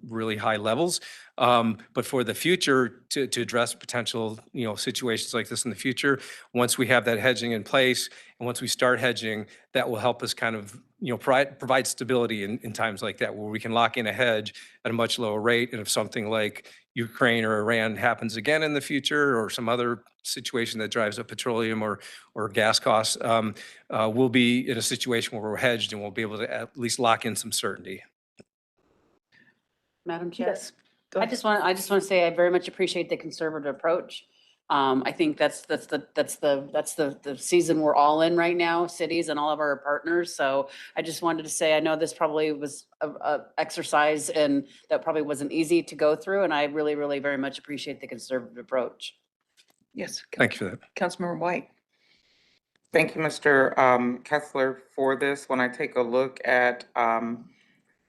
really high levels. But for the future, to address potential, situations like this in the future, once we have that hedging in place and once we start hedging, that will help us kind of, provide stability in times like that, where we can lock in a hedge at a much lower rate. And if something like Ukraine or Iran happens again in the future, or some other situation that drives up petroleum or gas costs, we'll be in a situation where we're hedged and we'll be able to at least lock in some certainty. Madam Chair? Yes. Go I ahead. just want to say I very much appreciate the conservative approach. I think that's the season we're all in right now, cities and all of our partners. So I just wanted to say, I know this probably was a exercise and that probably wasn't easy to go through. And I really, really very much appreciate the conservative approach. Yes. Thank you for that. Councilmember White. Thank you, Mr. Kessler, for this. When I take a look at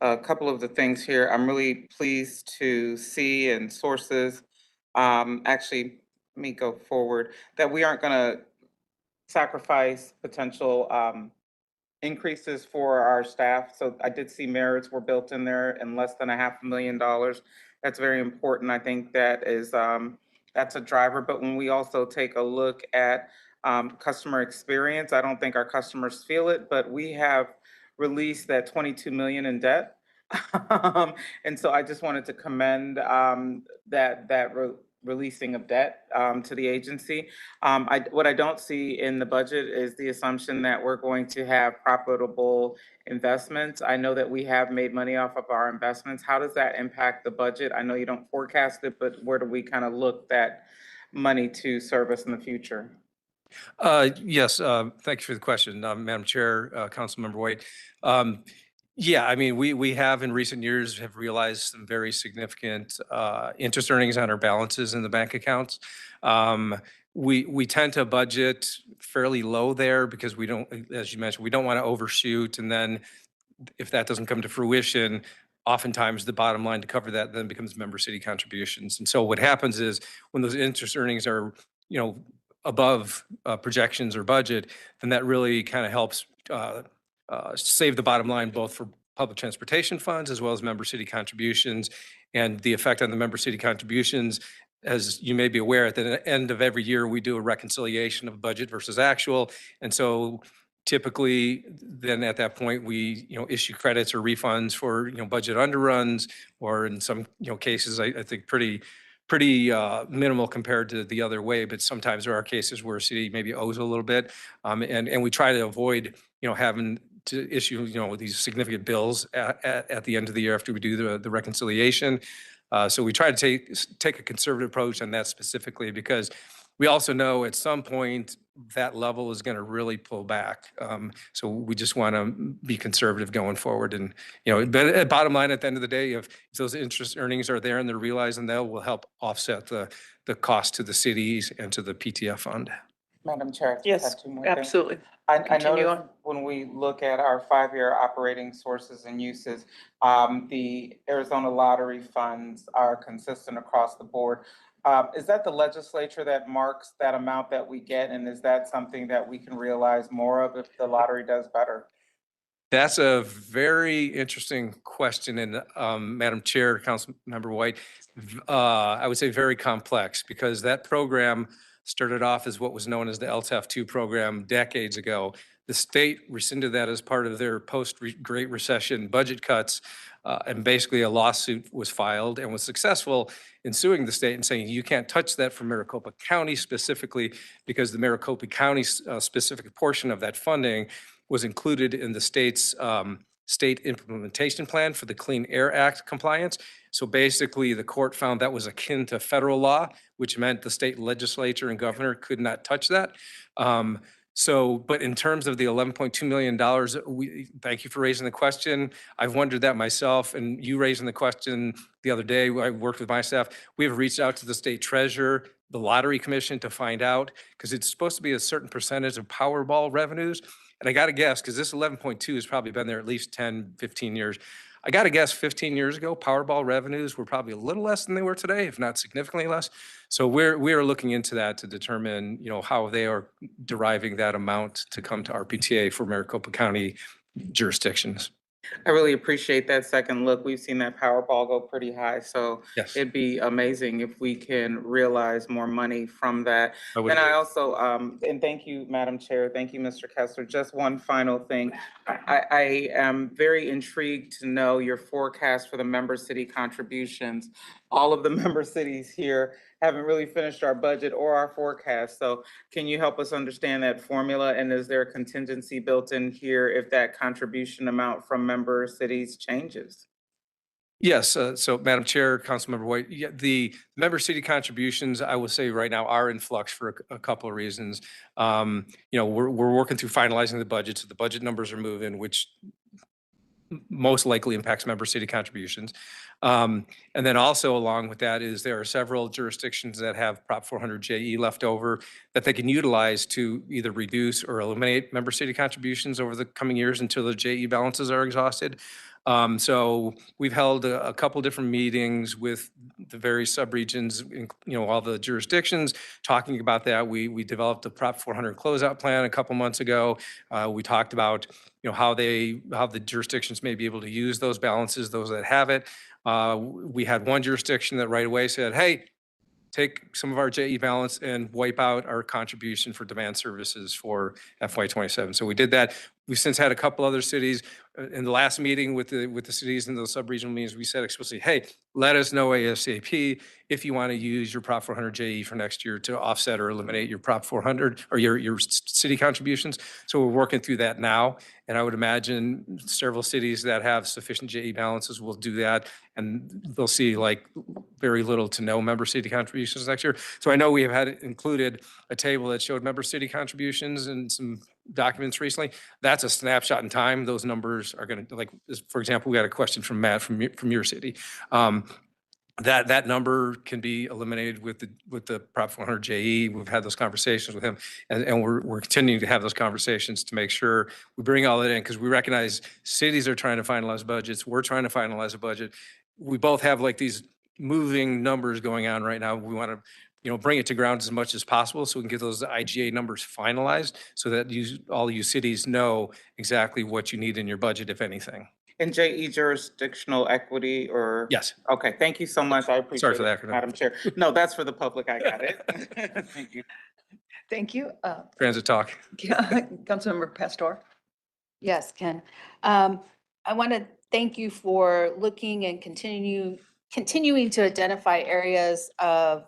a couple of the things here, I'm really pleased to see in sources, actually, let me go forward, that we aren't going to sacrifice potential increases for our staff. So I did see merits were built in there in less than $500,000. That's very important. I think that is that's a driver. But when we also take a look at customer experience, I don't think our customers feel it, but we have released that 22 million in debt. And so I just wanted to commend releasing of debt to the agency. What I don't see in the budget is the assumption that we're going to have profitable investments. I know that we have made money off of our investments. How does that impact the budget? I know you don't forecast it, but where do we kind of look that money to service in the future? Yes, thank you for the question, Madam Chair, Councilmember White. Yeah, I mean, we have in recent years have realized some very significant interest earnings on our balances in the bank accounts. We tend to budget fairly low there because we don't, as you mentioned, we don't want to overshoot. And then if that doesn't come to fruition, oftentimes the bottom line to cover that then becomes member city contributions. And so what happens is when those interest earnings are, above projections or budget, then that really kind of helps save the bottom line, both for public transportation funds as well as member city contributions. And the effect on the member city contributions, as you may be aware, at the end of every year, we do a reconciliation of budget versus actual. And so typically then at that point, we issue credits or refunds for budget underruns, or in some cases, I think pretty minimal compared to the other way, but sometimes there are cases where a city maybe owes a little bit. And we try to avoid, having to issue, these significant bills at the end of the year after we do the reconciliation. So we try to take a conservative approach on that specifically, because we also know at some point that level is going to really pull back. So we just want to be conservative going forward. And, but bottom line, at the end of the day, if those interest earnings are there and they're realized, and that will help offset the cost to the cities and to the PTF fund. Madam Chair, I just Yes, have two more things. absolutely. I Continue noticed on. when we look at our 5-year operating sources and uses, the Arizona lottery funds are consistent across the board. Is that the legislature that marks that amount that we get? And is that something that we can realize more of if the lottery does better? That's a very interesting question, and Madam Chair, Councilmember White, I would say very complex, because that program started off as what was known as the LTAF 2 program decades ago. The state rescinded that as part of their post-Great Recession budget cuts, and basically a lawsuit was filed and was successful in suing the state and saying you can't touch that for Maricopa County specifically, because the Maricopa County specific portion of that funding was included in the state's state implementation plan for the Clean Air Act compliance. So basically, the court found that was akin to federal law, which meant the state legislature and governor could not touch that. But in terms of the $11.2 million, thank you for raising the question. I've wondered that myself, and you raising the question the other day, I worked with my staff. We have reached out to the state treasurer, the lottery commission, to find out, because it's supposed to be a certain percentage of Powerball revenues. And I got to guess, because this 11.2 has probably been there at least 10, 15 years. I got to guess 15 years ago, Powerball revenues were probably a little less than they were today, if not significantly less. So we are looking into that to determine, how they are deriving that amount to come to RPTA for Maricopa County jurisdictions. I really appreciate that second look. We've seen that Powerball go pretty high, so Yes. it'd be amazing if we can realize more money from that. And I also, and thank you, Madam Chair, thank you, Mr. Kessler. Just one final thing. I am very intrigued to know your forecast for the member city contributions. All of the member cities here haven't really finished our budget or our forecast. So can you help us understand that formula? And is there a contingency built in here if that contribution amount from member cities changes? Yes, so Madam Chair, Councilmember White, yeah, the member city contributions, I will say right now, are in flux for a couple of reasons. We're working through finalizing the budget, so the budget numbers are moving, which most likely impacts member city contributions. And then also along with that is there are several jurisdictions that have Prop 400 JE left over that they can utilize to either reduce or eliminate member city contributions over the coming years until the JE balances are exhausted. So we've held a couple different meetings with the various subregions, all the jurisdictions, talking about that. We developed a Prop 400 closeout plan a couple months ago. We talked about how the jurisdictions may be able to use those balances, those that have it. We had one jurisdiction that right away said, hey, take some of our JE balance and wipe out our contribution for demand services for FY27. So we did that. We've since had a couple other cities. In the last meeting with the cities and those sub-regional meetings, we said explicitly, hey, let us know ASAP if you want to use your Prop 400 JE for next year to offset or eliminate your Prop 400 or your city contributions. So we're working through that now. And I would imagine several cities that have sufficient JE balances will do that. And they'll see like very little to no member city contributions next year. So I know we have had included a table that showed member city contributions and some documents recently. That's a snapshot in time. Those numbers are going to, like, for example, we got a question from Matt from your city. That number can be eliminated with the Prop 400 JE. We've had those conversations with him, and we're continuing to have those conversations to make sure we bring all that in, because we recognize cities are trying to finalize budgets. We're trying to finalize a budget. We both have like these moving numbers going on right now. We want to bring it to ground as much as possible so we can get those IGA numbers finalized so that all you cities know exactly what you need in your budget, if anything. And JE jurisdictional equity or? Yes. Okay, thank you so much. I appreciate Sorry for it, the acronym. Madam Chair. No, that's for the public. I got it. Thank you. Thank you. Transit talk. Councilmember Pastor. Yes, Ken. I want to thank you for looking and continuing to identify areas of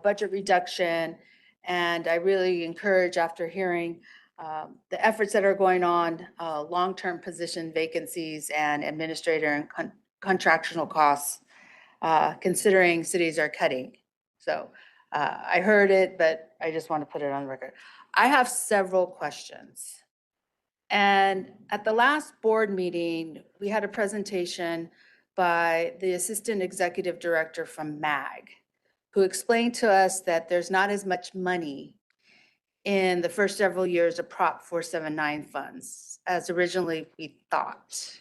budget reduction. And I really encourage, after hearing the efforts that are going on, long-term position vacancies and administrator and contractual costs, considering cities are cutting. So I heard it, but I just want to put it on the record. I have several questions. And at the last board meeting, we had a presentation by the Assistant Executive Director from MAG, who explained to us that there's not as much money in the first several years of Prop 479 funds as originally we thought.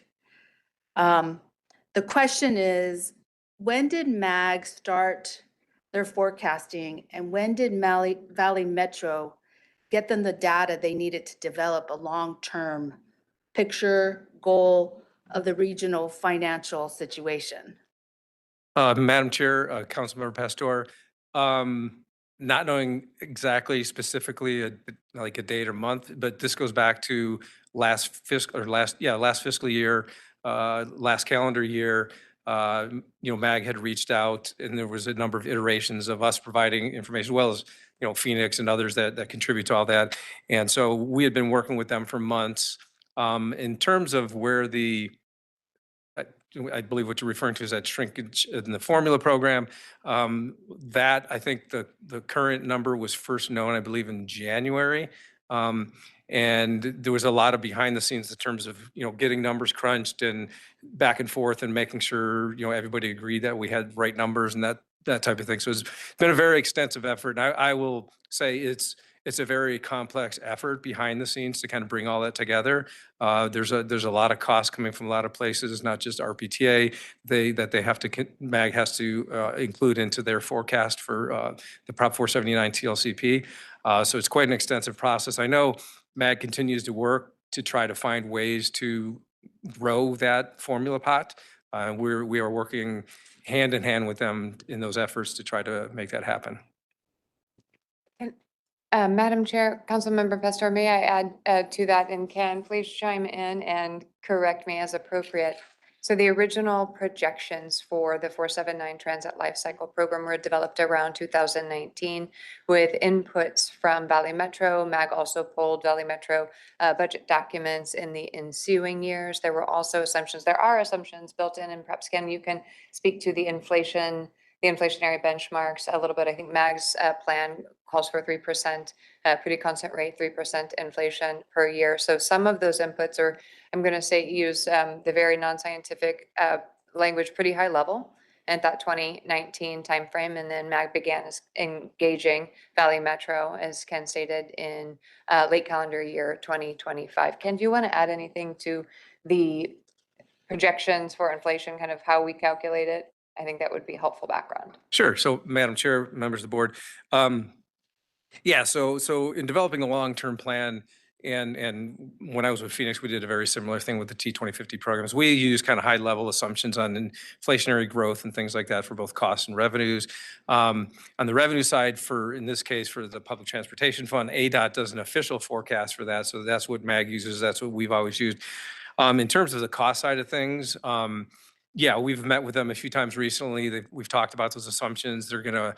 The question is, when did MAG start their forecasting? And when did Valley Metro get them the data they needed to develop a long-term picture, goal of the regional financial situation? Madam Chair, Councilmember Pastor, not knowing exactly specifically like a date or month, but this goes back to last fiscal year, last calendar year. MAG had reached out and there was a number of iterations of us providing information, as well as, Phoenix and others that contribute to all that. And so we had been working with them for months. In terms of where I believe what you're referring to is that shrinkage in the formula program. That I think the current number was first known, I believe, in January. And there was a lot of behind the scenes in terms of, getting numbers crunched and back and forth and making sure, everybody agreed that we had right numbers and that type of thing. So it's been a very extensive effort. And I will say it's a very complex effort behind the scenes to kind of bring all that together. There's a lot of costs coming from a lot of places, not just RPTA. MAG has to include into their forecast for the Prop 479 TLCP. So it's quite an extensive process. I know MAG continues to work to try to find ways to grow that formula pot. We are working hand in hand with them in those efforts to try to make that happen. Madam Chair, Councilmember Pastor, may I add to that, and can please chime in and correct me as appropriate. So the original projections for the 479 Transit Life Cycle Program were developed around 2019 with inputs from Valley Metro. MAG also pulled Valley Metro budget documents in the ensuing years. There were also assumptions. There are assumptions built in, and perhaps Ken, you can speak to the inflationary benchmarks a little bit. I think MAG's plan calls for 3%, pretty constant rate, 3% inflation per year. So some of those inputs are, I'm going to say, use the very non-scientific language, pretty high level at that 2019 timeframe. And then MAG began engaging Valley Metro, as Ken stated, in late calendar year 2025. Ken, do you want to add anything to the projections for inflation, kind of how we calculate it? I think that would be helpful background. Sure. So, Madam Chair, members of the board, so in developing a long-term plan, and when I was with Phoenix, we did a very similar thing with the T2050 programs. We use kind of high-level assumptions on inflationary growth and things like that for both costs and revenues. On the revenue side, in this case, for the Public Transportation Fund, ADOT does an official forecast for that. So that's what MAG uses. That's what we've always used. In terms of the cost side of things, we've met with them a few times recently. We've talked about those assumptions. They're gonna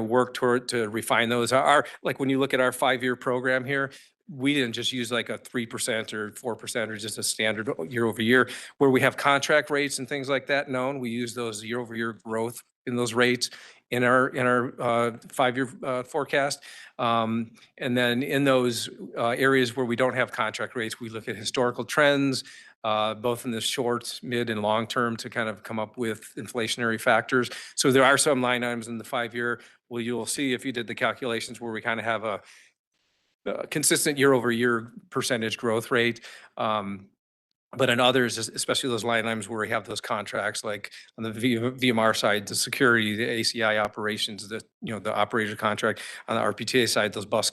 work to refine those. Like when you look at our 5-year program here, we didn't just use like a 3% or 4% or just a standard year over year where we have contract rates and things like that known. We use those year over year growth in those rates in our 5-year forecast. And then in those areas where we don't have contract rates, we look at historical trends, both in the short, mid, and long term to kind of come up with inflationary factors. So there are some line items in the 5-year. Well, you'll see if you did the calculations where we kind of have a consistent year over year percentage growth rate. But in others, especially those line items where we have those contracts, like on the VMR side, the security, the ACI operations, the operator contract. On the RPTA side, those bus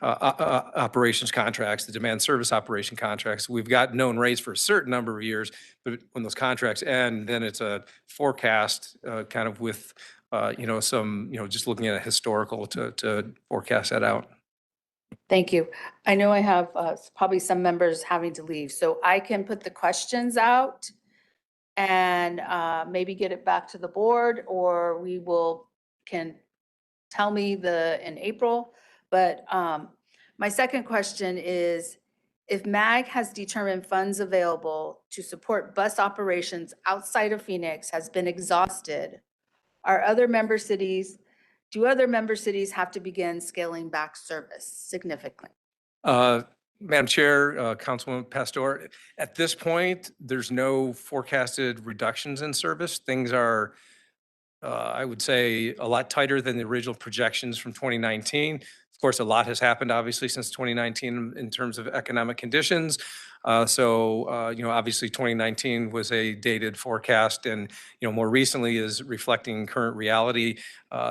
operations contracts, the demand service operation contracts. We've got known rates for a certain number of years, but when those contracts end, then it's a forecast kind of with some just looking at a historical to forecast that out. Thank you. I know I have probably some members having to leave, so I can put the questions out and maybe get it back to the board, or can tell me in April. But my second question is, if MAG has determined funds available to support bus operations outside of Phoenix has been exhausted, do other member cities have to begin scaling back service significantly? Madam Chair, Councilwoman Pastor, at this point, there's no forecasted reductions in service. Things are, I would say, a lot tighter than the original projections from 2019. course, a lot has happened, obviously, since 2019 in terms of economic conditions. Obviously 2019 was a dated forecast and, more recently is reflecting current reality.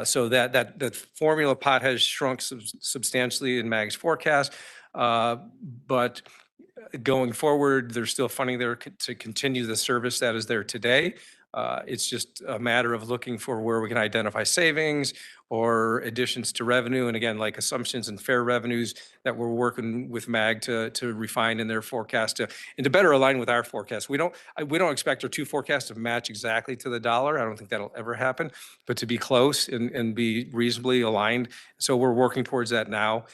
So that formula pot has shrunk substantially in MAG's forecast. But going forward, there's still funding there to continue the service that is there today. It's just a matter of looking for where we can identify savings or additions to revenue. And again, like assumptions and fair revenues that we're working with MAG to refine in their forecast and to better align with our forecast. We don't expect our two forecasts to match exactly to the dollar. I don't think that'll ever happen, but to be close and be reasonably aligned. So we're working towards that now.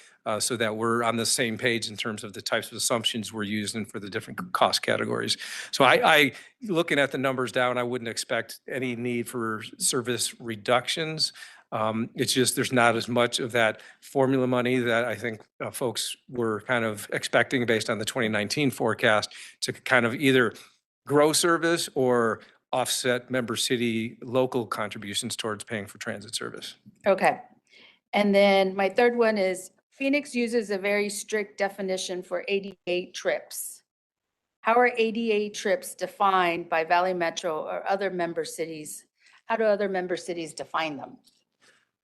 So that we're on the same page in terms of the types of assumptions we're using for the different cost categories. So I looking at the numbers down, I wouldn't expect any need for service reductions. It's just there's not as much of that formula money that I think folks were kind of expecting based on the 2019 forecast to kind of either grow service or offset member city local contributions towards paying for transit service. Okay. And then my third one is Phoenix uses a very strict definition for ADA trips. How are ADA trips defined by Valley Metro or other member cities? How do other member cities define them?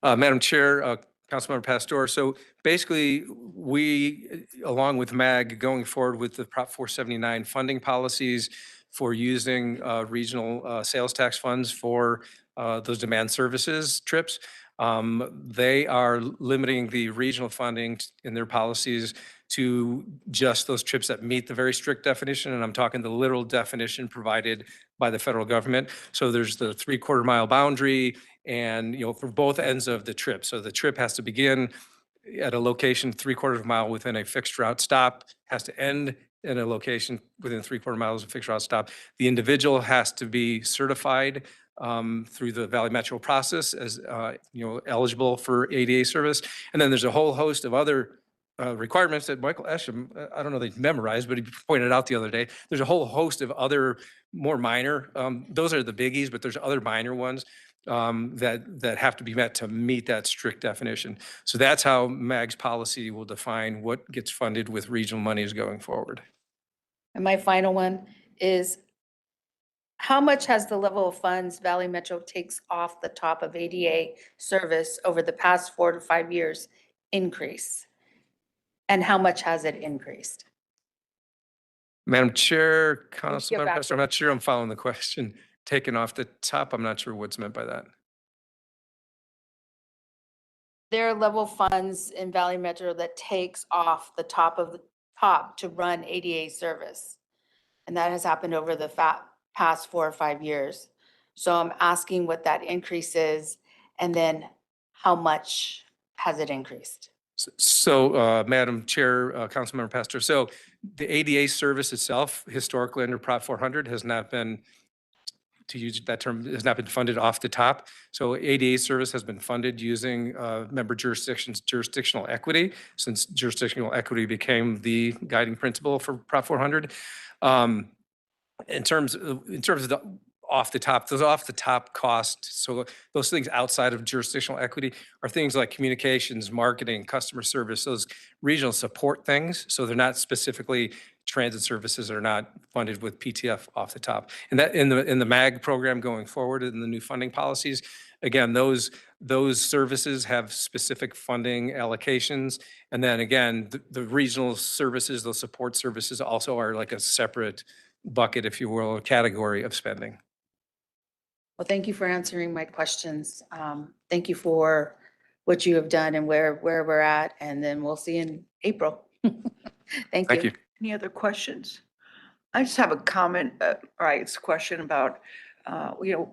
Madam Chair, Councilmember Pastor. So basically, we, along with MAG, going forward with the Prop 479 funding policies for using regional sales tax funds for those demand services trips. They are limiting the regional funding in their policies to just those trips that meet the very strict definition. And I'm talking the literal definition provided by the federal government. So there's the 3/4 mile boundary and, for both ends of the trip. So the trip has to begin at a location 3/4 mile within a fixed route stop, has to end in a location within 3/4 miles of a fixed route stop. The individual has to be certified through the Valley Metro process as eligible for ADA service. And then there's a whole host of other requirements that Michael Esham, I don't know that he memorized, but he pointed out the other day. There's a whole host of other more minor, those are the biggies, but there's other minor ones that have to be met to meet that strict definition. So that's how MAG's policy will define what gets funded with regional monies going forward. And my final one is, how much has the level of funds Valley Metro takes off the top of ADA service over the past 4 to 5 years increased? And how much has it increased? Madam Chair, Councilmember back Pastor, I'm not sure I'm following the question. Taken off the top, I'm not sure what's meant by that. There are level funds in Valley Metro that takes off the top of the top to run ADA service. And that has happened over the past 4 or 5 years. So I'm asking what that increase is, and then how much has it increased? So, Madam Chair, Councilmember Pastor, so the ADA service itself, historically under Prop 400, has not been, to use that term, has not been funded off the top. So ADA service has been funded using member jurisdictions' jurisdictional equity, since jurisdictional equity became the guiding principle for Prop 400. In terms of the those off the top costs, so those things outside of jurisdictional equity are things like communications, marketing, customer service, those regional support things. So they're not specifically transit services that are not funded with PTF off the top. And that in the MAG program going forward in the new funding policies, again, those services have specific funding allocations. And then again, the regional services, those support services also are like a separate bucket, if you will, a category of spending. Well, thank you for answering my questions. Thank you for what you have done and where we're at, and then we'll see you in April. Thank you. Any other questions? I just have a comment, it's a question about, we're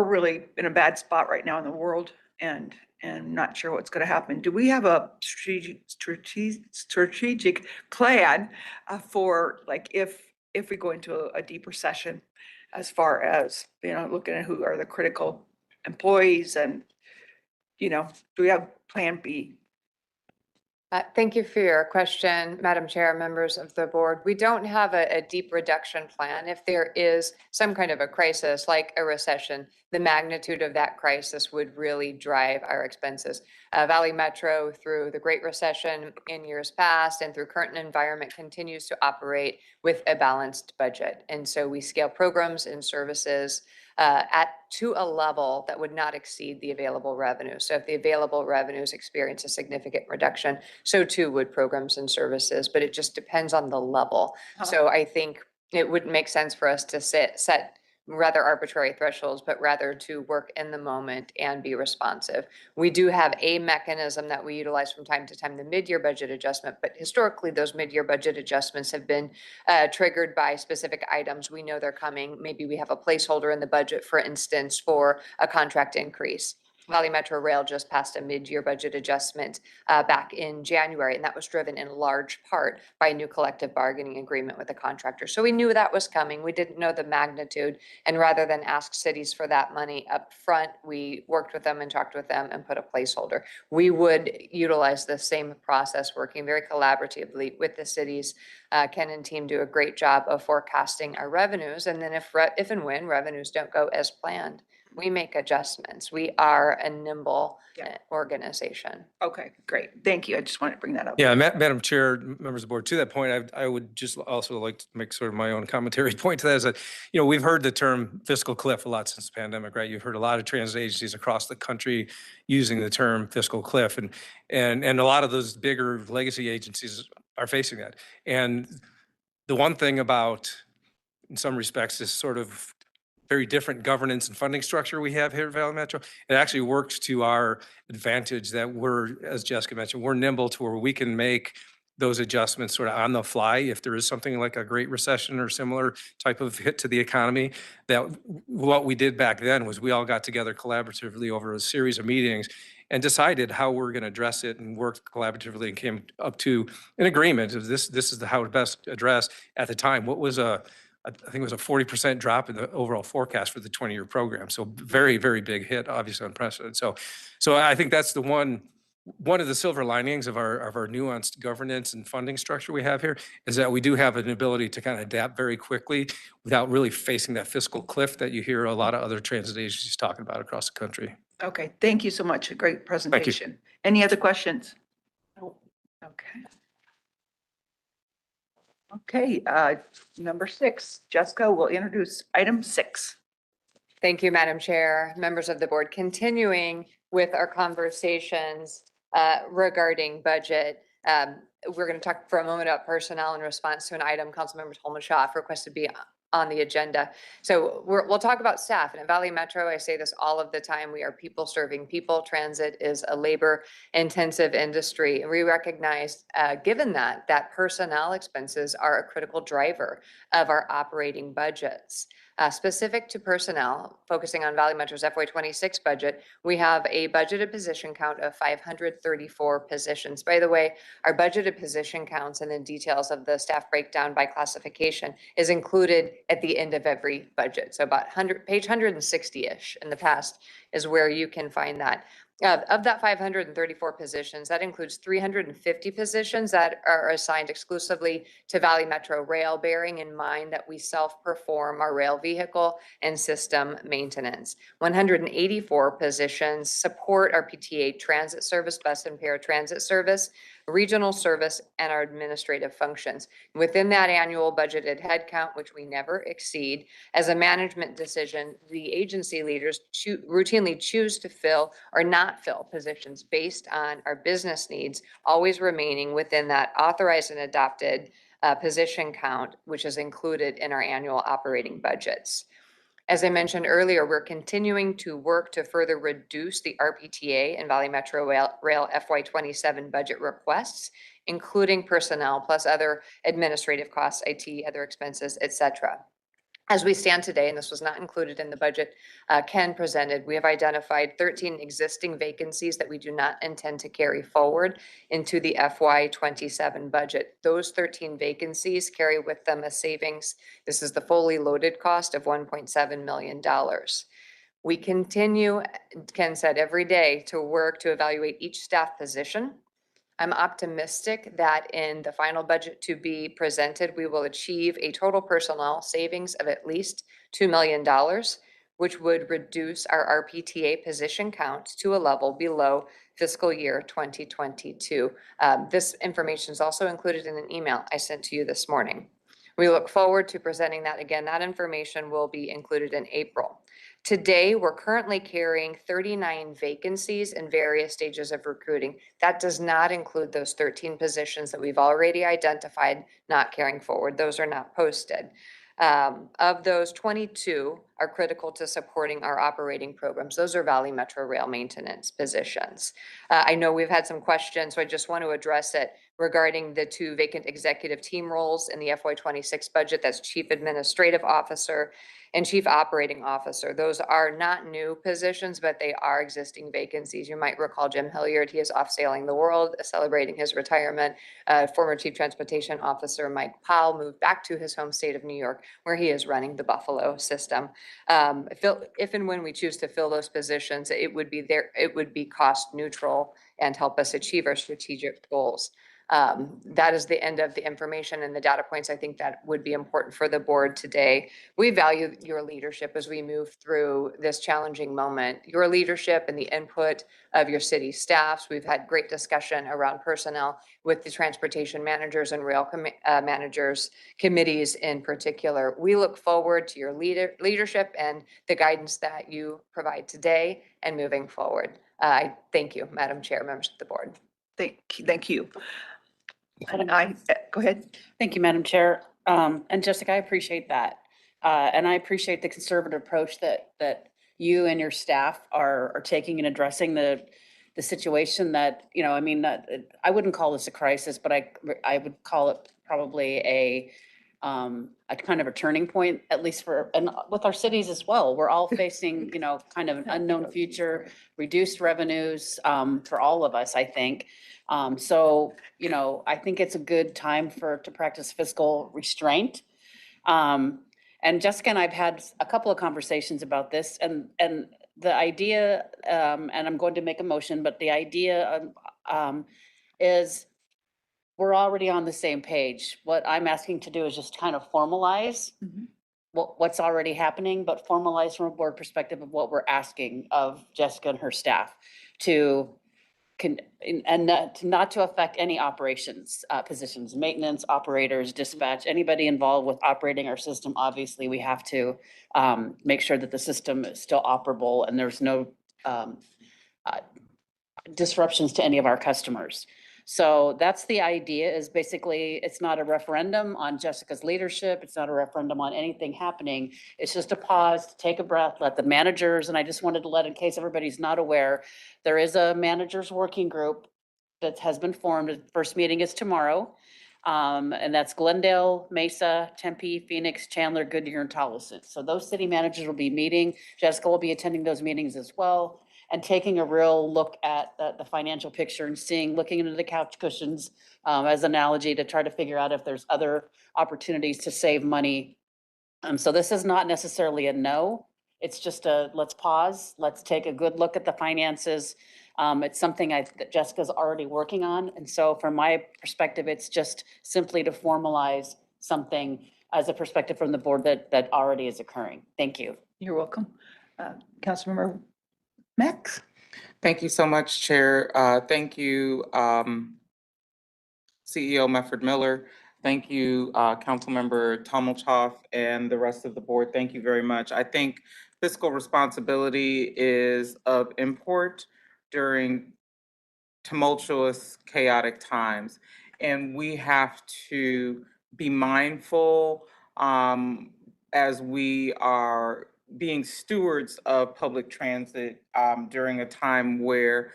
really in a bad spot right now in the world and not sure what's going to happen. Do we have a strategic plan for like if we go into a deep recession, as far as, looking at who are the critical employees and, do we have plan B? Thank you for your question, Madam Chair, members of the board. We don't have a deep reduction plan. If there is some kind of a crisis like a recession, the magnitude of that crisis would really drive our expenses. Valley Metro, through the Great Recession in years past and through current environment, continues to operate with a balanced budget. And so we scale programs and services to a level that would not exceed the available revenue. So if the available revenues experience a significant reduction, so too would programs and services, but it just depends on the level. So I think it wouldn't make sense for us to set rather arbitrary thresholds, but rather to work in the moment and be responsive. We do have a mechanism that we utilize from time to time, the mid-year budget adjustment, but historically those mid-year budget adjustments have been triggered by specific items. We know they're coming. Maybe we have a placeholder in the budget, for instance, for a contract increase. Valley Metro Rail just passed a mid-year budget adjustment back in January, and that was driven in large part by a new collective bargaining agreement with the contractor. So we knew that was coming. We didn't know the magnitude, and rather than ask cities for that money up front, we worked with them and talked with them and put a placeholder. We would utilize the same process, working very collaboratively with the cities. Ken and team do a great job of forecasting our revenues, and then if and when revenues don't go as planned, we make adjustments. We are a nimble organization. Okay, great. Thank you. I just wanted to bring that up. Yeah, Madam Chair, members of the board, to that point, I would just also like to make sort of my own commentary point to that is that, we've heard the term fiscal cliff a lot since the pandemic, right? You've heard a lot of transit agencies across the country using the term fiscal cliff, and a lot of those bigger legacy agencies are facing that. And the one thing about, in some respects, this sort of very different governance and funding structure we have here at Valley Metro, it actually works to our advantage that we're, as Jessica mentioned, we're nimble to where we can make those adjustments sort of on the fly if there is something like a Great Recession or similar type of hit to the economy. That what we did back then was we all got together collaboratively over a series of meetings and decided how we're going to address it and worked collaboratively and came up to an agreement of this is how to best address at the time what was I think it was a 40% drop in the overall forecast for the 20-year program. So very, very big hit, obviously unprecedented. So I think that's the one of the silver linings of our nuanced governance and funding structure we have here is that we do have an ability to kind of adapt very quickly without really facing that fiscal cliff that you hear a lot of other transit agencies talking about across the country. Okay, thank you so much. A great presentation. Any other questions? Okay. Okay, number 6, Jessica will introduce item 6. Thank you, Madam Chair, members of the board. Continuing with our conversations regarding budget, we're going to talk for a moment about personnel in response to an item Councilmember Tolman Schaaf requested to be on the agenda. So we'll talk about staff. And at Valley Metro, I say this all of the time, we are people serving people. Transit is a labor intensive industry. And we recognize, given that personnel expenses are a critical driver of our operating budgets. Specific to personnel, focusing on Valley Metro's FY26 budget, we have a budgeted position count of 534 positions. By the way, our budgeted position counts and the details of the staff breakdown by classification is included at the end of every budget. So about page 160-ish in the past is where you can find that. Of that 534 positions, that includes 350 positions that are assigned exclusively to Valley Metro Rail, bearing in mind that we self-perform our rail vehicle and system maintenance. 184 positions support our PTA transit service, bus and paratransit service, regional service, and our administrative functions. Within that annual budgeted headcount, which we never exceed, as a management decision, the agency leaders routinely choose to fill or not fill positions based on our business needs, always remaining within that authorized and adopted position count, which is included in our annual operating budgets. As I mentioned earlier, we're continuing to work to further reduce the RPTA and Valley Metro Rail FY27 budget requests, including personnel plus other administrative costs, IT, other expenses, et cetera. As we stand today, and this was not included in the budget Ken presented, we have identified 13 existing vacancies that we do not intend to carry forward into the FY27 budget. Those 13 vacancies carry with them a savings. This is the fully loaded cost of $1.7 million. We continue, Ken said, every day to work to evaluate each staff position. I'm optimistic that in the final budget to be presented, we will achieve a total personnel savings of at least $2 million, which would reduce our RPTA position count to a level below fiscal year 2022. This information is also included in an email I sent to you this morning. We look forward to presenting that again. That information will be included in April. Today, we're currently carrying 39 vacancies in various stages of recruiting. That does not include those 13 positions that we've already identified not carrying forward. Those are not posted. Of those, 22 are critical to supporting our operating programs. Those are Valley Metro Rail maintenance positions. I know we've had some questions, so I just want to address it regarding the 2 vacant executive team roles in the FY26 budget. That's Chief Administrative Officer and Chief Operating Officer. Those are not new positions, but they are existing vacancies. You might recall Jim Hilliard. He is off sailing the world, celebrating his retirement. Former Chief Transportation Officer Mike Powell moved back to his home state of New York, where he is running the Buffalo system. If and when we choose to fill those positions, it would be cost neutral and help us achieve our strategic goals. That is the end of the information and the data points I think that would be important for the board today. We value your leadership as we move through this challenging moment. Your leadership and the input of your city staffs. We've had great discussion around personnel with the transportation managers and rail managers committees in particular. We look forward to your leadership and the guidance that you provide today and moving forward. I thank you, Madam Chair, members of the board. Thank you. And go ahead. Thank you, Madam Chair. And Jessica, I appreciate that. And I appreciate the conservative approach that you and your staff are taking in addressing the situation that, I mean, I wouldn't call this a crisis, but I would call it probably a kind of a turning point, at least and with our cities as well. We're all facing, kind of an unknown future, reduced revenues for all of us, I think. So, I think it's a good time to practice fiscal restraint. And Jessica and I've had a couple of conversations about this, and the idea, and I'm going to make a motion, but the idea is we're already on the same page. What I'm asking to do is just kind of formalize what's already happening, but formalize from a board perspective of what we're asking of Jessica and her staff not to affect any operations positions, maintenance, operators, dispatch, anybody involved with operating our system. Obviously, we have to make sure that the system is still operable and there's no disruptions to any of our customers. So that's the idea, is basically it's not a referendum on Jessica's leadership. It's not a referendum on anything happening. It's just a pause, to take a breath, let the managers, and I just wanted to let, in case everybody's not aware, there is a managers working group that has been formed. The first meeting is tomorrow. And that's Glendale, Mesa, Tempe, Phoenix, Chandler, Goodyear, and Tolleson. So those city managers will be meeting. Jessica will be attending those meetings as well, and taking a real look at the financial picture and looking into the couch cushions as an analogy to try to figure out if there's other opportunities to save money. So this is not necessarily a no. It's just let's pause. Let's take a good look at the finances. It's something that Jessica's already working on. And so from my perspective, it's just simply to formalize something as a perspective from the board that already is occurring. Thank you. You're welcome. Councilmember Max. Thank you so much, Chair. Thank you, CEO Mefford Miller. Thank you, Councilmember Tommelchoff and the rest of the board. Thank you very much. I think fiscal responsibility is of import during tumultuous, chaotic times. And we have to be mindful as we are being stewards of public transit during a time where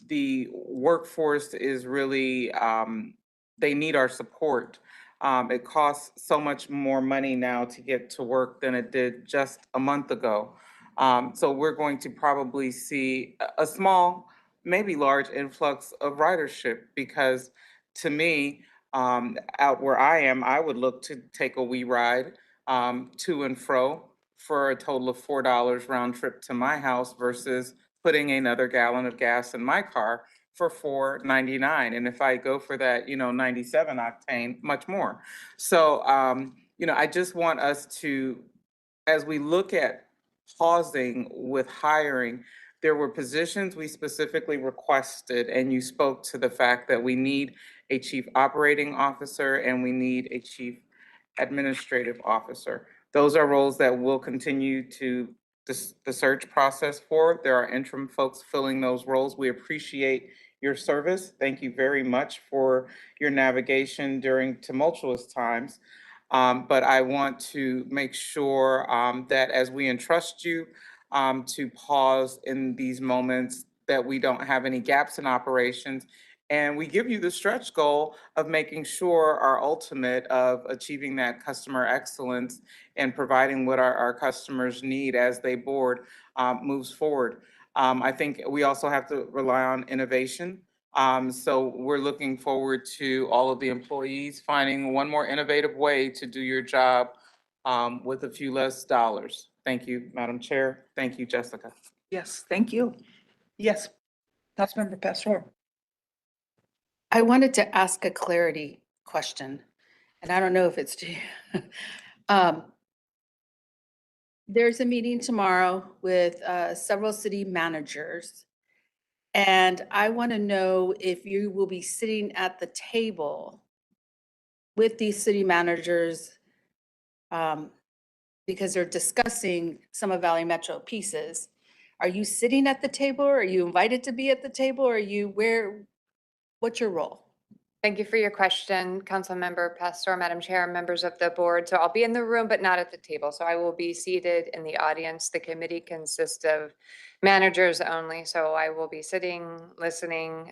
the workforce is really, they need our support. It costs so much more money now to get to work than it did just a month ago. So we're going to probably see a small, maybe large influx of ridership, because to me, out where I am, I would look to take a wee ride to and fro for a total of $4 round trip to my house versus putting another gallon of gas in my car for $4.99. And if I go for that, 97 octane, much more. So, I just want us to, as we look at pausing with hiring, There were positions we specifically requested, and you spoke to the fact that we need a chief operating officer and we need a chief administrative officer. Those are roles that we'll continue to the search process for. There are interim folks filling those roles. We appreciate your service. Thank you very much for your navigation during tumultuous times. But I want to make sure that as we entrust you to pause in these moments, that we don't have any gaps in operations. And we give you the stretch goal of making sure our ultimate of achieving that customer excellence and providing what our customers need as they board moves forward. I think we also have to rely on innovation. So we're looking forward to all of the employees finding one more innovative way to do your job with a few less dollars. Thank you, Madam Chair. Thank you, Jessica. Yes, thank you. Yes, Councilmember Pastor. I wanted to ask a clarity question, and I don't know if it's to you. There's a meeting tomorrow with several city managers, and I want to know if you will be sitting at the table with these city managers because they're discussing some of Valley Metro pieces. Are you sitting at the table? Or are you invited to be at the table? Or are you what's your role? Thank you for your question, Councilmember Pastor, Madam Chair, members of the board. So I'll be in the room, but not at the table. So I will be seated in the audience. The committee consists of managers only. So I will be sitting, listening.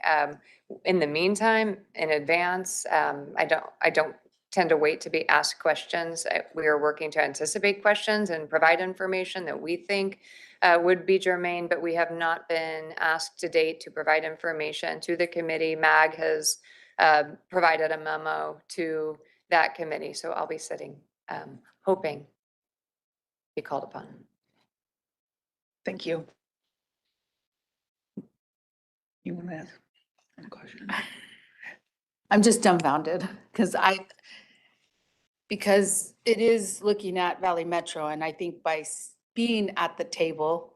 In the meantime, in advance, I don't tend to wait to be asked questions. We are working to anticipate questions and provide information that we think would be germane, but we have not been asked to date to provide information to the committee. MAG has provided a memo to that committee, so I'll be sitting, hoping to be called upon. Thank you. You want to ask a question? I'm just dumbfounded because it is looking at Valley Metro, and I think by being at the table,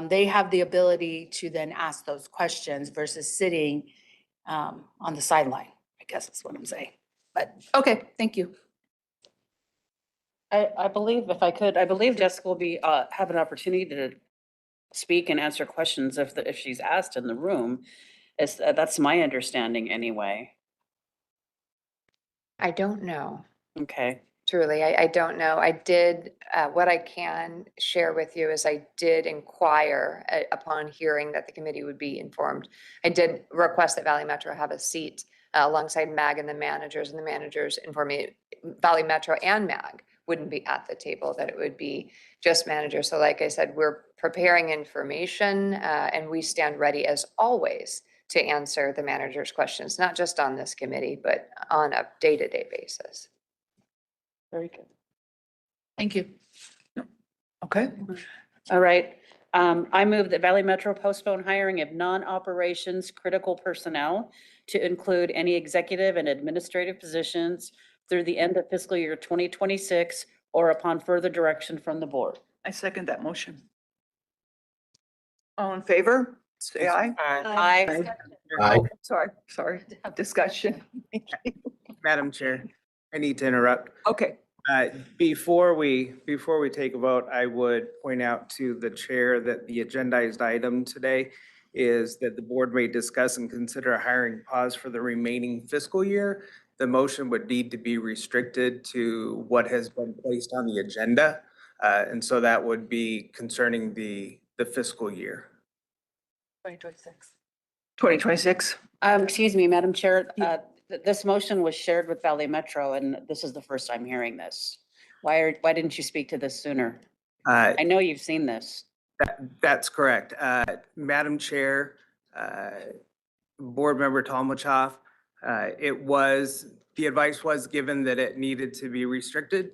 they have the ability to then ask those questions versus sitting on the sideline, I guess is what I'm saying. But, okay, thank you. I believe, if I could, I believe Jessica will be, have an opportunity to speak and answer questions if she's asked in the room. That's my understanding anyway. I don't know. Okay. Truly, I don't know. I did, what I can share with you is I did inquire upon hearing that the committee would be informed. I did request that Valley Metro have a seat alongside MAG and the managers informed me Valley Metro and MAG wouldn't be at the table, that it would be just managers. So like I said, we're preparing information and we stand ready as always to answer the manager's questions, not just on this committee, but on a day-to-day basis. Very good. Thank you. Okay. All right. I move that Valley Metro postpone hiring of non-operations critical personnel to include any executive and administrative positions through the end of fiscal year 2026 or upon further direction from the board. I second that motion. All in favor? Say aye. Aye. Oh, sorry. Discussion. Madam Chair, I need to interrupt. Okay. Before we take a vote, I would point out to the chair that the agendized item today is that the board may discuss and consider a hiring pause for the remaining fiscal year. The motion would need to be restricted to what has been placed on the agenda. And so that would be concerning the fiscal year. 2026. 2026. Excuse me, Madam Chair, this motion was shared with Valley Metro, and this is the first time hearing this. Why didn't you speak to this sooner? I know you've seen this. That's correct. Madam Chair, Board Member Tolmachoff, the advice was given that it needed to be restricted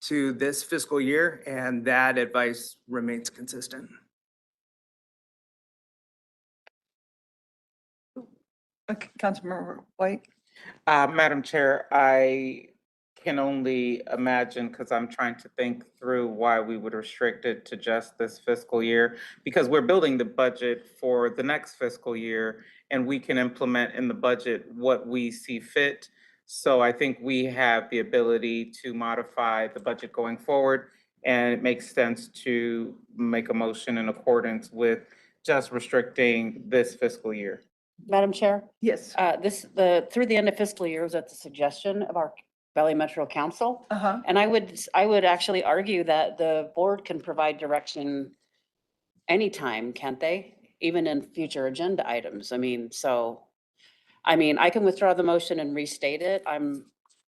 to this fiscal year, and that advice remains consistent. Okay, Councilmember White. Madam Chair, I can only imagine, because I'm trying to think through why we would restrict it to just this fiscal year. Because we're building the budget for the next fiscal year, and we can implement in the budget what we see fit. So I think we have the ability to modify the budget going forward. And it makes sense to make a motion in accordance with just restricting this fiscal year. Madam Chair, Yes. through the end of fiscal year was at the suggestion of our Valley Metro Council. Uh-huh. And I would actually argue that the board can provide direction anytime, can't they? Even in future agenda items. I mean, I can withdraw the motion and restate it. I'm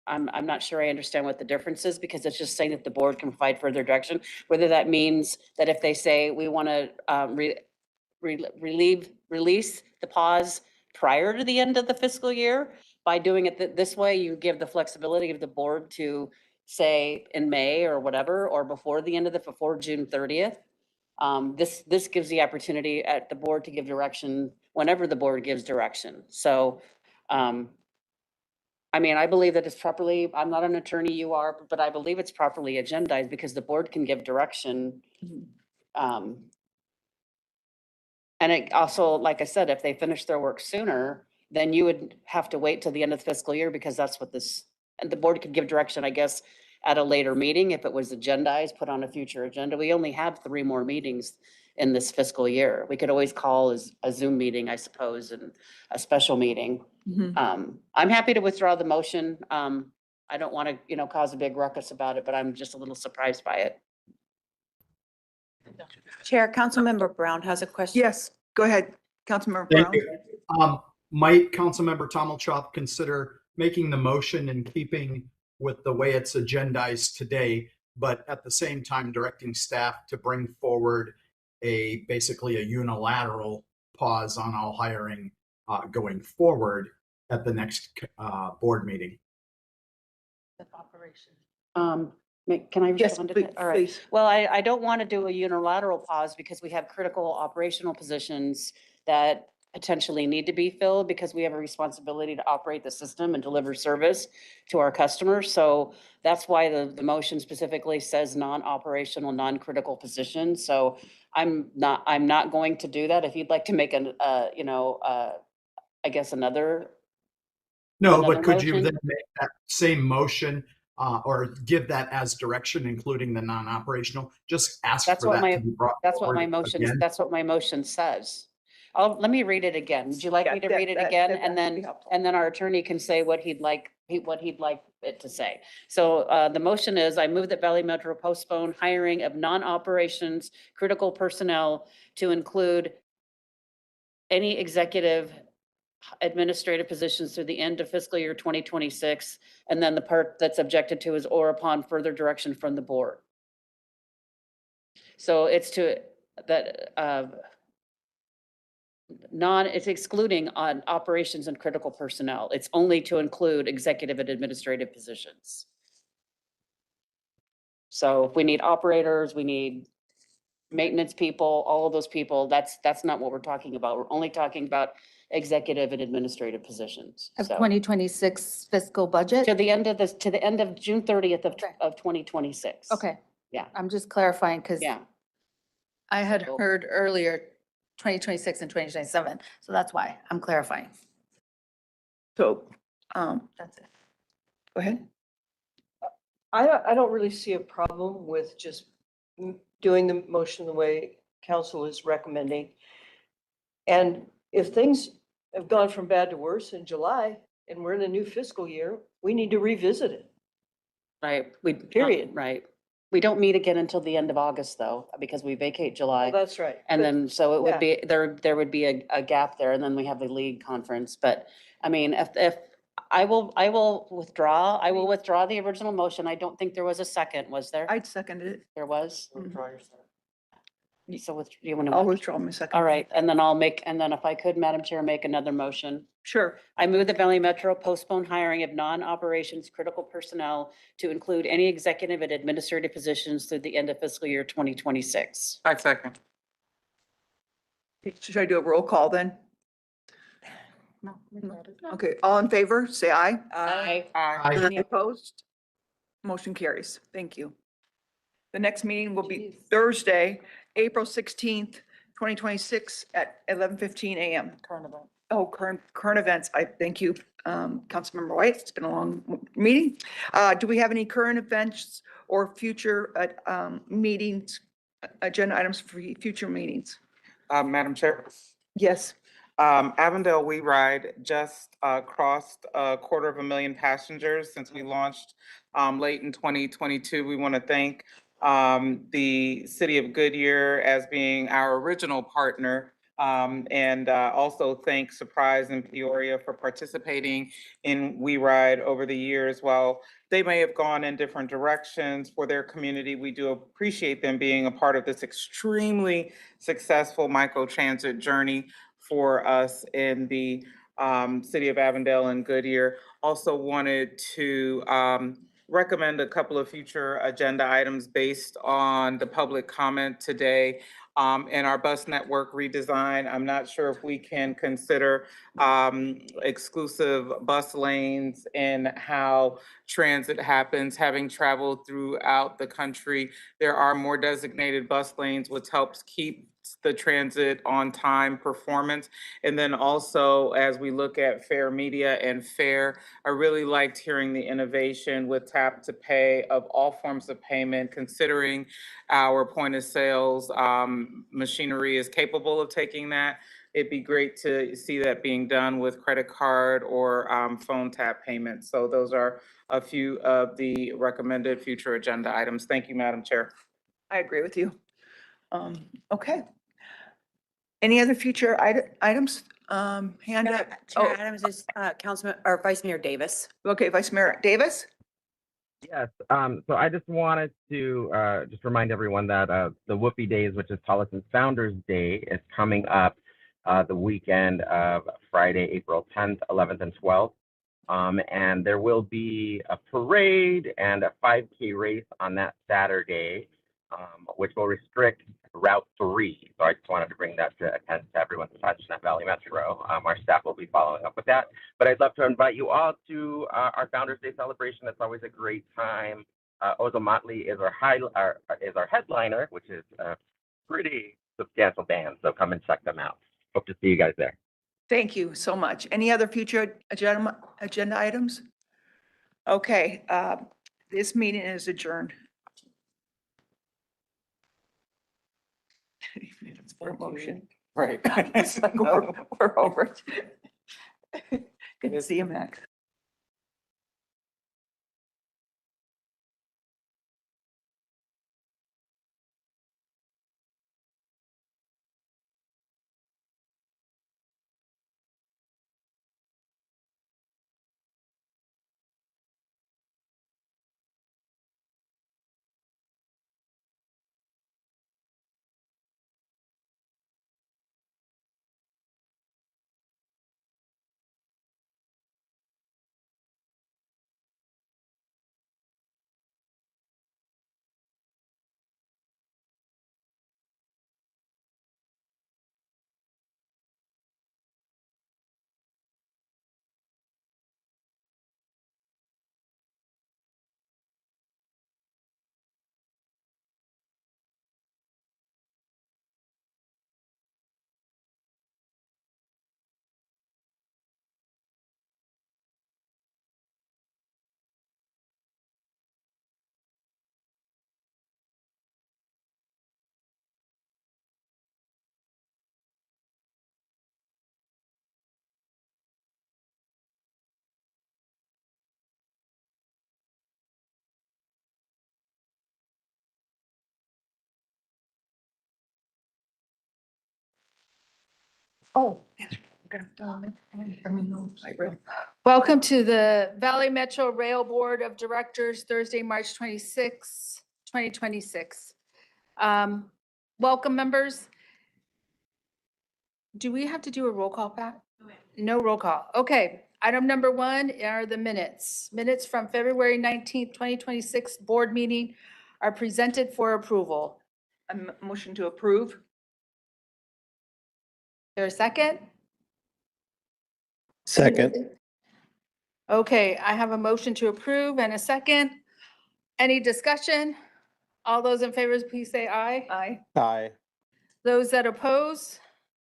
not sure I understand what the difference is, because it's just saying that the board can provide further direction. Whether that means that if they say we want to release the pause prior to the end of the fiscal year, by doing it this way, you give the flexibility of the board to say in May or whatever, or before the end of before June 30th. This gives the opportunity at the board to give direction whenever the board gives direction. So, I believe that it's properly, I'm not an attorney, you are, but I believe it's properly agendized because the board can give direction. And it also, like I said, if they finish their work sooner, then you would have to wait till the end of the fiscal year, because that's what and the board could give direction, I guess, at a later meeting if it was agendized, put on a future agenda. We only have 3 more meetings in this fiscal year. We could always call as a Zoom meeting, I suppose, and a special meeting. I'm happy to withdraw the motion. I don't want to, cause a big ruckus about it, but I'm just a little surprised by it. Chair, Councilmember Brown has a question. Yes, go ahead, Councilmember Thank Brown. you. Might Councilmember Tommelchop consider making the motion in keeping with the way it's agendized today, but at the same time directing staff to bring forward basically a unilateral pause on all hiring going forward at the next board meeting? Can I Yes, respond to that? All right. please. Well, I don't want to do a unilateral pause because we have critical operational positions that potentially need to be filled, because we have a responsibility to operate the system and deliver service to our customers. So that's why the motion specifically says non-operational, non-critical positions. So I'm not going to do that. If you'd like to make I guess another. No, but could you motion? then make that same motion or give that as direction, including the non-operational? Just ask That's for what that to be brought That's what forward my motion, again. that's what my motion says. Let me read it again. Would you like me to read it again? And then our attorney can say what he'd like it to say. So the motion is, I move that Valley Metro postpone hiring of non-operations critical personnel to include any executive administrative positions through the end of fiscal year 2026. And then the part that's objected to is or upon further direction from the board. So it's it's excluding on operations and critical personnel. It's only to include executive and administrative positions. So if we need operators, we need maintenance people, all of those people, that's not what we're talking about. We're only talking about executive and administrative positions. Of So 2026 fiscal budget? to the end of June 30th of 2026. Okay. Yeah. I'm just clarifying because Yeah. I had heard earlier 2026 and 2027. So that's why I'm clarifying. So, That's it. go ahead. I don't really see a problem with just doing the motion the way council is recommending. And if things have gone from bad to worse in July and we're in a new fiscal year, we need to revisit it. Right. Period. Right. We don't meet again until the end of August though, because we vacate July. Well, that's right. And But- then, so it would yeah. be, there would be a gap there, and then we have the league conference. But I mean, if I will withdraw the original motion. I don't think there was a second, was there? I'd second it. There was? Withdraw So you want to? I'll withdraw my second. All right, and then if I could, Madam Chair, make another motion. Sure. I move the Valley Metro postpone hiring of non-operations critical personnel to include any executive and administrative positions through the end of fiscal year 2026. I second. Should I do a roll call then? No. Okay, all in favor, say aye. Aye. Any opposed? Motion carries. Thank you. The next meeting will be Thursday, April 16th, 2026 at 11:15 a.m. Current event. Oh, current events. I thank you, Councilmember White. It's been a long meeting. Do we have any current events or future meetings, agenda items for future meetings? Madam Chair. Yes. Avondale We Ride just crossed 250,000 passengers since we launched late in 2022. We want to thank the City of Goodyear as being our original partner, and also thank Surprise and Peoria for participating in We Ride over the years. While they may have gone in different directions for their community, we do appreciate them being a part of this extremely successful microtransit journey for us in the city of Avondale and Goodyear. Also wanted to recommend a couple of future agenda items based on the public comment today. In our bus network redesign, I'm not sure if we can consider exclusive bus lanes and how transit happens. Having traveled throughout the country, there are more designated bus lanes, which helps keep the transit on time performance. And then also, as we look at Fair Media and Fair, I really liked hearing the innovation with tap to pay of all forms of payment, considering our point of sales machinery is capable of taking that. It'd be great to see that being done with credit card or phone tap payments. So those are a few of the recommended future agenda items. Thank you, Madam Chair. I agree with you. Okay. Any other future items? Hand up. Chair Adams is Councilman or Vice Mayor Davis. Okay, Vice Mayor Davis? Yes, so I just wanted to just remind everyone that the Whoopie Days, which is Tolleson Founders Day, is coming up the weekend of Friday, April 10th, 11th, and 12th. And there will be a parade and a 5K race on that Saturday, which will restrict Route 3. So I just wanted to bring that to attention to everyone's attention at Valley Metro. Our staff will be following up with that. But I'd love to invite you all to our Founders Day celebration. It's always a great time. Ozo Motley is our headliner, which is a pretty substantial band. So come and check them out. Hope to see you guys there. Thank you so much. Any other future agenda items? Okay, this meeting is adjourned. Minutes for a motion. Right. It's like we're over it. Good to see you, Max. Oh. Welcome to the Valley Metro Rail Board of Directors, Thursday, March 26, 2026. Welcome, members. Do we have to do a roll call, Pat? No roll call. Okay. Item number 1 are the minutes. Minutes from February 19th, 2026 board meeting are presented for approval. A motion to approve. There a second? Second. Okay, I have a motion to approve and a second. Any discussion? All those in favor, please say aye. Aye. Aye. Those that oppose,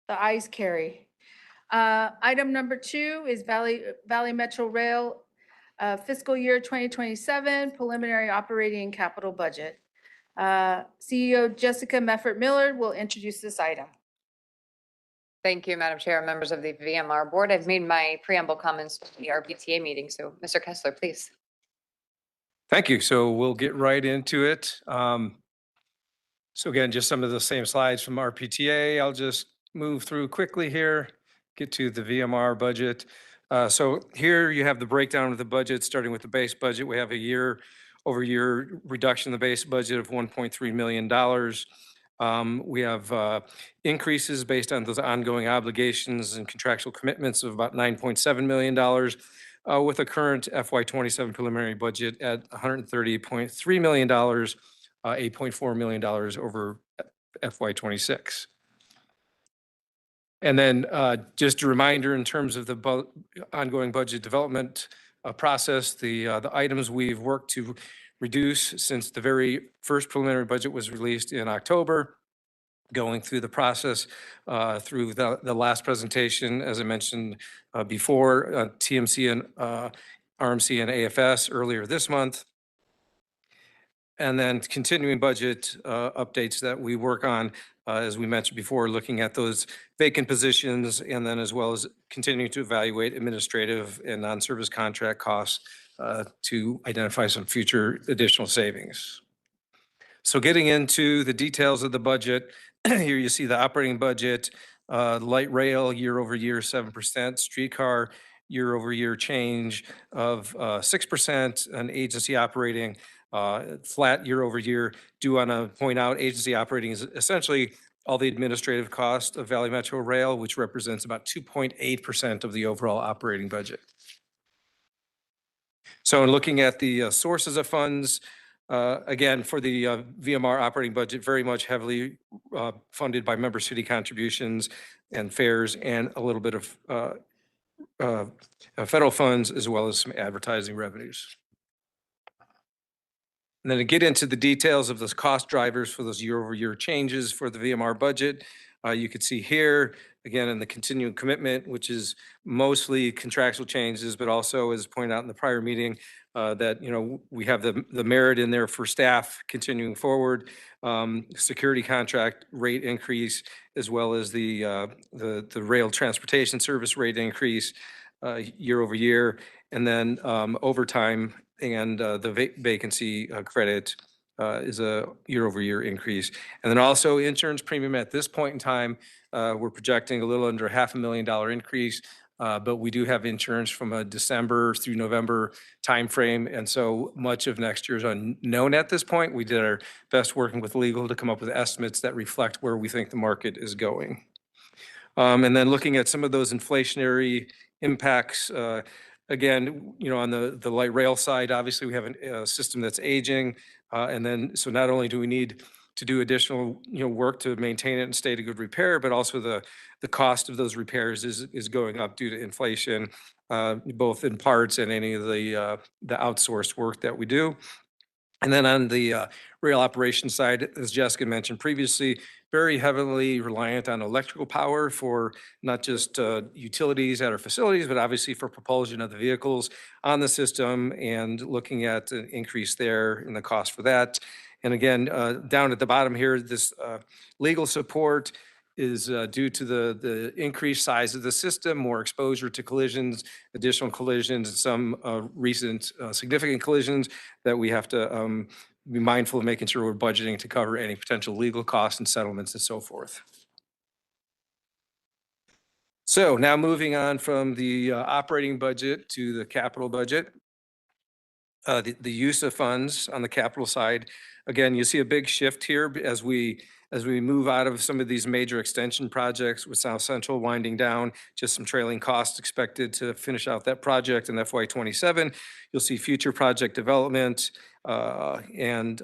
the ayes carry. Item number 2 is Valley Metro Rail fiscal year 2027 preliminary operating and capital budget. CEO Jessica Mefford Miller will introduce this item. Thank you, Madam Chair, members of the VMR Board. I've made my preamble comments to the RPTA meeting, so Mr. Kessler, please. Thank you. So we'll get right into it. So again, just some of the same slides from RPTA. I'll just move through quickly here, get to the VMR budget. So here you have the breakdown of the budget, starting with the base budget. We have a year-over-year reduction in the base budget of $1.3 million. We have increases based on those ongoing obligations and contractual commitments of about $9.7 million, with a current FY27 preliminary budget at $130.3 million, $8.4 million over FY26. And then just a reminder in terms of the ongoing budget development process, the items we've worked to reduce since the very first preliminary budget was released in October, going through the process through the last presentation, as I mentioned before, TMC and RMC and AFS earlier this month. And then continuing budget updates that we work on, as we mentioned before, looking at those vacant positions, and then as well as continuing to evaluate administrative and non-service contract costs to identify some future additional savings. So getting into the details of the budget, here you see the operating budget, light rail year over year 7%, streetcar year over year change of 6%, and agency operating flat year over year. Do want to point out agency operating is essentially all the administrative cost of Valley Metro Rail, which represents about 2.8% of the overall operating budget. So in looking at the sources of funds, again, for the VMR operating budget, very much heavily funded by member city contributions and fares, and a little bit of federal funds, as well as some advertising revenues. And then to get into the details of those cost drivers for those year-over-year changes for the VMR budget, you could see here, again, in the continuing commitment, which is mostly contractual changes, but also, as pointed out in the prior meeting, that, you know, we have the merit in there for staff continuing forward, security contract rate increase, as well as the rail transportation service rate increase year over year, and then overtime and the vacancy credit is a year-over-year increase. And then also insurance premium at this point in time, we're projecting a little under $500,000 increase, but we do have insurance from a December through November timeframe, and so much of next year is unknown at this point. We did our best working with legal to come up with estimates that reflect where we think the market is going. And then looking at some of those inflationary impacts, again, you know, on the light rail side, obviously we have a system that's aging. And then, so not only do we need to do additional, you know, work to maintain it and stay to good repair, but also the cost of those repairs is going up due to inflation, both in parts and any of the outsourced work that we do. And then on the rail operations side, as Jessica mentioned previously, very heavily reliant on electrical power for not just utilities at our facilities, but obviously for propulsion of the vehicles on the system, and looking at an increase there in the cost for that. And again, down at the bottom here, this legal support is due to the increased size of the system, more exposure to collisions, additional collisions, and some recent significant collisions that we have to be mindful of making sure we're budgeting to cover any potential legal costs and settlements and so forth. So now moving on from the operating budget to the capital budget. The use of funds on the capital side, again, you see a big shift here as we move out of some of these major extension projects with South Central winding down, just some trailing costs expected to finish out that project in FY27. You'll see future project development and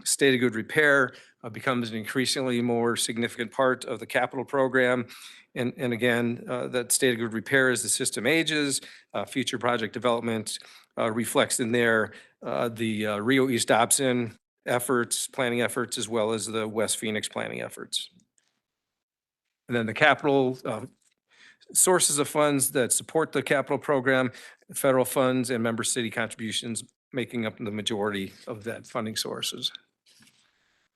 state of good repair becomes an increasingly more significant part of the capital program. And again, that state of good repair as the system ages, future project development reflects in there the Rio East Dobson efforts, planning efforts, as well as the West Phoenix planning efforts. And then the capital sources of funds that support the capital program, federal funds and member city contributions making up the majority of that funding sources.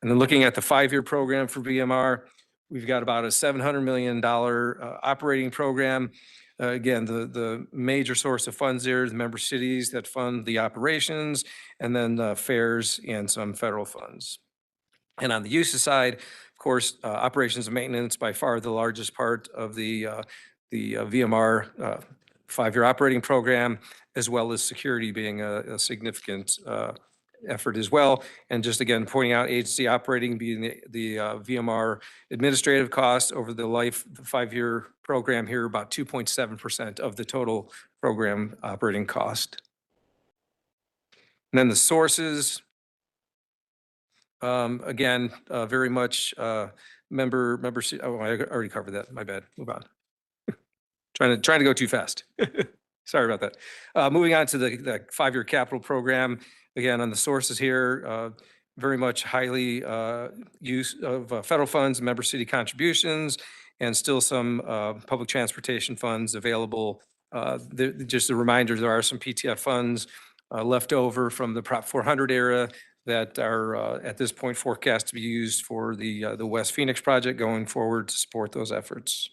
And then looking at the 5-year program for VMR, we've got about a $700 million operating program. Again, the major source of funds there is member cities that fund the operations, and then the fares and some federal funds. And on the uses side, of course, operations and maintenance by far the largest part of the VMR 5-year operating program, as well as security being a significant effort as well. And just again, pointing out agency operating being the VMR administrative costs over the life, the 5-year program here, about 2.7% of the total program operating cost. And then the sources, again, very much oh, I already covered that, my bad, move on. Trying to go too fast. Sorry about that. Moving on to the 5-year capital program. Again, on the sources here, very much highly use of federal funds, member city contributions, and still some public transportation funds available. Just a reminder, there are some PTF funds left over from the Prop 400 era that are at this point forecast to be used for the West Phoenix project going forward to support those efforts.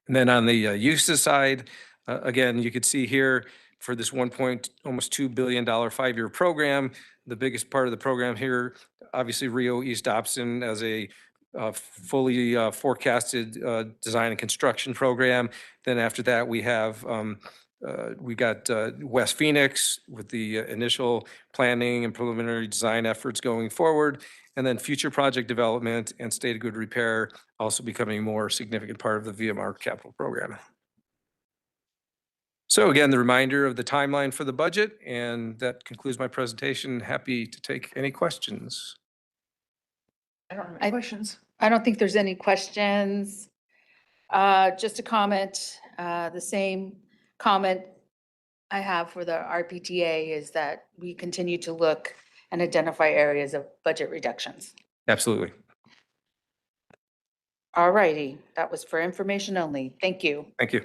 And then on the uses side, again, you could see here for this almost $2 billion 5-year program, the biggest part of the program here, obviously Rio East Dobson as a fully forecasted design and construction program. Then after that, we got West Phoenix with the initial planning and preliminary design efforts going forward. And then future project development and state of good repair also becoming a more significant part of the VMR capital program. So again, the reminder of the timeline for the budget, and that concludes my presentation. Happy to take any questions. I don't have any questions. I don't think there's any questions. Just a comment, the same comment I have for the RPTA is that we continue to look and identify areas of budget reductions. Absolutely. All righty, that was for information only. Thank you. Thank you.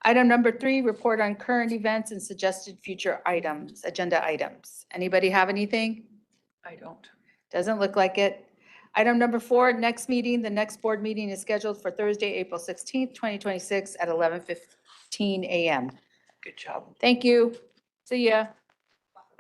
Item number 3, report on current events and suggested future items, agenda items. Anybody have anything? I don't. Doesn't look like it. Item number 4, next meeting. The next board meeting is scheduled for Thursday, April 16th, 2026 at 11:15 a.m. Good job. Thank you. See ya.